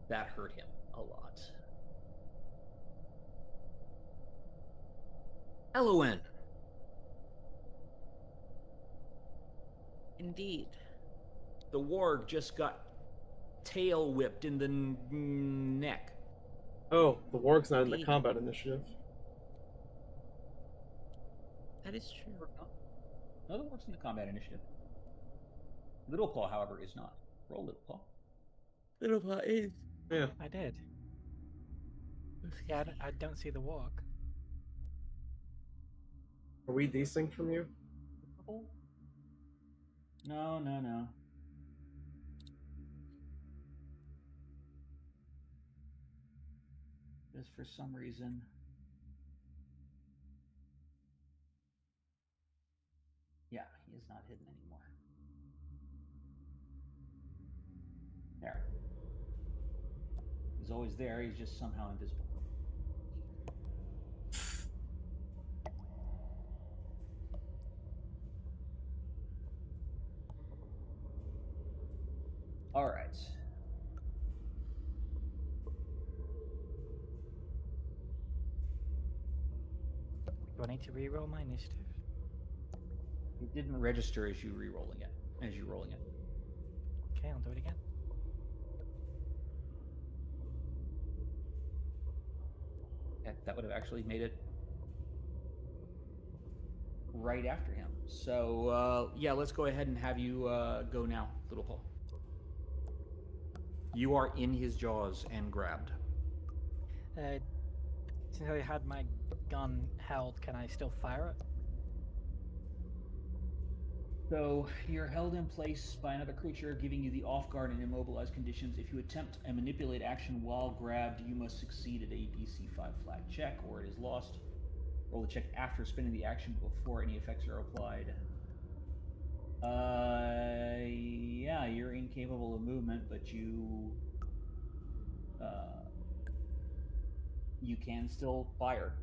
That hurt him a lot. Elowen. Indeed. The warg just got tail whipped in the neck. Oh, the warg's not in the Indeed. combat initiative. That is true. No, the warg's in the combat initiative. Little Claw, however, is not. Roll Little Claw. Little Paw is. Yeah. I did. Yeah, I don't see the walk. Are we desynced from you? No, no, no. Just for some reason. Yeah, he is not hidden anymore. There. He's always there, he's just somehow invisible. All right. Do I need to re-roll my initiative? It didn't register as you rolling it. Okay, I'll do it again. That would have actually made it right after him. So, yeah, let's go ahead and have you go now, Little Paul. You are in his jaws and grabbed. Since I had my gun held, can I still fire it? So, you're held in place by another creature, giving you the off-guard and immobilized conditions. If you attempt a manipulate action while grabbed, you must succeed at a DC 5 flat check, or it is lost. Roll the check after spending the action before any effects are applied. Yeah, you're incapable of movement, but you can still fire.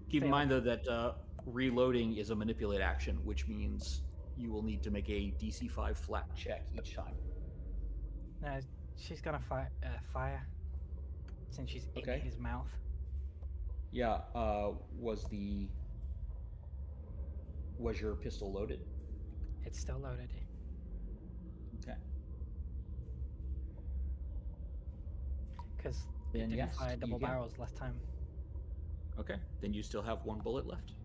Keep in mind, though, that reloading is a manipulate action, which means you will need to make a DC 5 flat check each time. No, she's gonna fire. Since she's in his mouth. Yeah, was your pistol loaded? It's still loaded. Okay. Because it Then didn't yes, fire double you can. barrels last time. Okay, then you still have one bullet left.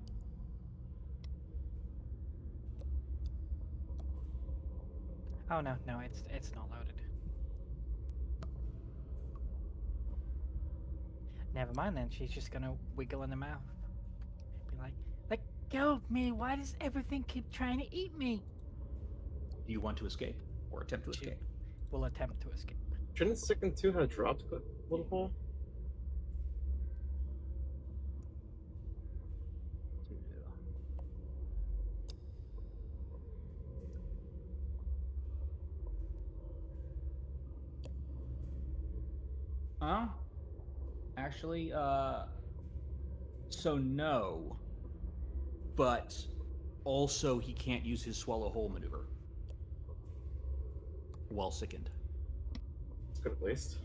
Oh no, it's not loaded. Never mind then. She's just gonna wiggle in the mouth. Be like, "Let go of me! Why does everything keep trying to eat me?" Do you want to escape or attempt to escape? We'll attempt to escape. Shouldn't Second 2 have dropped Little Paul? Actually, so no, but also he can't use his swallow whole maneuver while sickened. It's good at least.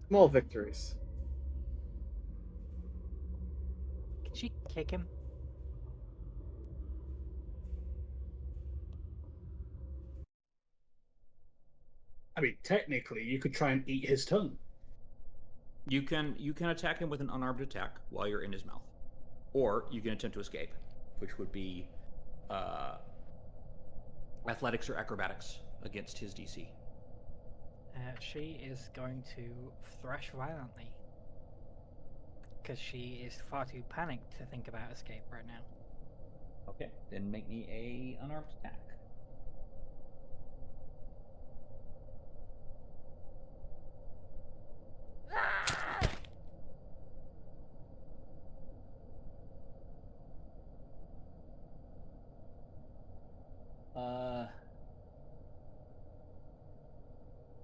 Small victories. Can she kick him? I mean, technically, you could try and eat his tongue. You can attack him with an unarmed attack while you're in his mouth, or you can attempt to escape, which would be athletics or acrobatics against his DC. She is going to thrash violently. Because she is far too panicked to think about escape right now. Okay, then make me a unarmed attack.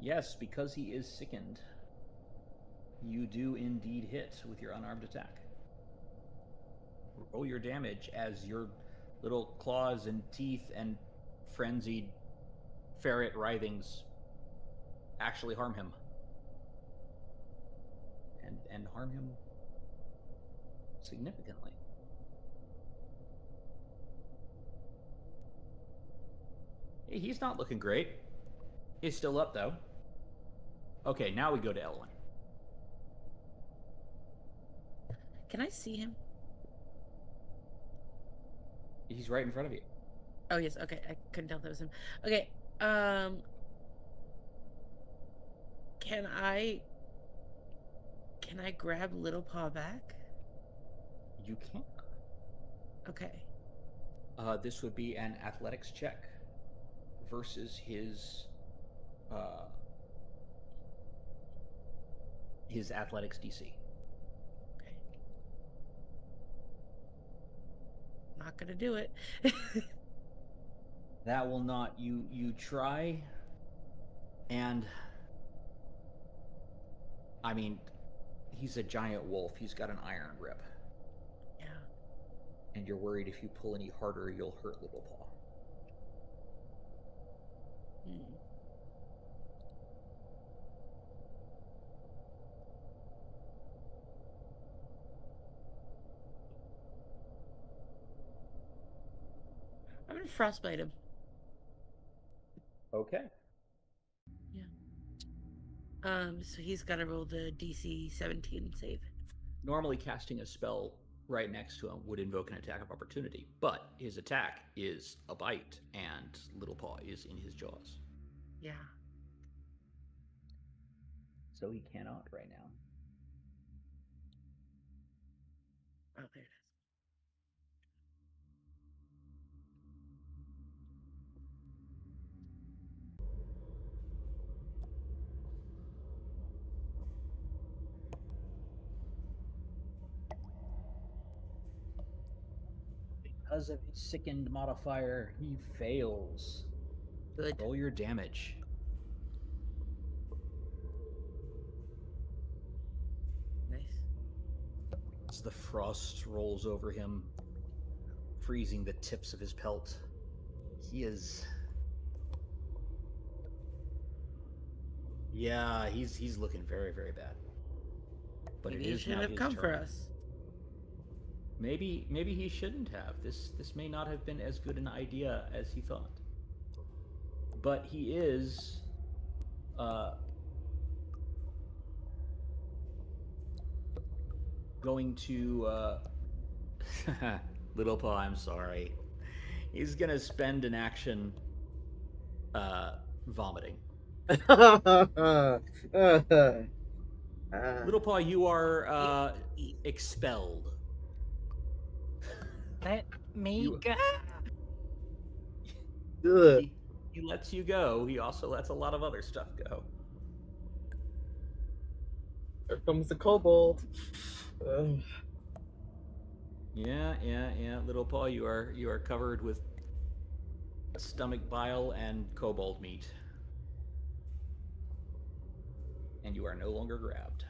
Yes, because he is sickened, you do indeed hit with your unarmed attack. Roll your damage as your little claws and teeth and frenzied ferret writhings actually harm him. And harm him significantly. He's not looking great. He's still up, though. Okay, now we go to Elwyn. Can I see him? He's right in front of you. Oh yes, okay. I couldn't tell if that was him. Okay. Can I grab Little Paw back? You can. Okay. This would be an athletics check versus his athletics DC. Okay. Not gonna do it. That will not. You try, and I mean, he's a giant wolf. He's got an iron grip. Yeah. And you're worried if you pull any harder, you'll hurt Little Paw. I'm gonna frostbite him. Okay. Yeah. So he's gotta roll the DC 17 save. Normally, casting a spell right next to him would invoke an attack of opportunity, but his attack is a bite, and Little Paw is in his jaws. Yeah. So he cannot right now. Oh, there it is. Because of his sickened modifier, he fails. Good. Roll your damage. Nice. As the frost rolls over him, freezing the tips of his pelt, he is... Yeah, he's looking very, very bad. But Maybe it he is shouldn't now have his come turn. for us. Maybe he shouldn't have. This may not have been as good an idea as he thought. But he is going to Little Paw, I'm sorry. He's gonna spend an action vomiting. Little Paw, you are expelled. Let me You- go. He lets you go. He also lets a lot of other stuff go. There comes the kobold. Yeah. Little Paw, you are covered with stomach bile and kobold meat. And you are no longer grabbed.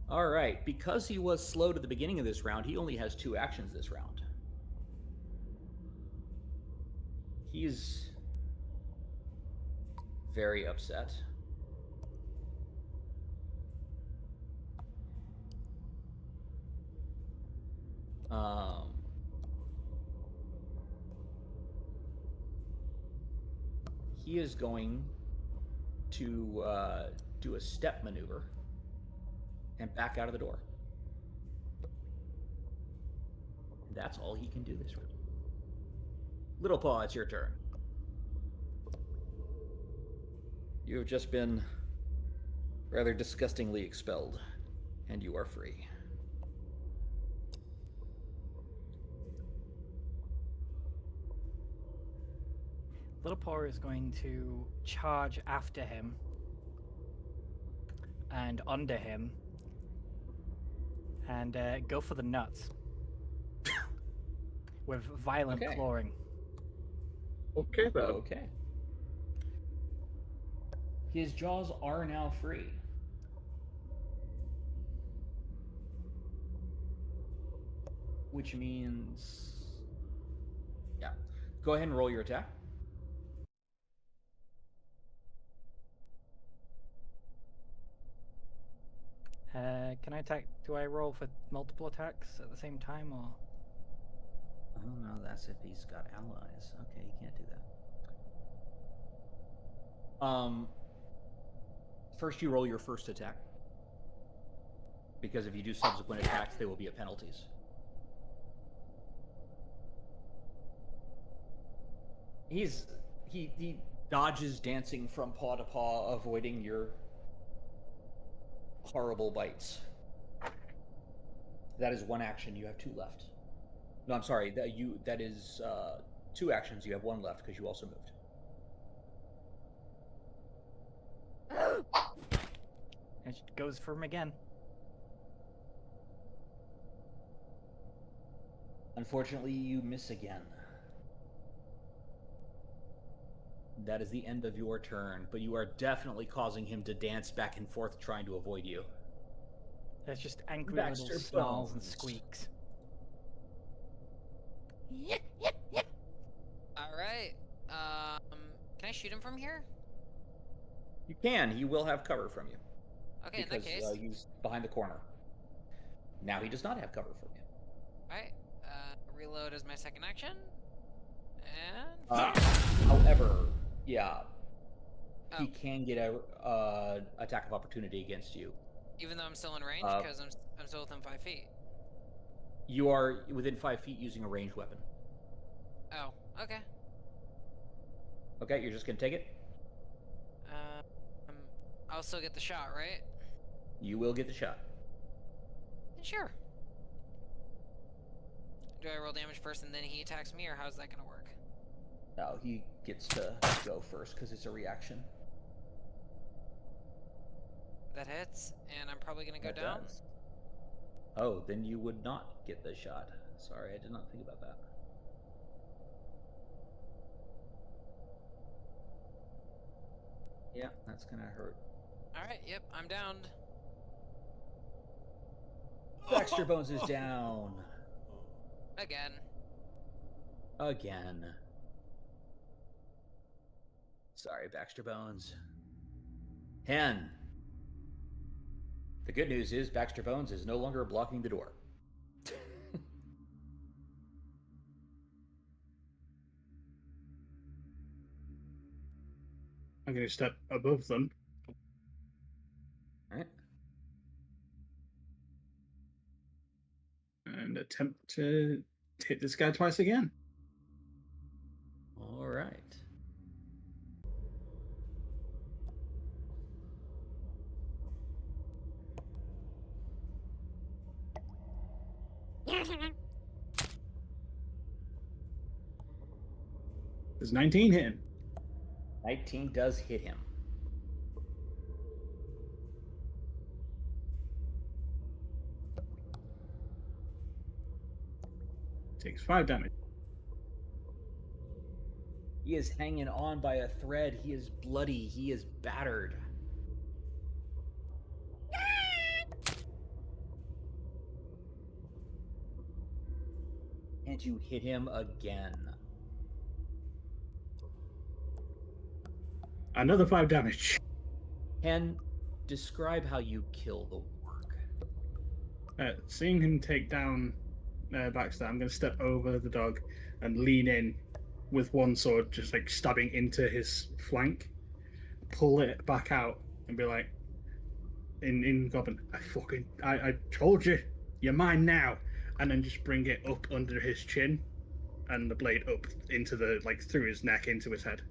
Alright, because he was slow to the beginning of this round, he only has 2 actions this round. He's very upset. He is going to do a step maneuver and back out of the door. And that's all he can do this round. Little Paw, it's your turn. You have just been rather disgustingly expelled, and you are free. Little Paw is going to charge after him and under him and go for the nuts with violent Okay. clawing. Okay, though. Okay. His jaws are now free. Which means... Yeah. Go ahead and roll your attack. Can I attack? Do I roll for multiple attacks at the same time, or? Oh no, that's if he's got allies. Okay, you can't do that. First you roll your first attack. Because if you do subsequent attacks, they will be at penalties. He dodges, dancing from paw to paw, avoiding your horrible bites. That is one action. You have two left. No, I'm sorry. That is two actions. You have one left because you also moved. It goes for him again. Unfortunately, you miss again. That is the end of your turn, but you are definitely causing him to dance back and forth trying to avoid you. There's just angry Baxter little snarls and Bones. squeaks. Alright. Can I shoot him from here? You can. He will have cover from you. Okay, because in that case. he's behind the corner. Now he does not have cover from you. Alright. Reload as my second action. And... However, yeah, Oh. he can get a attack of opportunity against you. Even though I'm still in range, because I'm still within 5 feet. You are within 5 feet using a ranged weapon. Oh, okay. Okay, you're just gonna take it? I'll still get the shot, right? You will get the shot. Sure. Do I roll damage first and then he attacks me, or how's that gonna work? No, he gets to go first because it's a reaction. That hits, and I'm probably gonna go That down. does. Oh, then you would not get the shot. Sorry, I did not think about that. Yeah, that's gonna hurt. Alright, yep, I'm downed. Baxter Bones is down. Again. Again. Sorry, Baxter Bones. Hen. The good news is Baxter Bones is no longer blocking the door. I'm going to step above them. All right. And attempt to hit this guy twice again. All right. Does 19 hit him? 19 does hit him. Takes 5 damage. He is hanging on by a thread. He is bloody. He is battered. And you hit him again. Another 5 damage. Hen, describe how you kill the warg. Seeing him take down Baxter, I'm going to step over the dog and lean in with one sword, just like stabbing into his flank, pull it back out, and be like, in Goblin, I told you, you're mine now, and then just bring it up under his chin, and the blade up into the, like, through his neck, into his head.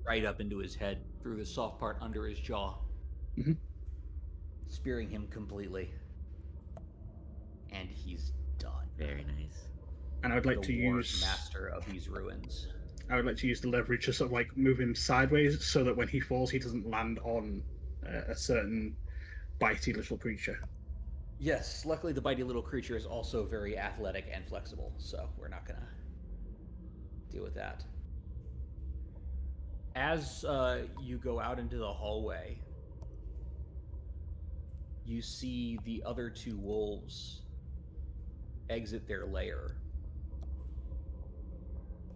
Right up into his head, through the soft part under his jaw. Mm-hmm. Spearing him completely. And he's done. Very nice. And I would like The to warg use master of these ruins. I would like to use the leverage to sort of like move him sideways so that when he falls, he doesn't land on a certain bitey little creature. Yes, luckily the bitey little creature is also very athletic and flexible, so we're not gonna deal with that. As you go out into the hallway, you see the other two wolves exit their lair.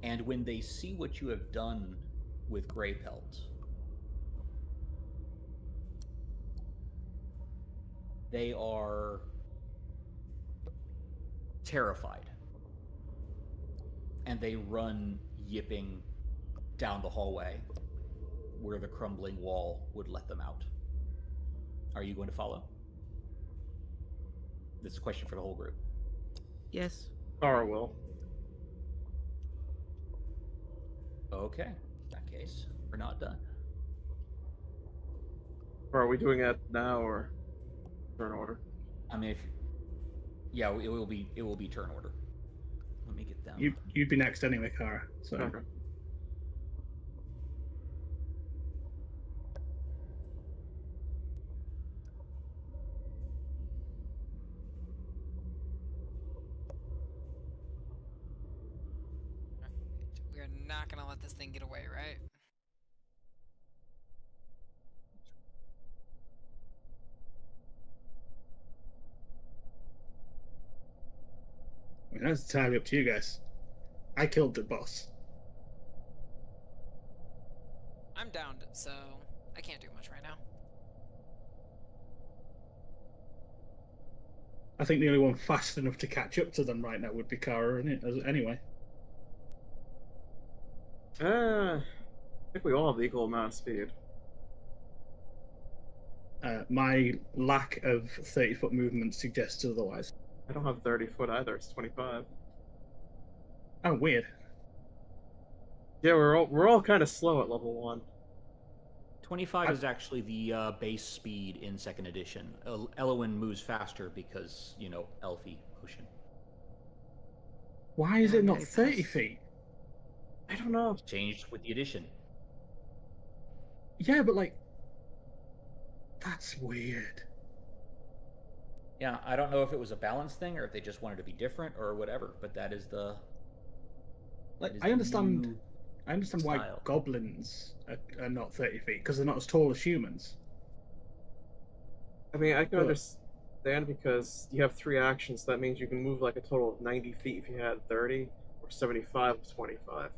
And when they see what you have done with Greypelt, they are terrified. And they run yipping down the hallway where the crumbling wall would let them out. Are you going to follow? This is a question for the whole group. Yes. Tara will. Okay. In that case, we're not done. Or are we doing it now or turn order? I mean, yeah, it will be turn order. Let me get them. You'd be next anyway, Kara. So. Okay. We're not gonna let this thing get away, right? I mean, that's entirely up to you guys. I killed the boss. I'm downed, so I can't do much right now. I think the only one fast enough to catch up to them right now would be Kara, anyway. I think we all have the equal amount of speed. My lack of 30-foot movement suggests otherwise. I don't have 30 foot either. It's 25. Oh, weird. Yeah, we're all kind of slow at level 1. 25 is actually the base speed in 2nd edition. Elowin moves faster because, Elfie motion. Why is it not 30 feet? I don't know. It's changed with the addition. Yeah, but that's weird. Yeah, I don't know if it was a balance thing or if they just wanted to be different or whatever, but that is the. I understand why style. goblins are not 30 feet because they're not as tall as humans. I mean, I can understand because you have 3 actions. So that means you can move like a total of 90 feet if you had 30, or 75 with 25.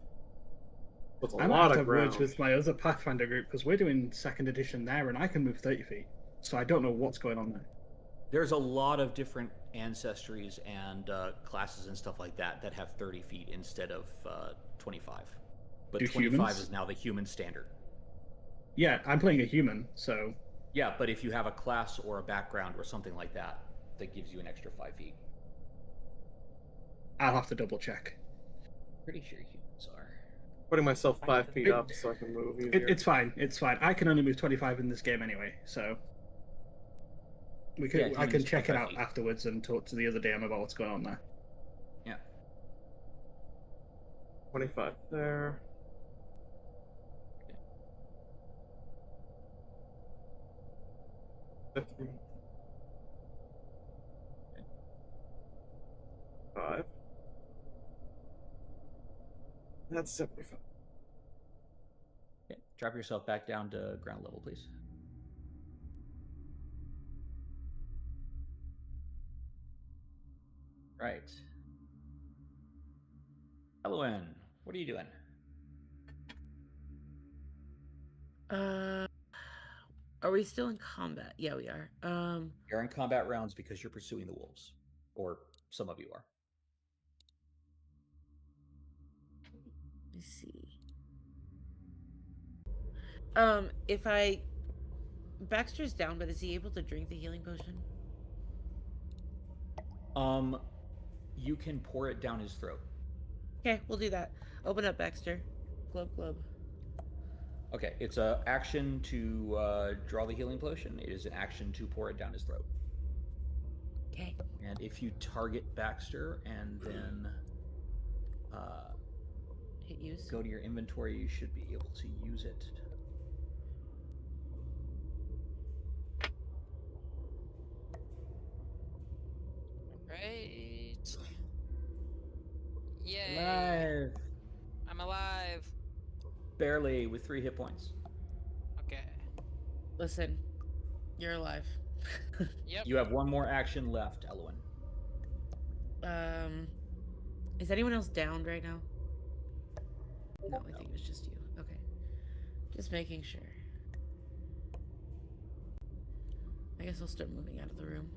That's a I might lot have to of have ground. words with my other Pathfinder group because we're doing 2nd edition there, and I can move 30 feet. So I don't know what's going on there. There's a lot of different ancestries and classes and stuff like that have 30 feet instead of 25. But Do 25 humans? is now the human standard. Yeah, I'm playing a human, so. Yeah, but if you have a class or a background or something like that, that gives you an extra 5 feet. I'll have to double check. Pretty sure humans are. Putting myself 5 feet up so I can move easier. It's fine. It's fine. I can only move 25 in this game anyway, so. I can check it out afterwards and talk to the other DM about what's going on there. Yeah. 25 there. Okay. 50. 5. That's 75. Okay. Drop yourself back down to ground level, please. Right. Elowin, what are you doing? Are we still in combat? Yeah, we are. You're in combat rounds because you're pursuing the wolves. Or some of you are. Let me see. If Baxter's down, but is he able to drink the healing potion? You can pour it down his throat. Okay, we'll do that. Open up, Baxter. Glub. Okay, it's an action to draw the healing potion. It is an action to pour it down his throat. Okay. And if you target Baxter and then hit use, go to your inventory, you should be able to use it. Right. Yay. Alive. I'm alive. barely with 3 hit points. Okay. Listen, you're alive. Yep. You have one more action left, Elwyn. Is anyone else downed right now? No, I think it was just you. Okay. Just making sure. I guess I'll start moving out of the room.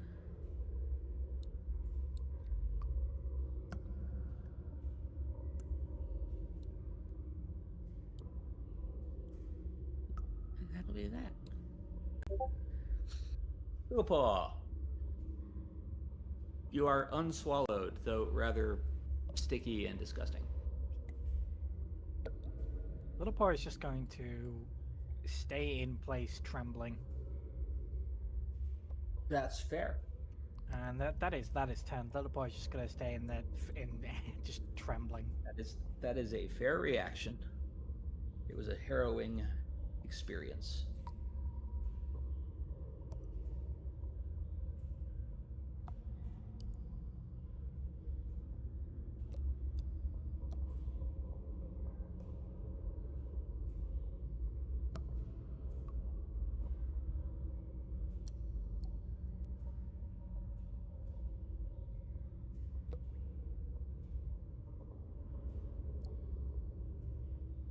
And that'll be that. Paw. You are unswallowed, though rather sticky and disgusting. Little Paw is just going to stay in place, trembling, That's fair. and that is turn. Little Paw is just going to stay in there, just trembling. That is a fair reaction. It was a harrowing experience.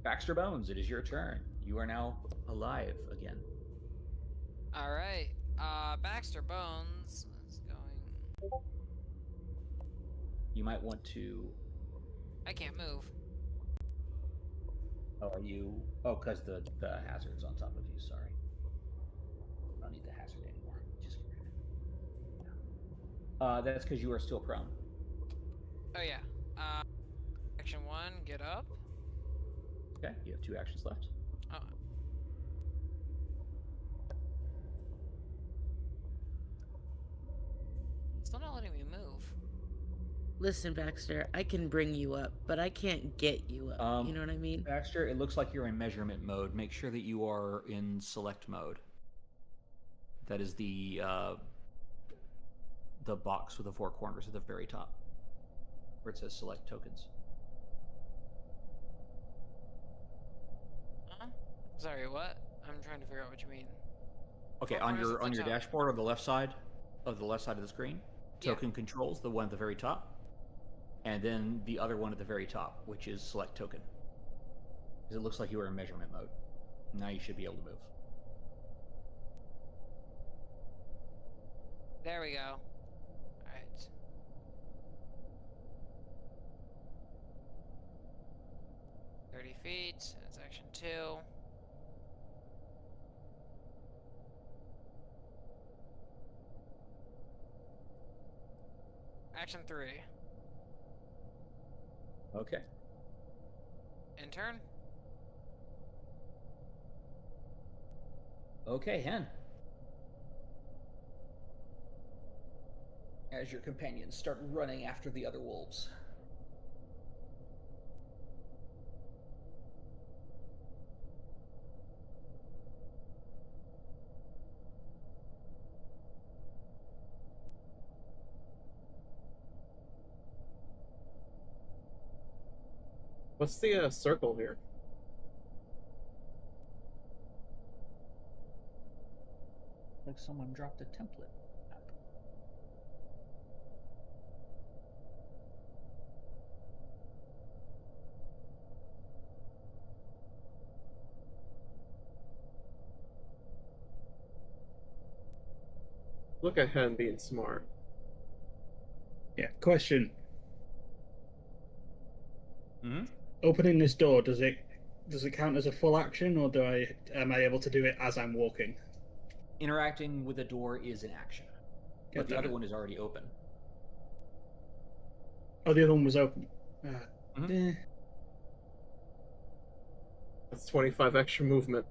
Baxter Bones, it is your turn. You are now alive again. All right. Baxter Bones is going. You might want to. I can't move. Oh, are you? Oh, because the hazard's on top of you. Sorry. I don't need the hazard anymore. Just get rid of it. That's because you are still prone. Oh yeah. Action 1, get up. Okay, you have 2 actions left. Oh. Still not letting me move. Listen, Baxter, I can bring you up, but I can't get you up. You know what I mean? Baxter, it looks like you're in measurement mode. Make sure that you are in select mode. That is the box with the 4 corners at the very top, where it says select tokens. Huh? Sorry, what? I'm trying to figure out what you mean. Okay, 4 on corners at your the top. dashboard on the left side of the screen, token controls, the one at the very top, and then the other one at the very top, which is select token. Because it looks like you are in measurement mode. Now you should be able to move. There we go. Alright. $30 feet. That's action 2. Action 3. Okay. In turn. Okay, Hen. As your companions start running after the other wolves. What's the circle here? Like someone dropped a template. Look at Hen being smart. Yeah. Question. Mm-hmm. Opening this door, does it count as a full action, or am I able to do it as I'm walking? Interacting with the door is an action, but the other one is already open. Oh, the other one was open. That's 25 extra movement.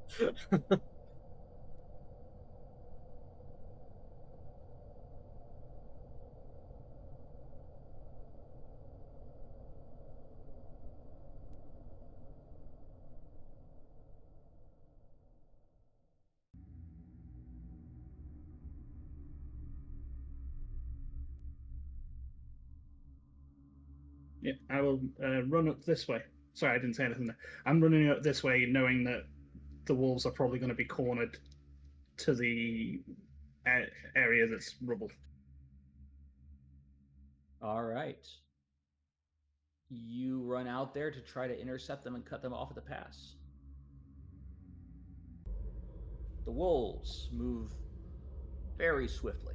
Yeah, I will run up this way. Sorry, I didn't say anything there. I'm running up this way, knowing that the wolves are probably going to be cornered to the area that's rubble. All right. You run out there to try to intercept them and cut them off at the pass. The wolves move very swiftly.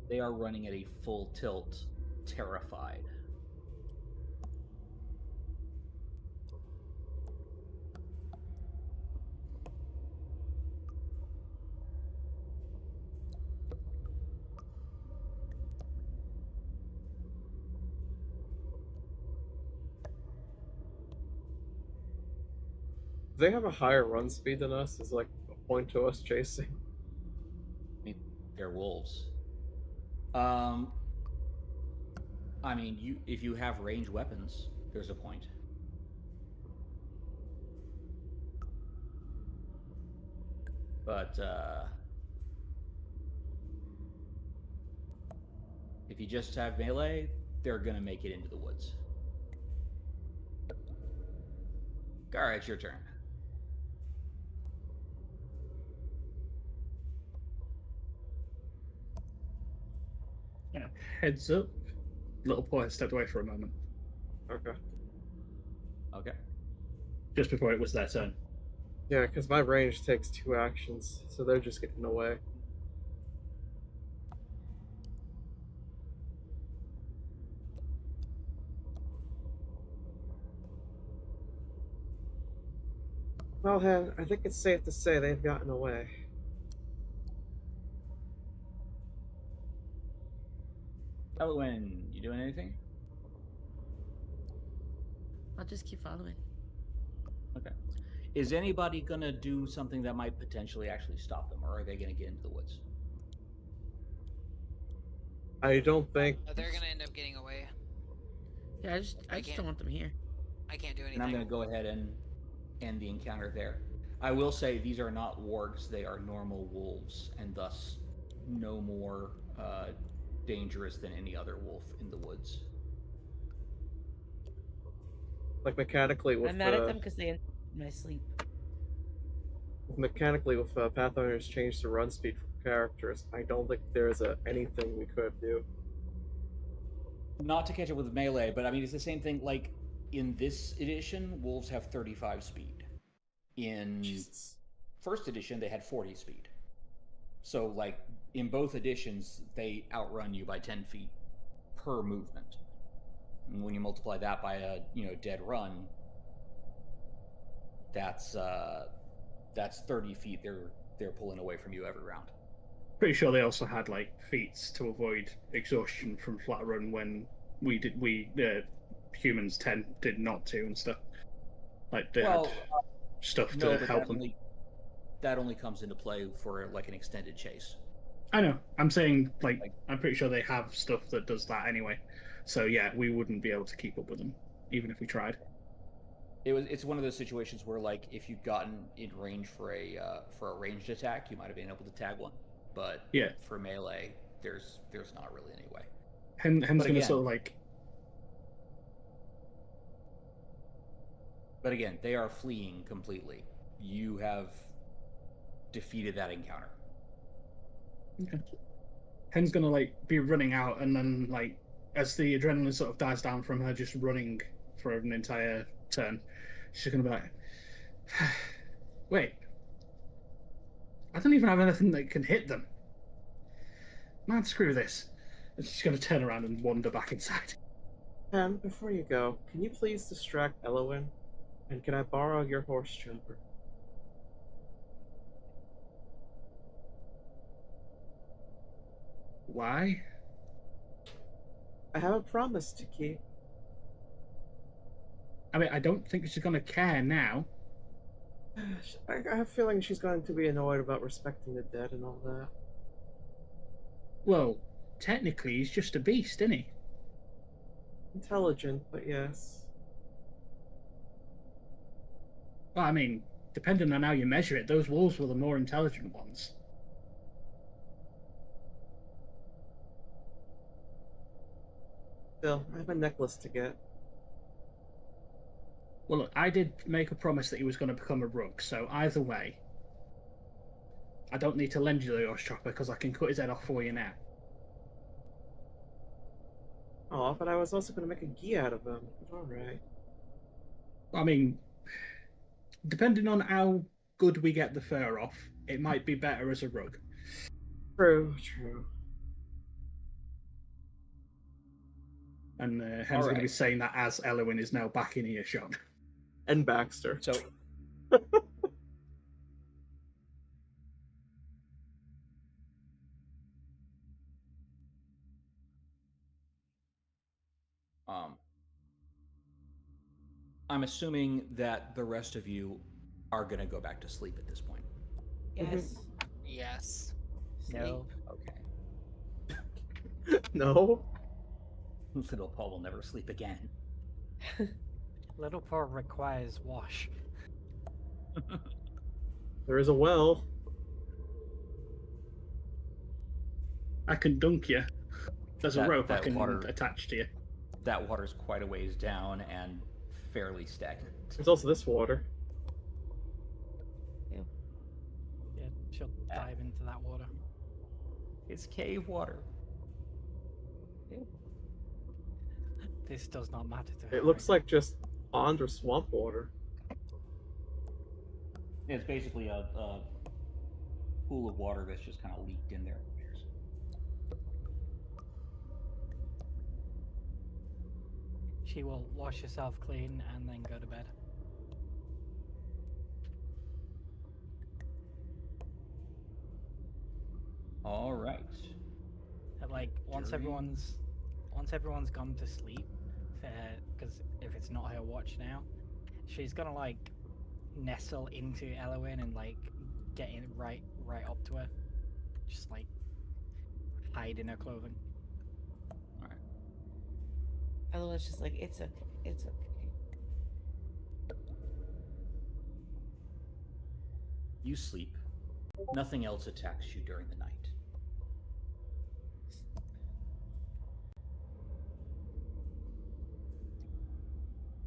They are running at a full tilt, terrified. They have a higher run speed than us. Is like a point to us chasing. I mean, they're wolves. I mean, if you have ranged weapons, there's a point. But if you just have melee, they're gonna make it into the woods. Gara, it's your turn. Yeah. Heads up. Little boy stepped away for a moment. Okay. Okay. Just before it was their turn. Yeah, because my range takes 2 actions, so they're just getting away. Well, I think it's safe to say they've gotten away. Elowen, you doing anything? I'll just keep following. Okay. Is anybody gonna do something that might potentially actually stop them, or are they gonna get into the woods? I don't think They're gonna end up getting away. Yeah, I just don't want them here. I can't do anything. And I'm gonna go ahead and end the encounter there. I will say these are not wargs; they are normal wolves, and thus no more dangerous than any other wolf in the woods. like mechanically with I'm mad at them because they interrupted my sleep. Pathfinder's changed the run speed for characters. I don't think there's anything we could do. Not to catch up with melee, but I mean it's the same thing. Like in this edition, wolves have 35 speed. In Jesus. first edition, they had 40 speed. So like in both editions, they outrun you by 10 feet per movement. And when you multiply that by a dead run, that's 30 feet they're pulling away from you every round. Pretty sure they also had like feats to avoid exhaustion from flat run when humans did not to and stuff. Like they had stuff to help them. That only comes into play for like an extended chase. I know. I'm saying like I'm pretty sure they have stuff that does that anyway. So yeah, we wouldn't be able to keep up with them even if we tried. It's one of those situations where like if you'd gotten in range for a ranged attack, you might have been able to tag one. But yeah, for melee, there's not really any way. Hen's gonna sort of like. But again, they are fleeing completely. You have defeated that encounter. Okay. Hen's gonna like be running out, and then like as the adrenaline sort of dies down from her just running for an entire turn, she's gonna be like, "Wait, I don't even have anything that can hit them. Man, screw this." And she's gonna turn around and wander back inside. Pam, before you go, can you please distract Elowen? And can I borrow your horse chopper? Why? I have a promise to keep. I mean, I don't think she's gonna care now. I have a feeling she's going to be annoyed about respecting the dead and all that. Well, technically, he's just a beast, isn't he? Intelligent, but yes. Well, I mean, depending on how you measure it, those wolves were the more intelligent ones. Still, I have a necklace to get. Well, look, I did make a promise that he was going to become a rug, so either way, I don't need to lend you the horse chopper because I can cut his head off for you now. Oh, but I was also going to make a gi out of him. Alright. I mean, depending on how good we get the fur off, it might be better as a rug. True, true. And Hen's going to be saying that as Elwyn is now back in earshot. And Baxter. So I'm assuming that the rest of you are going to go back to sleep at this point. Yes. Yes. No. Okay. No? Little Paul will never sleep again. Little Paul requires wash. There is a well. I can dunk you. There's a rope I that can water- attach to you. That water's quite a ways down and fairly stagnant. There's also this water. Yeah, she'll dive into that water. It's cave water. This does not matter to her. It looks like just pond or swamp water. It's basically a pool of water that's just kind of leaked in there. She will wash herself clean and then go to bed. All right. And, like once everyone's gone to sleep, because if it's not her watch now, she's gonna like nestle into Elwyn and like get in right up to her, just like hide in her clothing. All right. Otherwise, just like, it's okay. It's okay. You sleep. Nothing else attacks you during the night.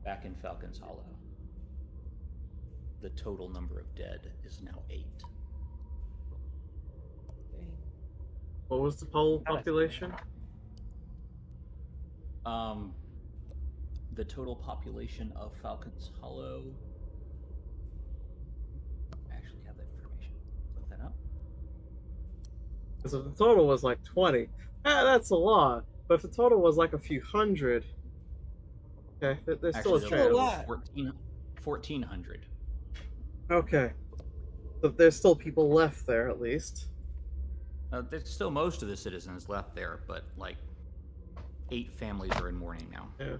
Back in Falcon's Hollow, the total number of dead is now 8. What was the whole population? The total population of Falcon's Hollow. I actually have that information. Look that up. Because if the total was like 20, that's a lot. But if the total was like a few hundred, okay, there's still a Actually, chance. a lot. 1,400. Okay. But there's still people left there, at least. There's still most of the citizens left there, but like 8 families are in mourning now. Yeah.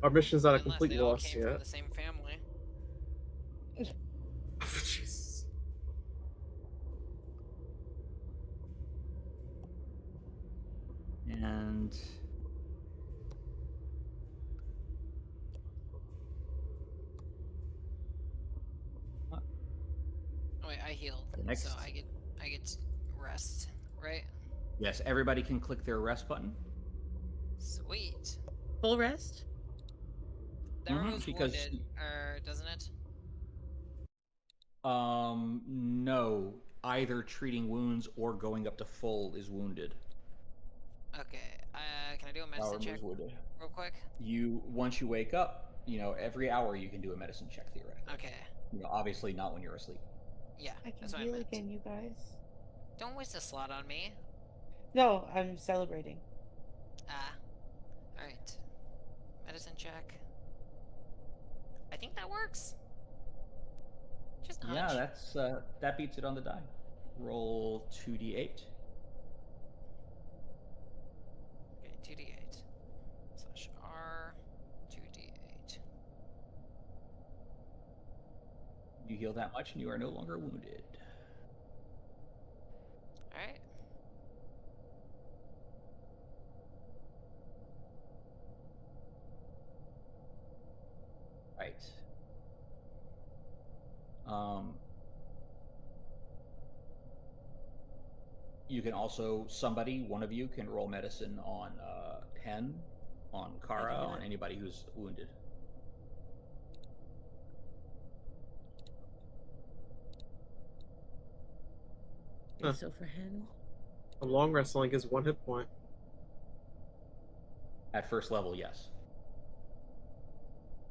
Our mission's not a Unless complete they all loss came yet. from the same family. Jesus. And Oh wait, I healed, next- so I get rest, right? yes, everybody can click their rest button. Sweet. Full rest? That removes because- wounded, or doesn't it? No. Either treating wounds or going up to full is wounded. Okay. Can I do a medicine check Wounded. real quick? Once you wake up, every hour you can do a medicine check theoretically. Okay. Obviously not when you're asleep. Yeah, I can that's what I heal meant. again, you guys. Don't waste a slot on me. No, I'm celebrating. Ah. Alright. Medicine check. I think that works. Just a Yeah, hunch. that beats it on the die. Roll 2d8. Okay, 2d8. /R 2d8. You heal that much, and you are no longer wounded. All right. Right. You can also, one of you can roll medicine on Hen, on Kara, do on that. anybody who's wounded. Okay, Huh. so for him, A long rest only gives 1 hit point. At first level, yes.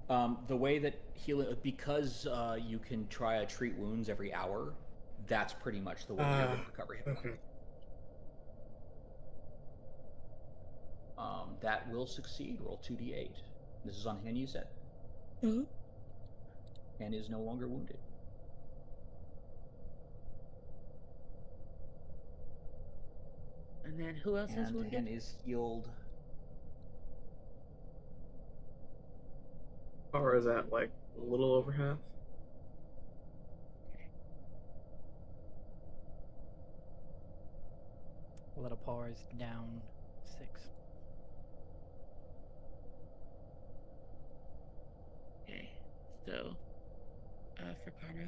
The way that healing, because you can try to treat wounds every hour, that's pretty much the way you're going to recover hit points. Okay. That will succeed. Roll 2d8. This is on Hen, you said? Mhm. Hen is no longer wounded. And then who else is And wounded? Hen is healed. Or is that like a little over half? Little paw is down 6. Okay, so for Kara.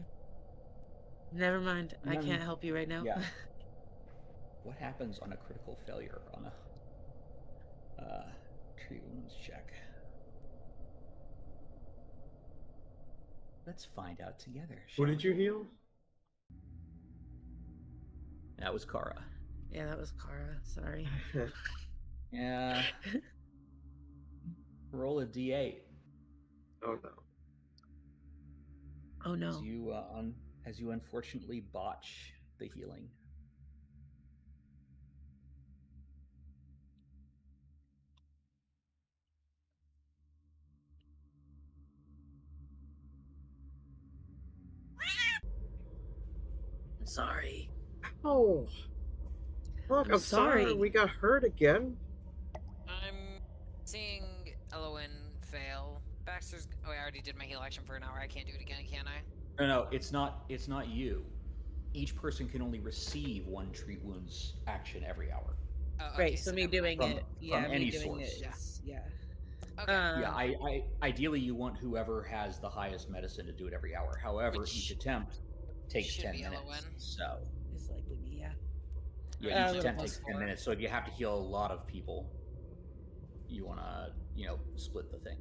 Never mind. I None- can't help you right now. Yeah. What happens on a critical failure on a treat wounds check? Let's find out together. Who shall did we? you heal? That was Kara. Yeah, that was Kara. Sorry. Yeah. Roll a d8. Oh no. Oh no. As you unfortunately botch the healing. I'm sorry. Oh. Look, I'm I'm sorry sorry. we got hurt again. I'm seeing Elowen fail. Baxter's. Oh, I already did my heal action for an hour. I can't do it again, can I? No, it's not you. Each person can only receive 1 treat wounds action every hour. Oh, Right, okay, so me never doing mind. it. Yeah, from me any doing source. it is, yeah. Okay. Yeah, I ideally you want whoever has the highest medicine to do it every hour. However, Which each attempt takes should 10 be minutes. Elowen. So It's likely me, yeah. yeah, each little attempt plus takes 10 4. minutes. So if you have to heal a lot of people, you want to, split the thing.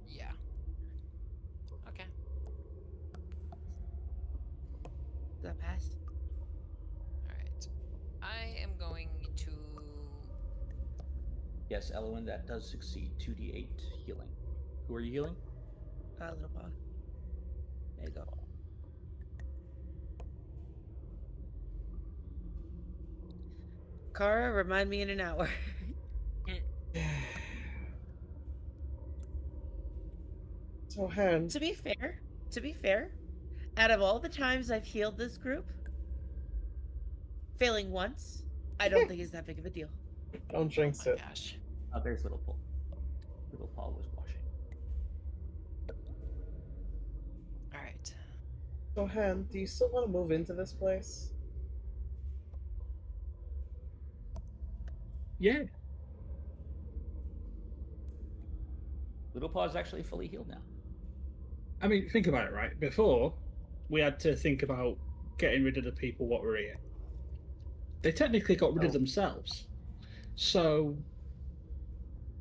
Yeah. Okay. That passed. All right. I am going to. Yes, Elowen, that does succeed. 2d8 healing. Who are you healing? Little paw. There you go. Kara, remind me in an hour. So Hen. To be fair, out of all the times I've healed this group, failing once, I don't think is that big of a deal. Don't jinx Oh it. my gosh. Oh, there's Little Paul. Little Paul was washing. All right. So Hen, do you still want to move into this place? Yeah. Little Paw is actually fully healed now. I mean, think about it, right? Before, we had to think about getting rid of the people what were here. They technically got rid of themselves. So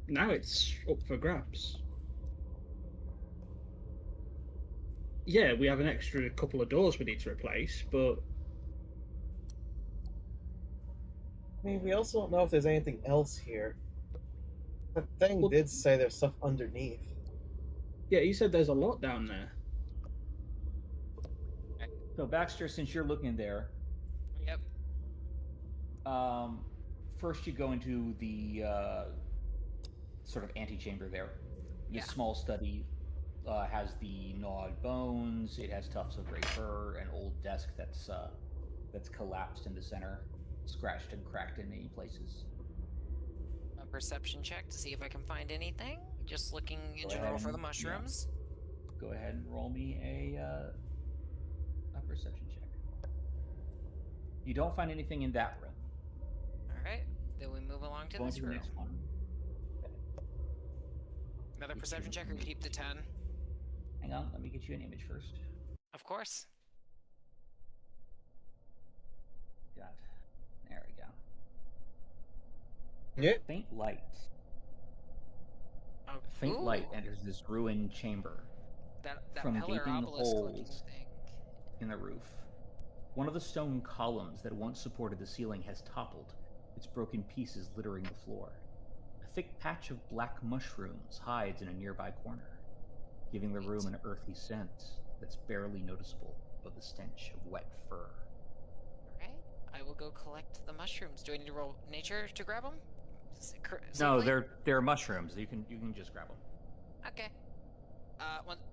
now it's up for grabs. Yeah, we have an extra couple of doors we need to replace, but I mean, we also don't know if there's anything else here. The thing did say there's stuff underneath. yeah, you said there's a lot down there. So Baxter, since you're looking there, Yep. first you go into the sort of antechamber there. This Yeah. small study has the gnawed bones. It has tufts of gray fur, an old desk that's collapsed in the center, scratched and cracked in many places. A perception check to see if I can find anything. Just looking in Go general ahead for the and- mushrooms. go ahead and roll me a perception check. You don't find anything in that room. All right. Then we move along to Go on this to the room. next one. Another Get perception you check or an keep the image. 10? Hang on, let me get you an image first. Of course. Got. There we go. Yeah. Faint light. Oh, Faint light ooh, enters this ruined chamber that from pillar gaping obelisk looking holes thing. in the roof. One of the stone columns that once supported the ceiling has toppled, its broken pieces littering the floor. A thick patch of black mushrooms hides in a nearby corner, giving the room an earthy scent that's barely noticeable above the stench of wet fur. Alright, I will go collect the mushrooms. Do I need to roll nature to grab them? No, they're mushrooms. You can just grab them. Okay.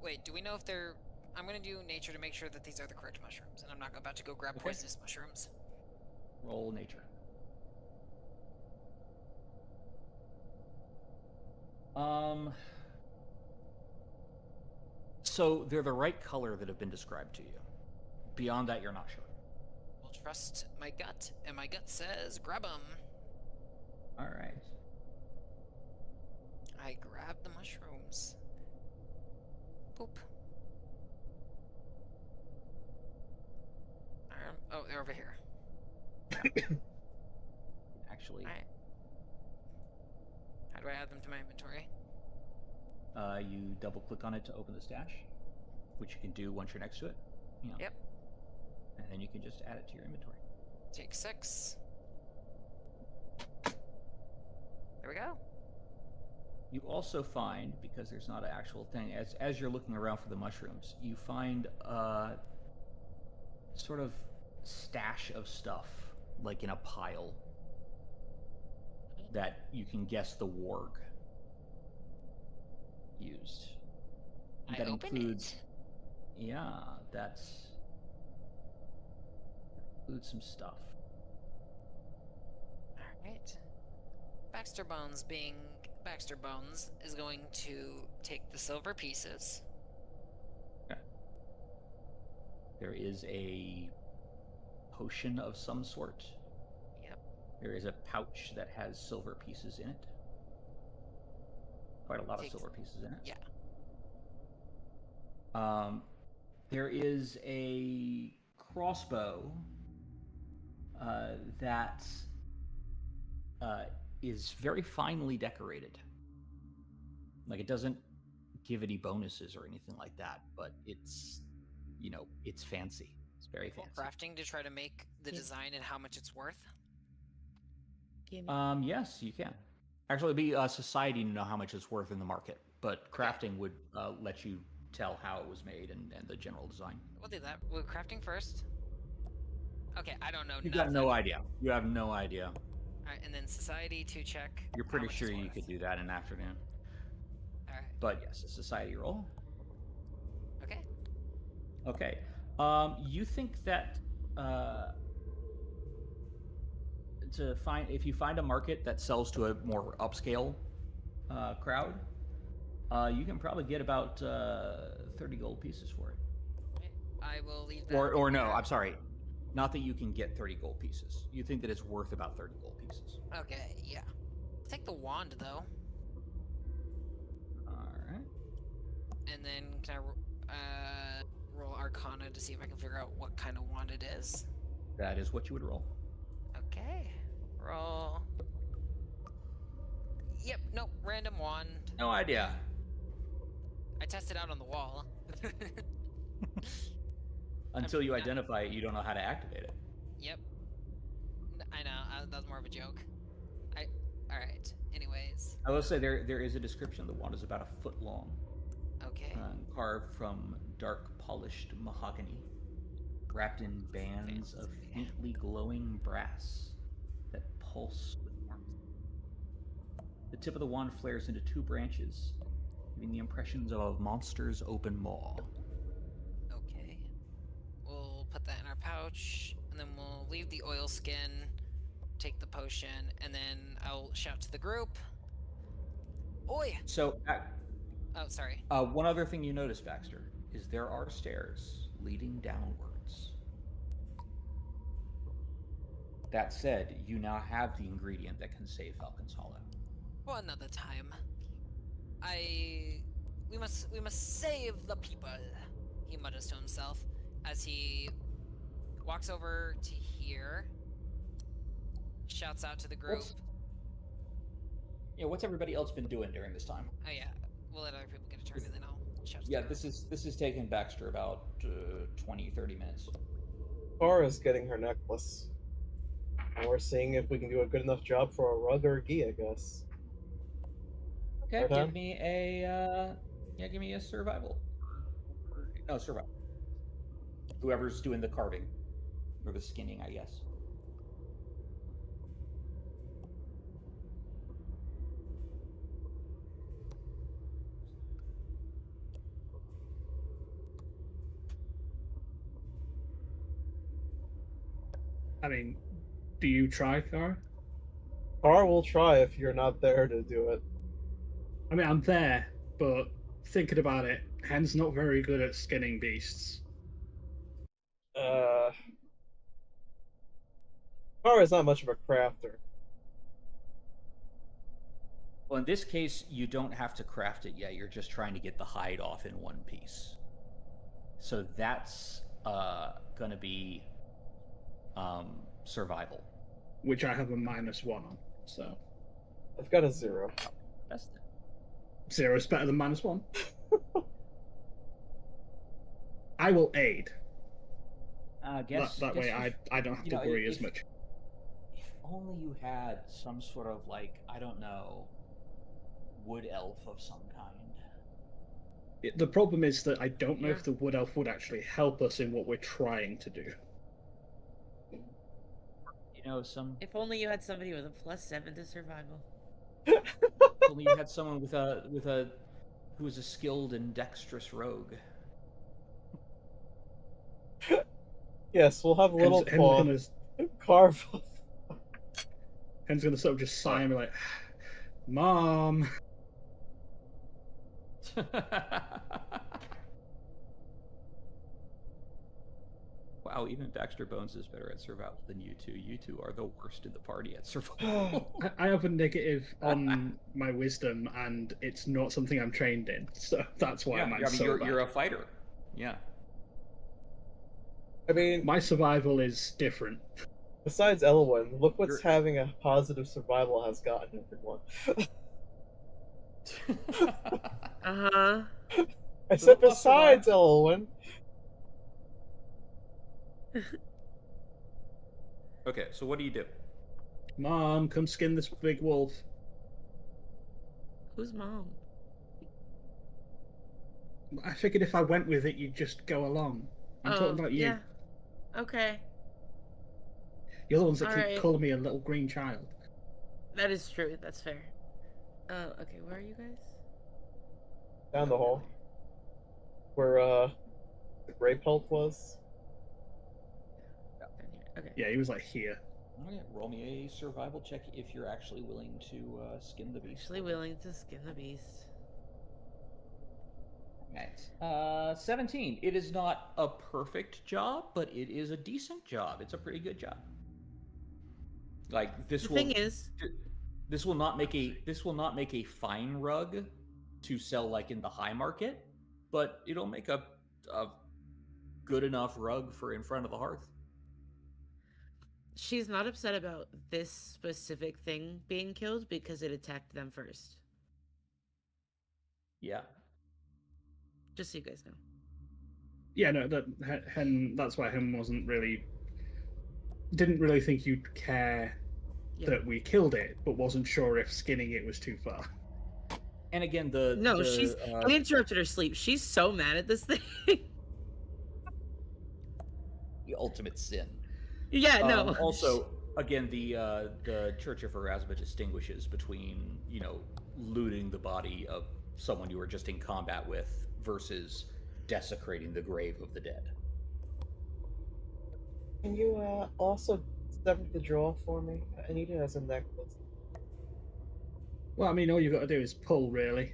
Wait, do we know if they're... I'm gonna do nature to make sure that these are the correct mushrooms, and I'm not about to go grab Okay. poisonous mushrooms. Roll nature. So they're the right color that have been described to you. Beyond that, you're not sure. We'll trust my gut, and my gut says grab them. All right. I grab the mushrooms. Boop. Oh, they're over here. Actually, Alright. How do I add them to my inventory? you double click on it to open the stash, which you can do once you're next to it. You know. Yep. And then you can just add it to your inventory. Take 6. There we go. You also find, because there's not an actual thing, as you're looking around for the mushrooms, you find a sort of stash of stuff, like in a pile, that you can guess the warg used. That includes, yeah, that includes some stuff. Alright. Baxter Bones being Baxter Bones is going to take the silver pieces. Okay. There is a potion of some sort. Yep. There is a pouch that has silver pieces in it. Quite a lot of silver pieces in it. Yeah. There is a crossbow that is very finely decorated. Like, it doesn't give any bonuses or anything like that, but it's, you know, it's fancy. It's very fancy. Crafting to try to make the design and how much it's worth? Yes, you can. Actually, it'd be society to know how much it's worth in the market, but crafting would let you tell how it was made and the general design. We'll do that. We'll crafting first. Okay, I don't know. You've got no idea. You have no idea. Alright, and then society to check. You're pretty sure you could do that in an afternoon. Alright. But yes, a society roll. Okay. Okay. You think that if you find a market that sells to a more upscale crowd, you can probably get about 30 gold pieces for it. I will leave that. Or no, I'm sorry. Not that you can get 30 gold pieces. You think that it's worth about 30 gold pieces. Okay, yeah. I'll take the wand, though. Alright. And then can I roll Arcana to see if I can figure out what kind of wand it is? That is what you would roll. Okay. Roll. Yep, nope, random wand. No idea. I tested out on the wall. Until you identify it, you don't know how to activate it. Yep. I know, that was more of a joke. Alright, anyways. I will say there is a description. The wand is about a foot long. Okay. Carved from dark polished mahogany, wrapped in bands of faintly glowing brass that pulse with warmth. The tip of the wand flares into 2 branches, giving the impressions of a monster's open maw. Okay. We'll put that in our pouch, and then we'll leave the oil skin, take the potion, and then I'll shout to the group. Oi! So, Oh, sorry. One other thing you notice, Baxter, is there are stairs leading downwards. That said, you now have the ingredient that can save Falcon's Hollow. For another time. We must save the people, he mutters to himself as he walks over to here, shouts out to the group. What's everybody else been doing during this time? Oh yeah, we'll let other people get a turn and then I'll shout to Yeah, the group. this is taking Baxter about 20-30 minutes. Tara's getting her necklace. And we're seeing if we can do a good enough job for a rug or a gi, I guess. Okay, Right on? give me a survival. No, survival. Whoever's doing the carving or the skinning, I guess. I mean, do you try, Kara? Tara will try if you're not there to do it. I mean, I'm there, but thinking about it, Hen's not very good at skinning beasts. Tara's not much of a crafter. Well, in this case, you don't have to craft it yet. You're just trying to get the hide off in one piece. So that's going to be survival. Which I have a -1 on, so. I've got a 0. That's the... 0 is better than -1. I will aid. That way I don't have to worry as much. If only you had some sort of, like, I don't know, wood elf of some kind. The problem is that I don't know if the wood elf would actually help us in what we're trying to do. If only you had somebody with a +7 to survival. If only you had someone who was a skilled and dexterous rogue. Yes, we'll have a little paw carve. Hen's gonna sort of just sigh and be like, "Mom." Wow, even Baxter Bones is better at survival than you two. You two are the worst in the party at survival. I have a negative on my wisdom, and it's not something I'm trained in, so that's why you're a fighter. Yeah. I mean, my survival is different. Besides Elwyn, look what's having a positive survival has gotten everyone. I said besides Elwyn. Okay, so what do you do? Mom, come skin this big wolf. Who's mom? I figured if I went with it, you'd just go along. I'm talking about you. Yeah. Okay. You're the ones that keep calling me a little green child. That is true. That's fair. Okay, where are you guys? Down the hall. Where, the gray pelt was. Okay. Yeah, he was like here. Okay, roll me a survival check if you're actually willing to skin the beast. Actually willing to skin the beast. Right. 17. It is not a perfect job, but it is a decent job. It's a pretty good job. Like this this will not make a fine rug to sell like in the high market, but it'll make a good enough rug for in front of the hearth. She's not upset about this specific thing being killed because it attacked them first. Yeah. Just so you guys know. Yeah, no, that's why Hen didn't really think you'd care that we killed it, but wasn't sure if skinning it was too far. And again, she's I interrupted her sleep. She's so mad at this thing. The ultimate sin. Yeah, no. Also, again, the Church of Erasmus distinguishes between, looting the body of someone you were just in combat with versus desecrating the grave of the dead. Can you also sever the jaw for me? I need it as a necklace. Well, I mean, all you've got to do is pull, really.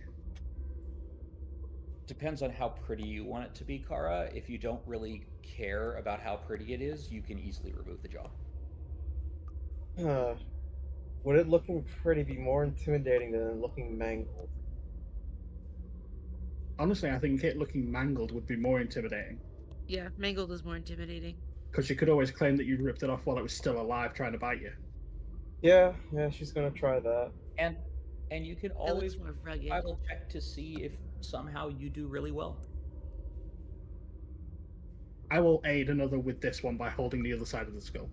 depends on how pretty you want it to be, Kara. If you don't really care about how pretty it is, you can easily remove the jaw. Would it looking pretty be more intimidating than it looking mangled? Honestly, I think it looking mangled would be more intimidating. Yeah, mangled is more intimidating. Because you could always claim that you ripped it off while it was still alive trying to bite you. Yeah, she's gonna try that. And you can It always looks more rugged. survival check to see if somehow you do really well. I will aid another with this one by holding the other side of the skull.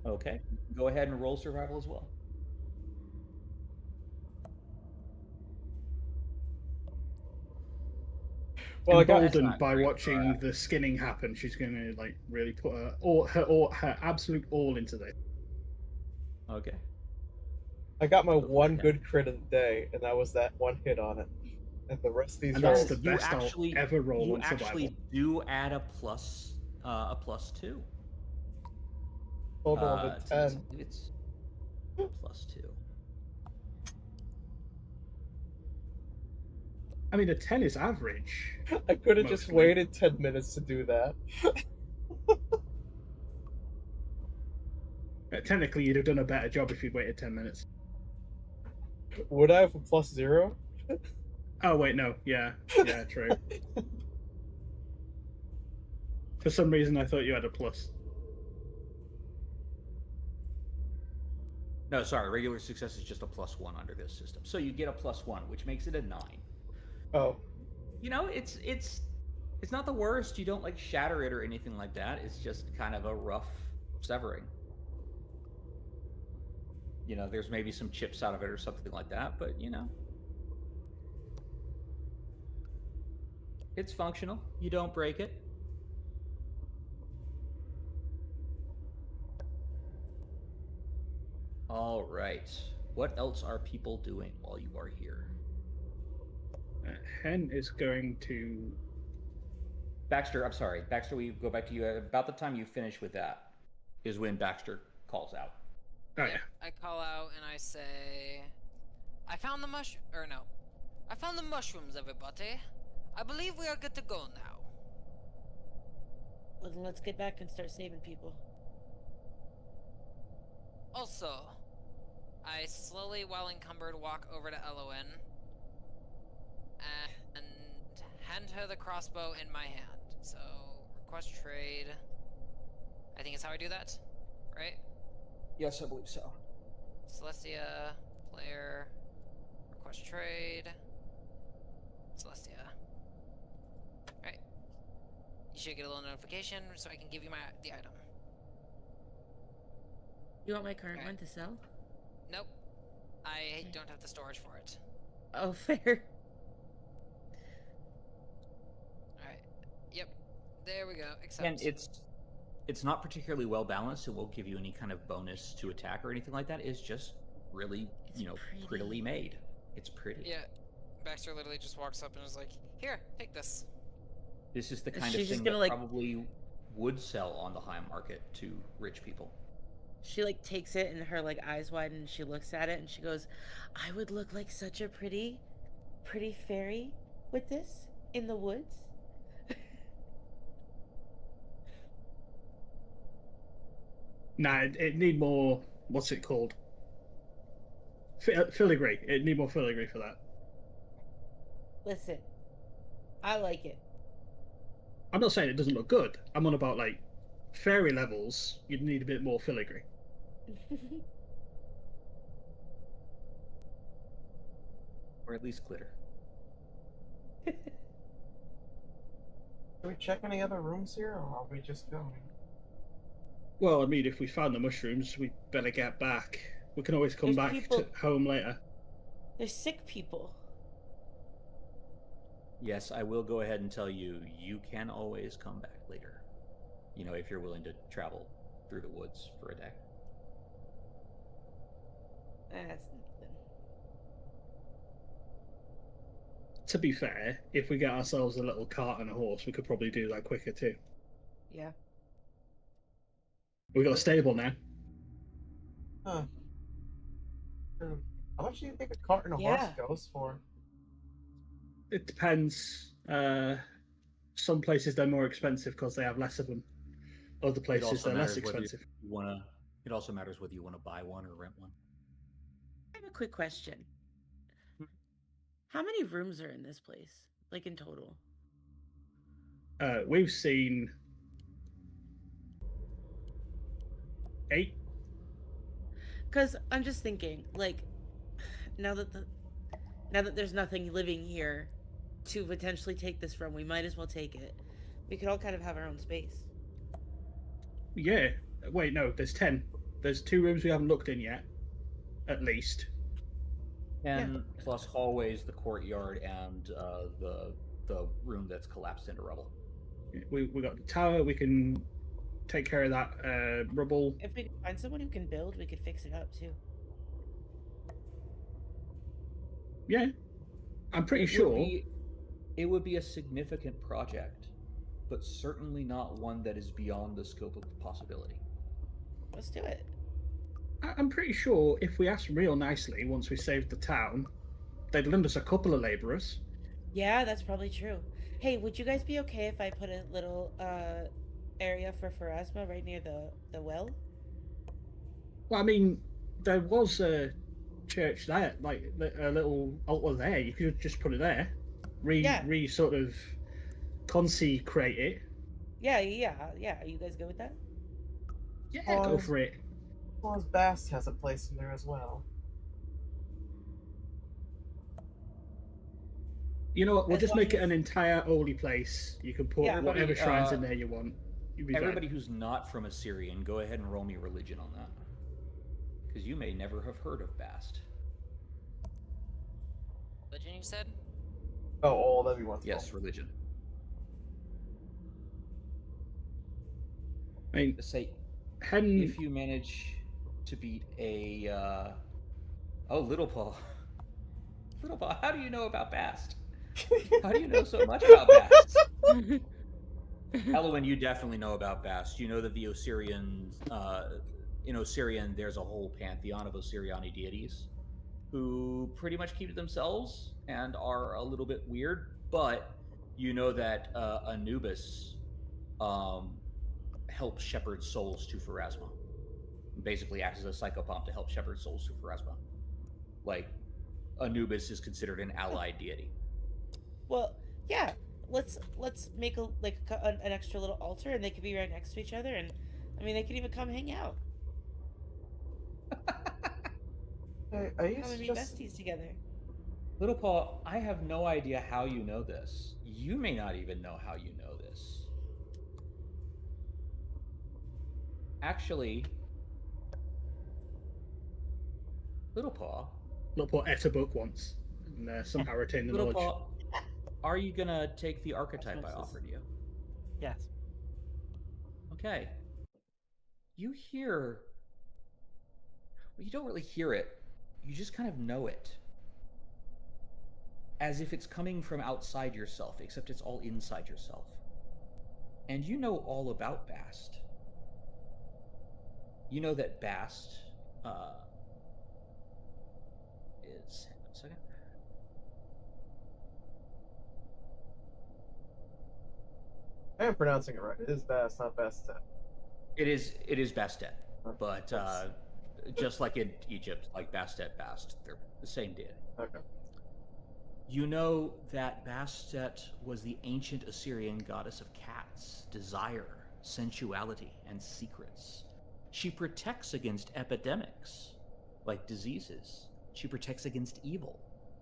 Okay. Go ahead and roll survival as well. Well, Emboldened by watching the skinning happen, she's going to like really put her absolute all into this. Okay. I got my one good crit of the day, and that was that one hit on it. And the rest of these And rolls, that's the best I'll ever roll on survival. You actually do add a plus 2. Total of a 10. It's plus 2. I mean, a 10 is average. I could have just waited 10 minutes to do that. Technically, you'd have done a better job if you'd waited 10 minutes. Would I have a plus 0? Oh, wait, no. Yeah, true. For some reason, I thought you had a plus. No, sorry. Regular success is just a plus 1 under this system. So you get a plus 1, which makes it a 9. Oh. You know, it's not the worst. You don't like shatter it or anything like that. It's just kind of a rough severing. You know, there's maybe some chips out of it or something like that, but you know, it's functional. You don't break it. All right. What else are people doing while you are here? Hen is going to... Baxter, I'm sorry. Baxter, we go back to you. About the time you finish with that is when Baxter calls out. Oh, yeah. I call out and I say, I found the I found the mushrooms, everybody. I believe we are good to go now. Well, then let's get back and start saving people. Also, I slowly, while encumbered, walk over to LON and hand her the crossbow in my hand. So, request trade. I think is how I do that, right? Yes, I believe so. Celestia, player, request trade, Celestia. Alright. You should get a little notification so I can give you the item. You want my current one to sell? Nope. I don't have the storage for it. Oh, fair. Alright. Yep. There we go. Accept. And it's not particularly well balanced. It won't give you any kind of bonus to attack or anything like that. It's just really, prettily made. It's pretty. Yeah. Baxter literally just walks up and is like, "Here, take this." This is the kind of thing that probably would sell on the high market to rich people. She takes it and her eyes widen and she looks at it and she goes, "I would look like such a pretty fairy with this in the woods." Nah, it need more. What's it called? Filigree. It need more filigree for that. Listen, I like it. I'm not saying it doesn't look good. I'm on about fairy levels. You'd need a bit more filigree. Or at least glitter. Can we check any other rooms here, or are we just going? Well, I mean, if we found the mushrooms, we better get back. We can always come back to home later. There's sick people. Yes, I will go ahead and tell you, you can always come back later. If you're willing to travel through the woods for a day. That's nothing. To be fair, if we get ourselves a little cart and a horse, we could probably do that quicker too. Yeah. We got a stable now. Huh. How much do you think a cart and a horse goes for? It depends. Some places they're more expensive because they have less of them. Other It places also they're less matters whether expensive. you wanna. It also matters whether you want to buy one or rent one. I have a quick question. How many rooms are in this place? Like in total? We've seen 8. Because I'm just thinking, like, now that there's nothing living here to potentially take this from, we might as well take it. We could all kind of have our own space. Yeah. Wait, no. There's 10. There's 2 rooms we haven't looked in yet, at least. And plus hallways, the courtyard, and the room that's collapsed into rubble. We got the tower. We can take care of that rubble. If we could find someone who can build, we could fix it up too. Yeah, I'm pretty It sure. would be a significant project, but certainly not one that is beyond the scope of possibility. Let's do it. I'm pretty sure if we asked real nicely once we saved the town, they'd lend us a couple of laborers. Yeah, that's probably true. Hey, would you guys be okay if I put a little area for Pharasma right near the well? Well, I mean, there was a church there, like a little altar there. You could just put it there, re sort of consecrate it. Yeah. Are you guys good with that? Yeah, go for it. As well as Bast has a place in there as well. You know what? We'll As just long make it as- an entire holy place. You can put Yeah. whatever shrines in there you want. You'll be fine. Everybody who's not from Assyrian, go ahead and roll me religion on that, because you may never have heard of Bast. Religion, you said? Oh, all of everyone's Yes, religion. I mean, Say, Hen. if you manage to beat a oh, Little Paul. Little Paul, how do you know about Bast? How do you know so much about Bast? Elowen, you definitely know about Bast. You know that the Osirians, in Osirian, there's a whole pantheon of Osiriani deities who pretty much keep to themselves and are a little bit weird, but you know that Anubis helps shepherd souls to Pharasma. Basically acts as a psychopomp to help shepherd souls to Pharasma. Like, Anubis is considered an allied deity. Well, yeah. Let's make an extra little altar, and they could be right next to each other, and I mean they could even come hang out. Hey, Come and be besties together. Little Paul, I have no idea how you know this. You may not even know how you know this. Actually, Little Paw ate a book once and somehow retained the Little knowledge. Paw, are you gonna take the archetype I offered you? Yes. Okay. You hear. Well, you don't really hear it. You just kind of know it. As if it's coming from outside yourself, except it's all inside yourself. And you know all about Bast. You know that Bast is. Hang on a second. I am pronouncing it right. It is Bast, not Bastet. It is Bastet, but just like in Egypt, like Bastet, Bast, they're the same deity. Okay. You know that Bastet was the ancient Assyrian goddess of cats, desire, sensuality, and secrets. She protects against epidemics, like diseases. She protects against evil,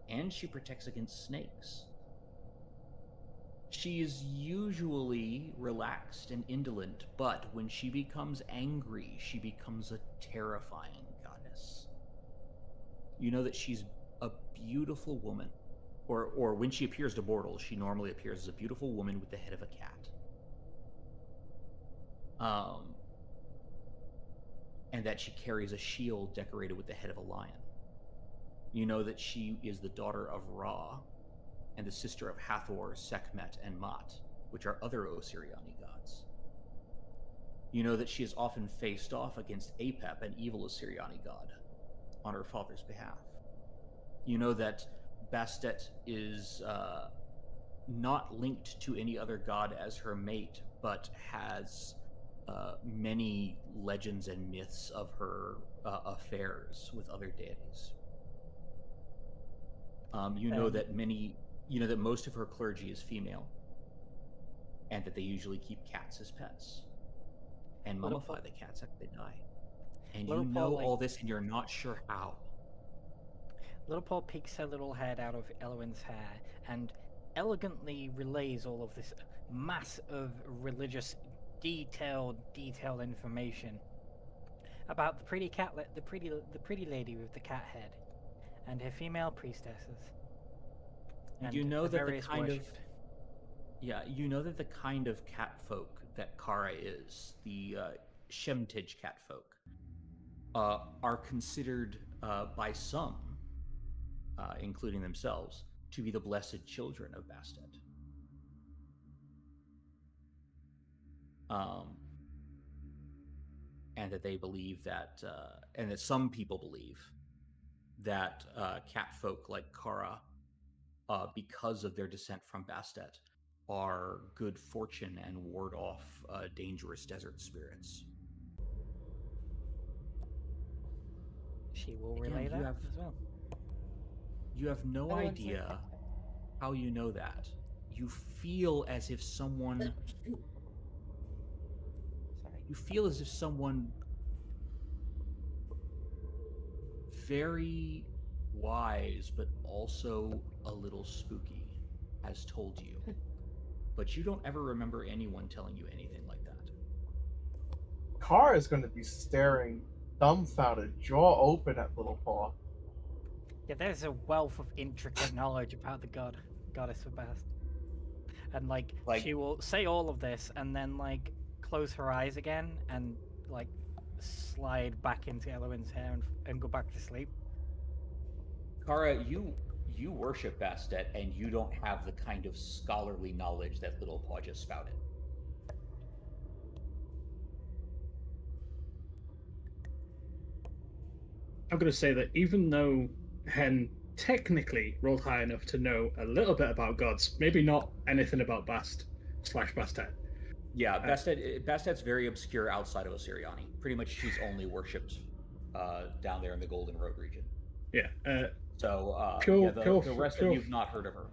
and she protects against snakes. She is usually relaxed and indolent, but when she becomes angry, she becomes a terrifying goddess. You know that she's a beautiful woman, or when she appears to mortals, she normally appears as a beautiful woman with the head of a cat. And that she carries a shield decorated with the head of a lion. You know that she is the daughter of Ra, and the sister of Hathor, Sekhmet, and Mat, which are other Osiriani gods. You know that she is often faced off against Apep, an evil Osiriani god, on her father's behalf. You know that Bastet is not linked to any other god as her mate, but has many legends and myths of her affairs with other deities. You know that most of her clergy is female, and that they usually keep cats as pets and mummify the cats after they die. And you know all this, and you're not sure how. Little Paul peeks her little head out of Elwyn's hair and elegantly relays all of this mass of religious, detailed information about the pretty the pretty lady with the cat head, and her female priestesses. And you know that the kind worshipped. you know that the kind of cat folk that Kara is, the Shemtij cat folk, are considered by some, including themselves, to be the blessed children of Bastet. And that they believe that, and that some people believe that cat folk like Kara, because of their descent from Bastet, are good fortune and ward off dangerous desert spirits. She will relay that as well. You have no idea how you know that. You feel as if someone... You feel as if someone very wise, but also a little spooky, has told you. But you don't ever remember anyone telling you anything like that. Kara is going to be staring dumbfounded, jaw open at Little Paw. Yeah, there's a wealth of intricate knowledge about the goddess of Bast. And like she will say all of this and then like close her eyes again and like slide back into Elwyn's hair and go back to sleep. Kara, you worship Bastet, and you don't have the kind of scholarly knowledge that Little Paw just spouted. I'm going to say that even though Hen technically rolled high enough to know a little bit about gods, maybe not anything about Bast/Bastet. Yeah, Bastet's very obscure outside of Osiriani. Pretty much she's only worshipped down there in the Golden Road region. Yeah. The rest of you've not heard of her.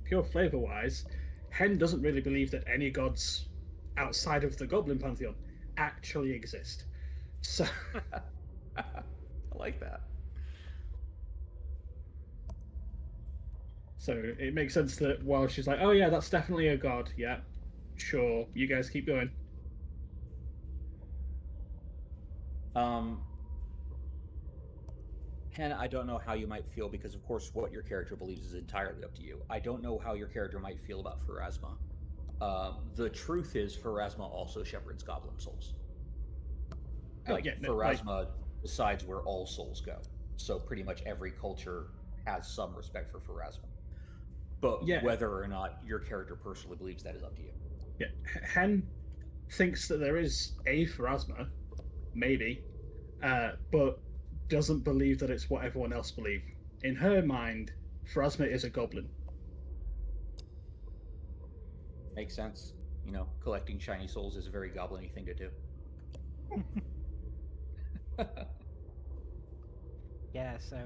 Pure flavor-wise, Hen doesn't really believe that any gods outside of the Goblin Pantheon actually exist. So... I like that. So it makes sense that while she's like, oh yeah, that's definitely a god, yeah, sure, you guys keep going. Hen, I don't know how you might feel, because of course what your character believes is entirely up to you. I don't know how your character might feel about Pharasma. The truth is Pharasma also shepherds goblin souls. Pharasma decides where all souls go. So pretty much every culture has some respect for Pharasma. But whether or not your character personally believes that is up to you. Yeah, Hen thinks that there is a Pharasma, maybe, but doesn't believe that it's what everyone else believes. In her mind, Pharasma is a goblin. Makes sense. You know, collecting shiny souls is a very goblin-y thing to do. Yeah, so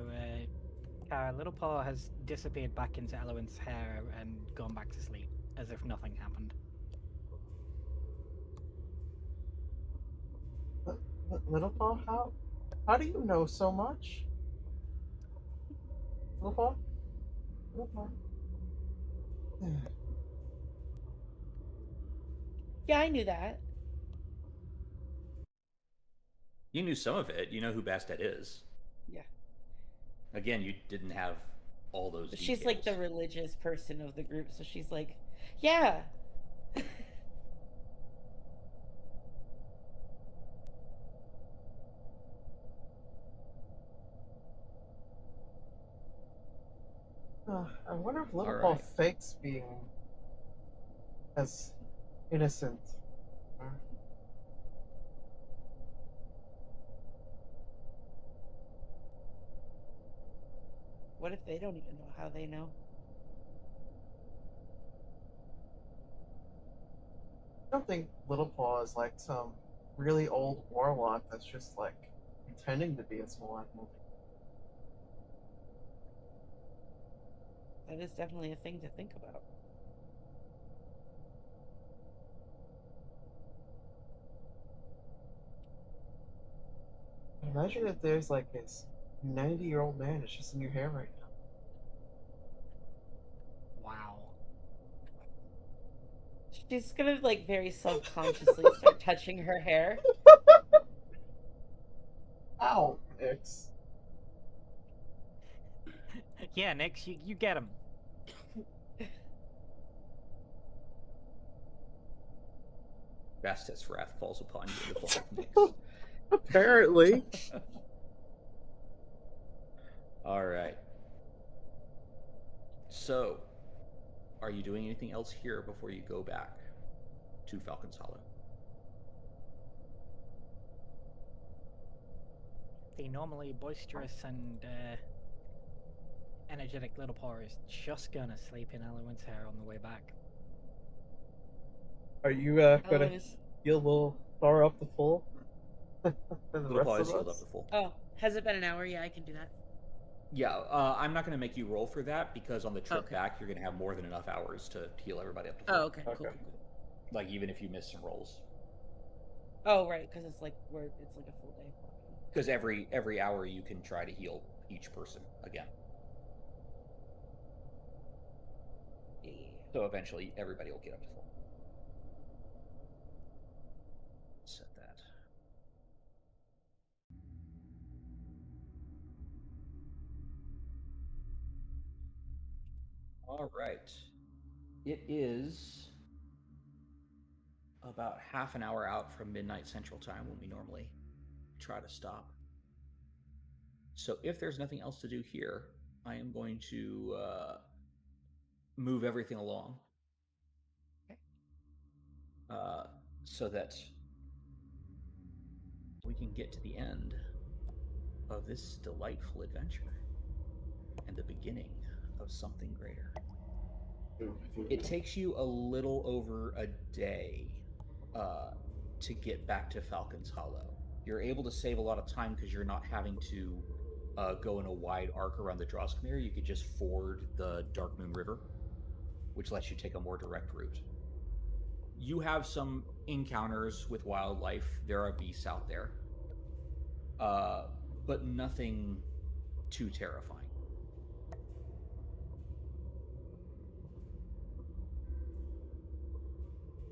Little Paw has disappeared back into Elwyn's hair and gone back to sleep, as if nothing happened. Little Paw, how do you know so much? Little Paw? Little Paw? Yeah, I knew that. You knew some of it. You know who Bastet is. Yeah. Again, you didn't have all those details. She's like the religious person of the group, so she's like, yeah. I wonder if Little Paw fakes being as innocent. What if they don't even know how they know? I don't think Little Paw is like some really old warlock that's just like pretending to be a small animal. That is definitely a thing to think about. Imagine if there's like this 90-year-old man that's just in your hair right now. Wow. She's gonna like very self-consciously start touching her hair. Ow, X. Yeah, Nix, you get him. Rastus wrath falls upon you in the form of Nyx. Apparently. All right. So, are you doing anything else here before you go back to Falcon's Hollow? The normally boisterous and energetic Little Paw is just gonna sleep in Elowen's hair on the way back. Are you gonna Ellen is. heal little Thor up to full? And the Little rest Paw is of healed us? up to full. Oh, has it been an hour? Yeah, I can do that. Yeah, I'm not going to make you roll for that because on the trip Okay. back, you're going to have more than enough hours to heal everybody up to full. Oh, okay. Cool, Okay. cool, cool. Like, even if you miss some rolls. Oh, right, because it's like it's like a full day. Because every hour you can try to heal each person again. Yeah. So eventually, everybody will get up to full. Set that. All right. It is about half an hour out from midnight Central Time when we normally try to stop. So if there's nothing else to do here, I am going to move everything along so that we can get to the end of this delightful adventure and the beginning of something greater. It takes you a little over a day to get back to Falcon's Hollow. You're able to save a lot of time because you're not having to go in a wide arc around the Droskmere. You could just ford the Darkmoon River, which lets you take a more direct route. You have some encounters with wildlife. There are beasts out there, but nothing too terrifying.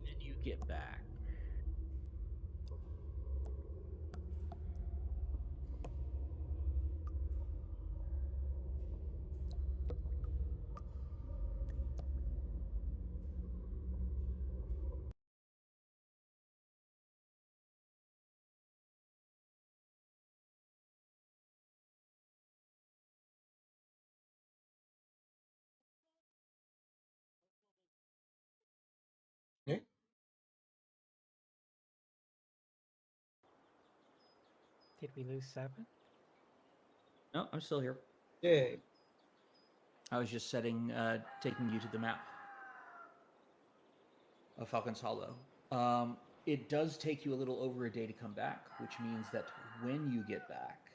When you get back, Yeah. Did we lose Serpent? no, I'm still here. Yay. I was just taking you to the map of Falcon's Hollow. It does take you a little over a day to come back, which means that when you get back,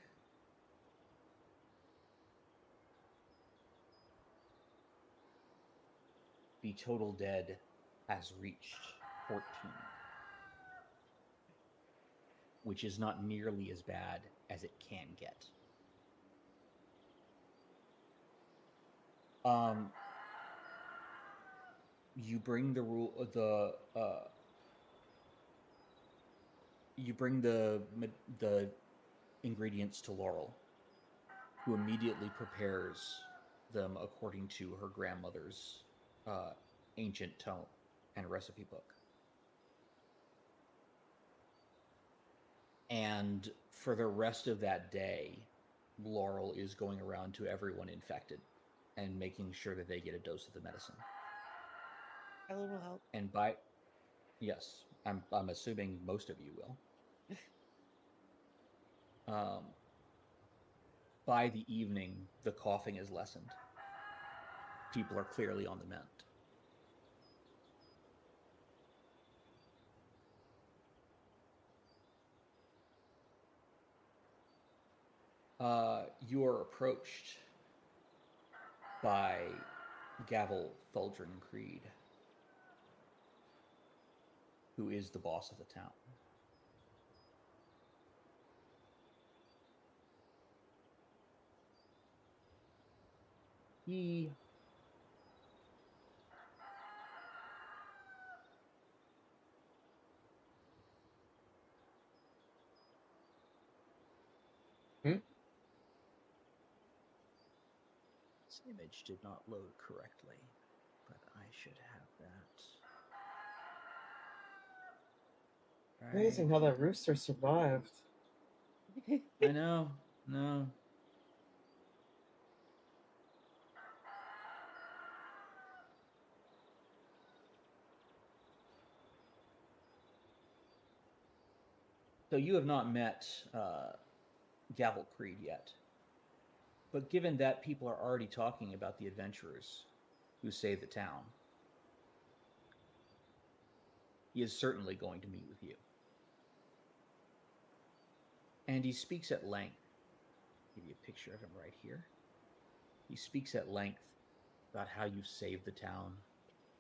the total dead has reached 14, which is not nearly as bad as it can get. You bring the ingredients to Laurel, who immediately prepares them according to her grandmother's ancient tome and recipe book. And for the rest of that day, Laurel is going around to everyone infected and making sure that they get a dose of the medicine. Ellen will help. And yes, I'm assuming most of you will. by the evening, the coughing is lessened. People are clearly on the mend. You are approached by Gavel Thuldrin Creed, who is the boss of the town. He This image did not load correctly, but I should have that. Amazing how that rooster survived. I know. No. So you have not met Gavel Creed yet. But given that people are already talking about the adventurers who saved the town, he is certainly going to meet with you. And he speaks at length. I'll give you a picture of him right here. He speaks at length about how you've saved the town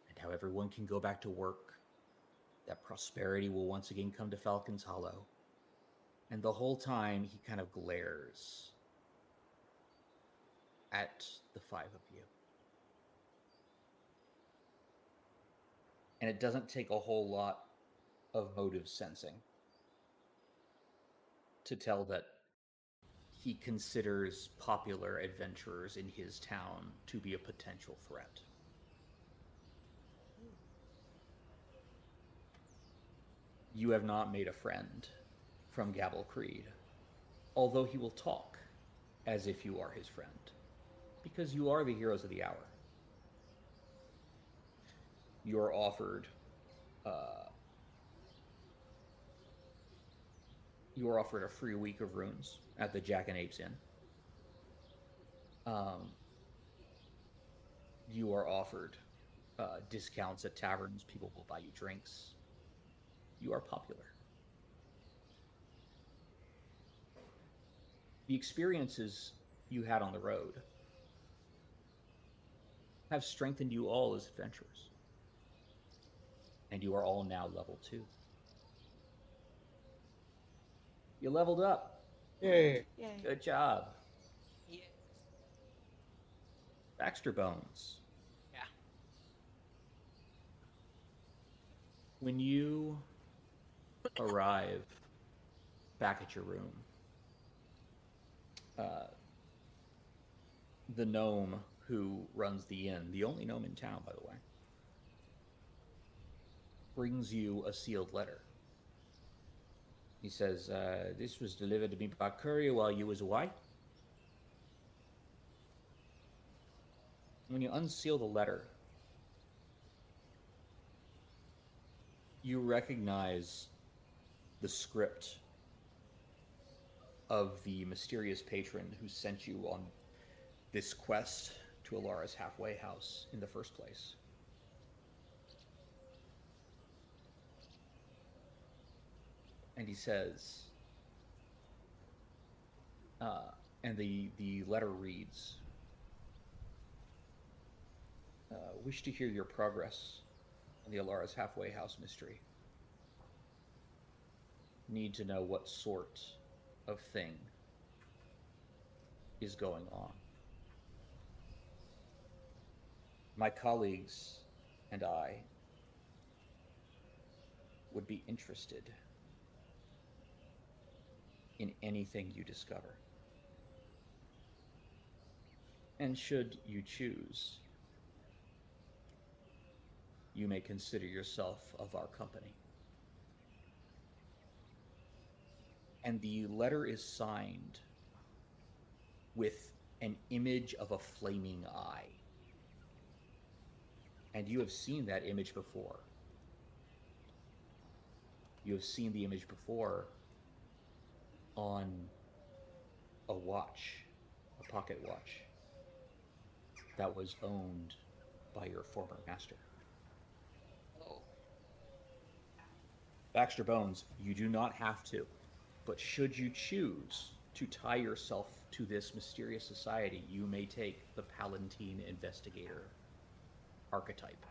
and how everyone can go back to work, that prosperity will once again come to Falcon's Hollow. And the whole time he kind of glares at the five of you. And it doesn't take a whole lot of motive sensing to tell that he considers popular adventurers in his town to be a potential threat. You have not made a friend from Gavel Creed, although he will talk as if you are his friend, because you are the heroes of the hour. You are offered a free week of runes at the Jack and Apes Inn. You are offered discounts at taverns. People will buy you drinks. You are popular. The experiences you had on the road have strengthened you all as adventurers. And you are all now level 2. You leveled up. Yay. Yay. Good job. Yeah. Baxter Bones. Yeah. When you arrive back at your room, the gnome who runs the inn, the only gnome in town, by the way, brings you a sealed letter. He says, this was delivered to me by courier while you was away. When you unseal the letter, you recognize the script of the mysterious patron who sent you on this quest to Alara's halfway house in the first place. And he says, and the letter reads, wish to hear your progress on the Alara's halfway house mystery. Need to know what sort of thing is going on. My colleagues and I would be interested in anything you discover. And should you choose, you may consider yourself of our company. And the letter is signed with an image of a flaming eye. And you have seen that image before. You have seen the image before on a watch a pocket watch that was owned by your former master. Oh. Baxter Bones, you do not have to, but should you choose to tie yourself to this mysterious society, you may take the Palatine Investigator archetype.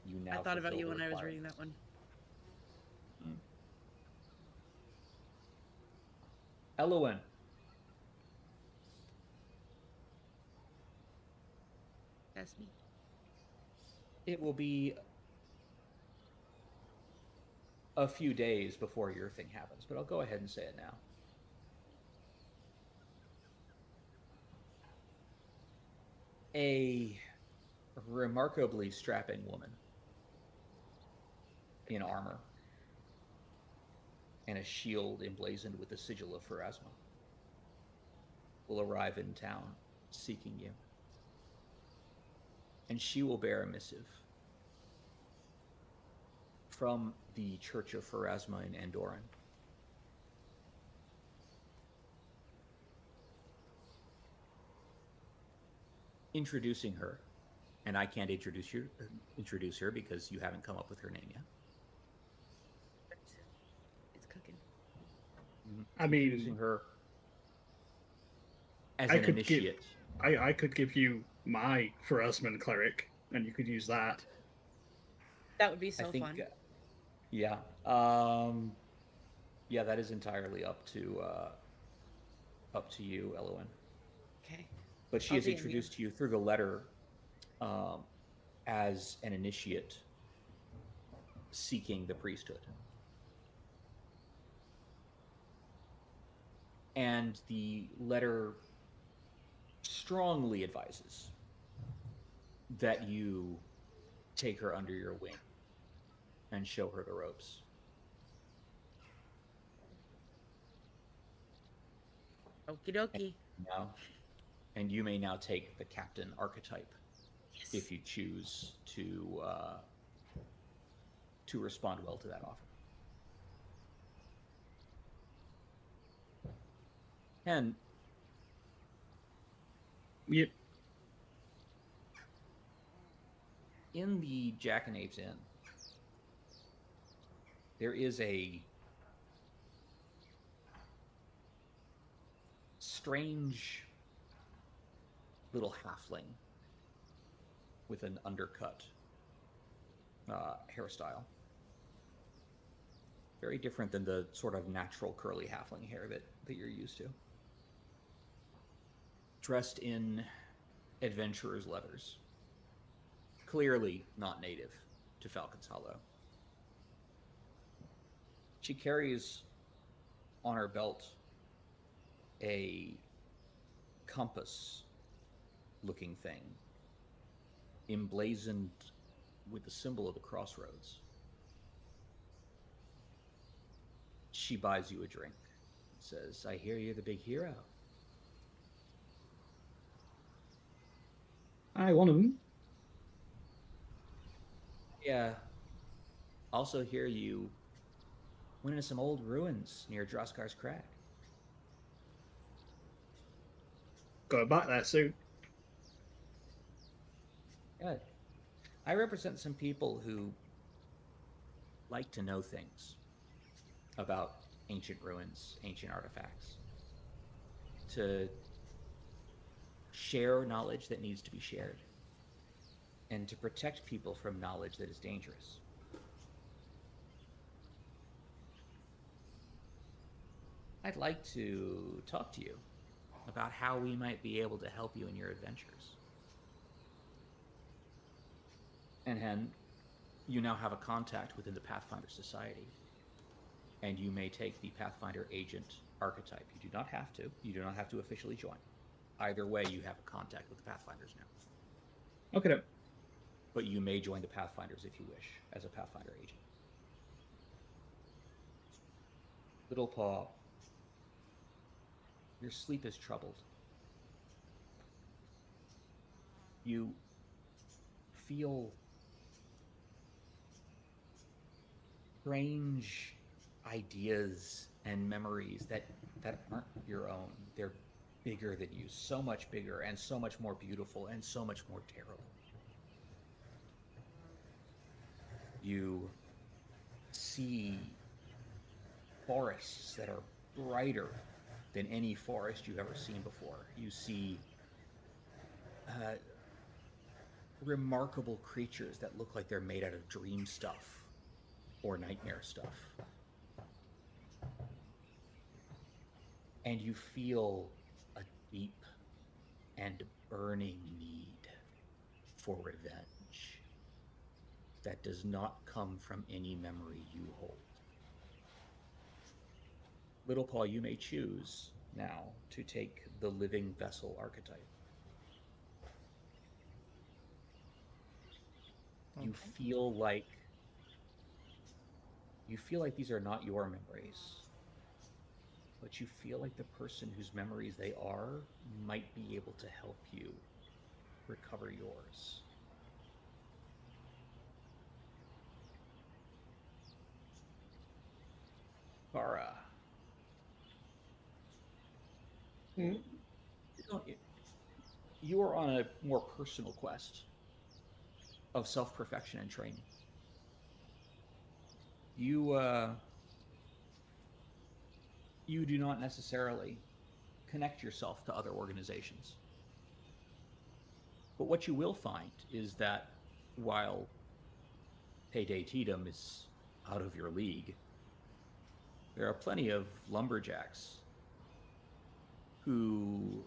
You now I thought about fulfill you the when I was requirement. reading that one. Elowen. That's me. It will be a few days before your thing happens, but I'll go ahead and say it now. A remarkably strapping woman in armor and a shield emblazoned with the sigil of Pharasma will arrive in town seeking you. And she will bear a missive from the Church of Pharasma in Andoran. Introducing her, and I can't introduce her because you haven't come up with her name yet. It's cooking. I mean, Introducing her as I an could initiate. I could give you my Pharasman cleric, and you could use that. That would be so I think, fun. yeah, yeah, that is entirely up to you, Elowen. Okay. But she I'll is DM you. introduced to you through the letter as an initiate seeking the priesthood. And the letter strongly advises that you take her under your wing and show her the ropes. Okie dokie. Now, and you may now take the captain archetype Yes. if you choose to respond well to that offer. And Yep. in the Jackanapes Inn, there is a strange little halfling with an undercut hairstyle. Very different than the sort of natural curly halfling hair that you're used to. Dressed in adventurer's leathers. Clearly not native to Falcon's Hollow. She carries on her belt a compass-looking thing emblazoned with the symbol of the crossroads. She buys you a drink and says, "I hear you're the big hero." One of them. Yeah. Also hear you went into some old ruins near Droskar's Crag. Going back there soon. Good. I represent some people who like to know things about ancient ruins, ancient artifacts, to share knowledge that needs to be shared, and to protect people from knowledge that is dangerous. I'd like to talk to you about how we might be able to help you in your adventures. And Hen, you now have a contact within the Pathfinder Society, and you may take the Pathfinder Agent archetype. You do not have to. You do not have to officially join. Either way, you have a contact with the Pathfinders now. Okay. But you may join the Pathfinders if you wish, as a Pathfinder Agent. Little Paw, your sleep is troubled. You feel strange ideas and memories that aren't your own. They're bigger than you, so much bigger and so much more beautiful and so much more terrible. You see forests that are brighter than any forest you've ever seen before. You see remarkable creatures that look like they're made out of dream stuff or nightmare stuff. And you feel a deep and burning need for revenge that does not come from any memory you hold. Little Paul, you may choose now to take the living vessel archetype. Okay. You feel like these are not your memories, but you feel like the person whose memories they are might be able to help you recover yours. Kara. You are on a more personal quest of self-perfection and training. You do not necessarily connect yourself to other organizations. But what you will find is that while Payday Tatum is out of your league, there are plenty of lumberjacks who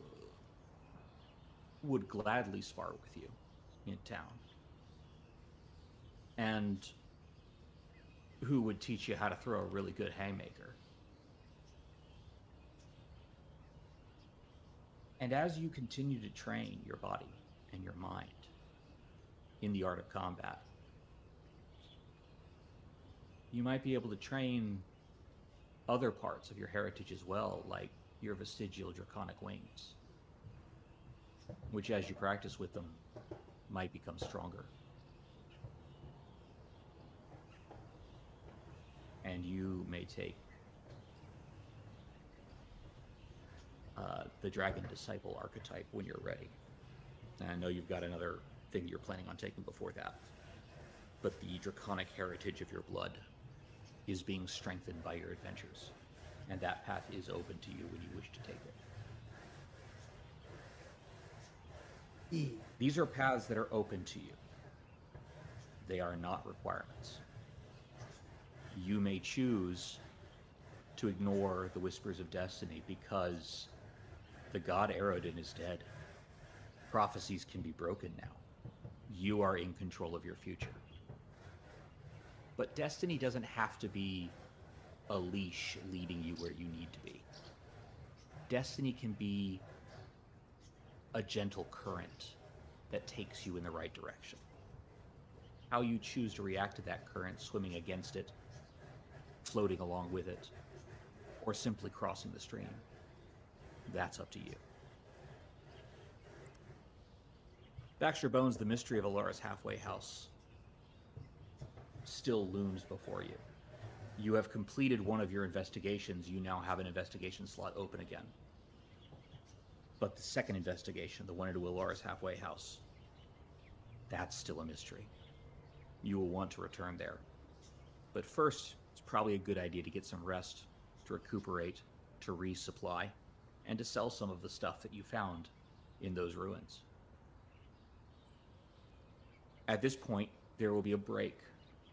would gladly spar with you in town, and who would teach you how to throw a really good haymaker. And as you continue to train your body and your mind in the art of combat, you might be able to train other parts of your heritage as well, like your vestigial draconic wings, which as you practice with them might become stronger. And you may take the Dragon Disciple archetype when you're ready. And I know you've got another thing you're planning on taking before that, but the draconic heritage of your blood is being strengthened by your adventures, and that path is open to you when you wish to take it. These are paths that are open to you. They are not requirements. You may choose to ignore the whispers of destiny because the god Aerodin is dead. Prophecies can be broken now. You are in control of your future. But destiny doesn't have to be a leash leading you where you need to be. Destiny can be a gentle current that takes you in the right direction. How you choose to react to that current, swimming against it, floating along with it, or simply crossing the stream, that's up to you. Baxter Bones, the mystery of Alara's halfway house still looms before you. You have completed one of your investigations. You now have an investigation slot open again. But the second investigation, the one into Alara's halfway house, that's still a mystery. You will want to return there. But first, it's probably a good idea to get some rest, to recuperate, to resupply, and to sell some of the stuff that you found in those ruins. At this point, there will be a break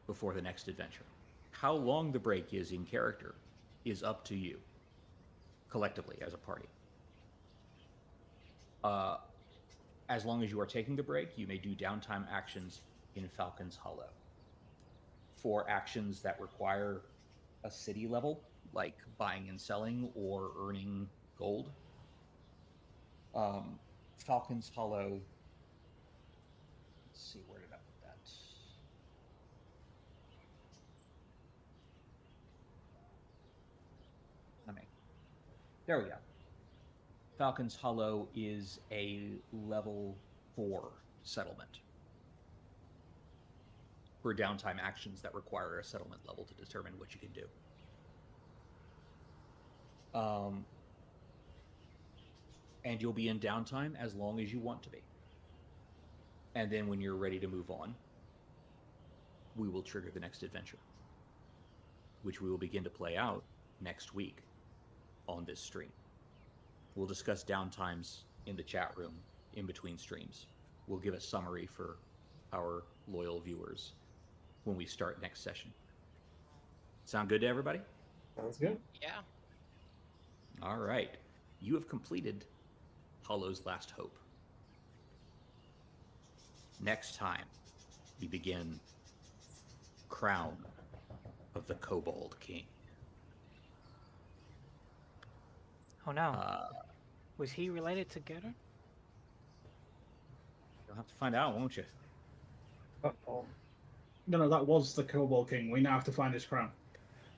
before the next adventure. How long the break is in character is up to you, collectively, as a party. As long as you are taking the break, you may do downtime actions in Falcon's Hollow. For actions that require a city level, like buying and selling or earning gold, Falcon's Hollow, let's see, where did I put that? There we go. Falcon's Hollow is a level 4 settlement for downtime actions that require a settlement level to determine what you can do. and you'll be in downtime as long as you want to be. And then when you're ready to move on, we will trigger the next adventure, which we will begin to play out next week on this stream. We'll discuss downtimes in the chat room in between streams. We'll give a summary for our loyal viewers when we start next session. Sound good to everybody? Sounds good. Yeah. All right. You have completed Hollow's Last Hope. Next time, we begin Crown of the Kobold King. Oh no. Was he related to Gerda? You'll have to find out, won't you? Uh-oh. No, that was the Kobold King. We now have to find his crown.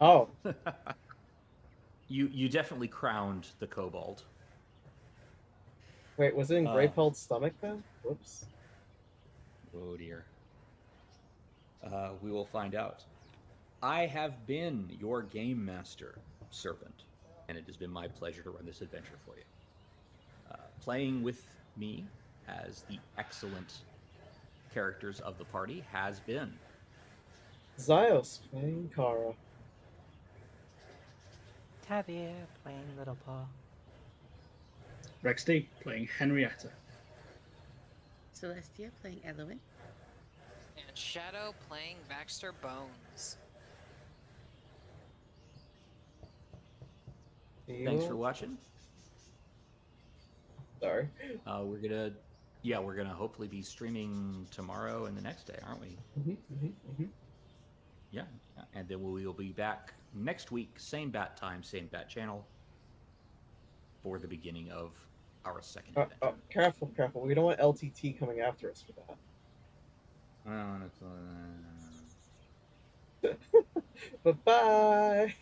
Oh. You definitely crowned the kobold. Wait, was it in Greypeld's stomach then? Whoops. Oh dear. We will find out. I have been your game master, Serpent, and it has been my pleasure to run this adventure for you. Playing with me as the excellent characters of the party has been Xios playing Kara. Tavia playing Little Paw. Rex D playing Henrietta. Celestia playing Elowen. And Shadow playing Baxter Bones. Thanks for watching. Sorry. We're gonna hopefully be streaming tomorrow and the next day, aren't we? Yeah, and then we will be back next week, same bat time, same bat channel, for the beginning of our second adventure. Careful. We don't want LTT coming after us for that. Bye-bye.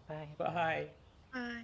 Bye. Bye. Bye.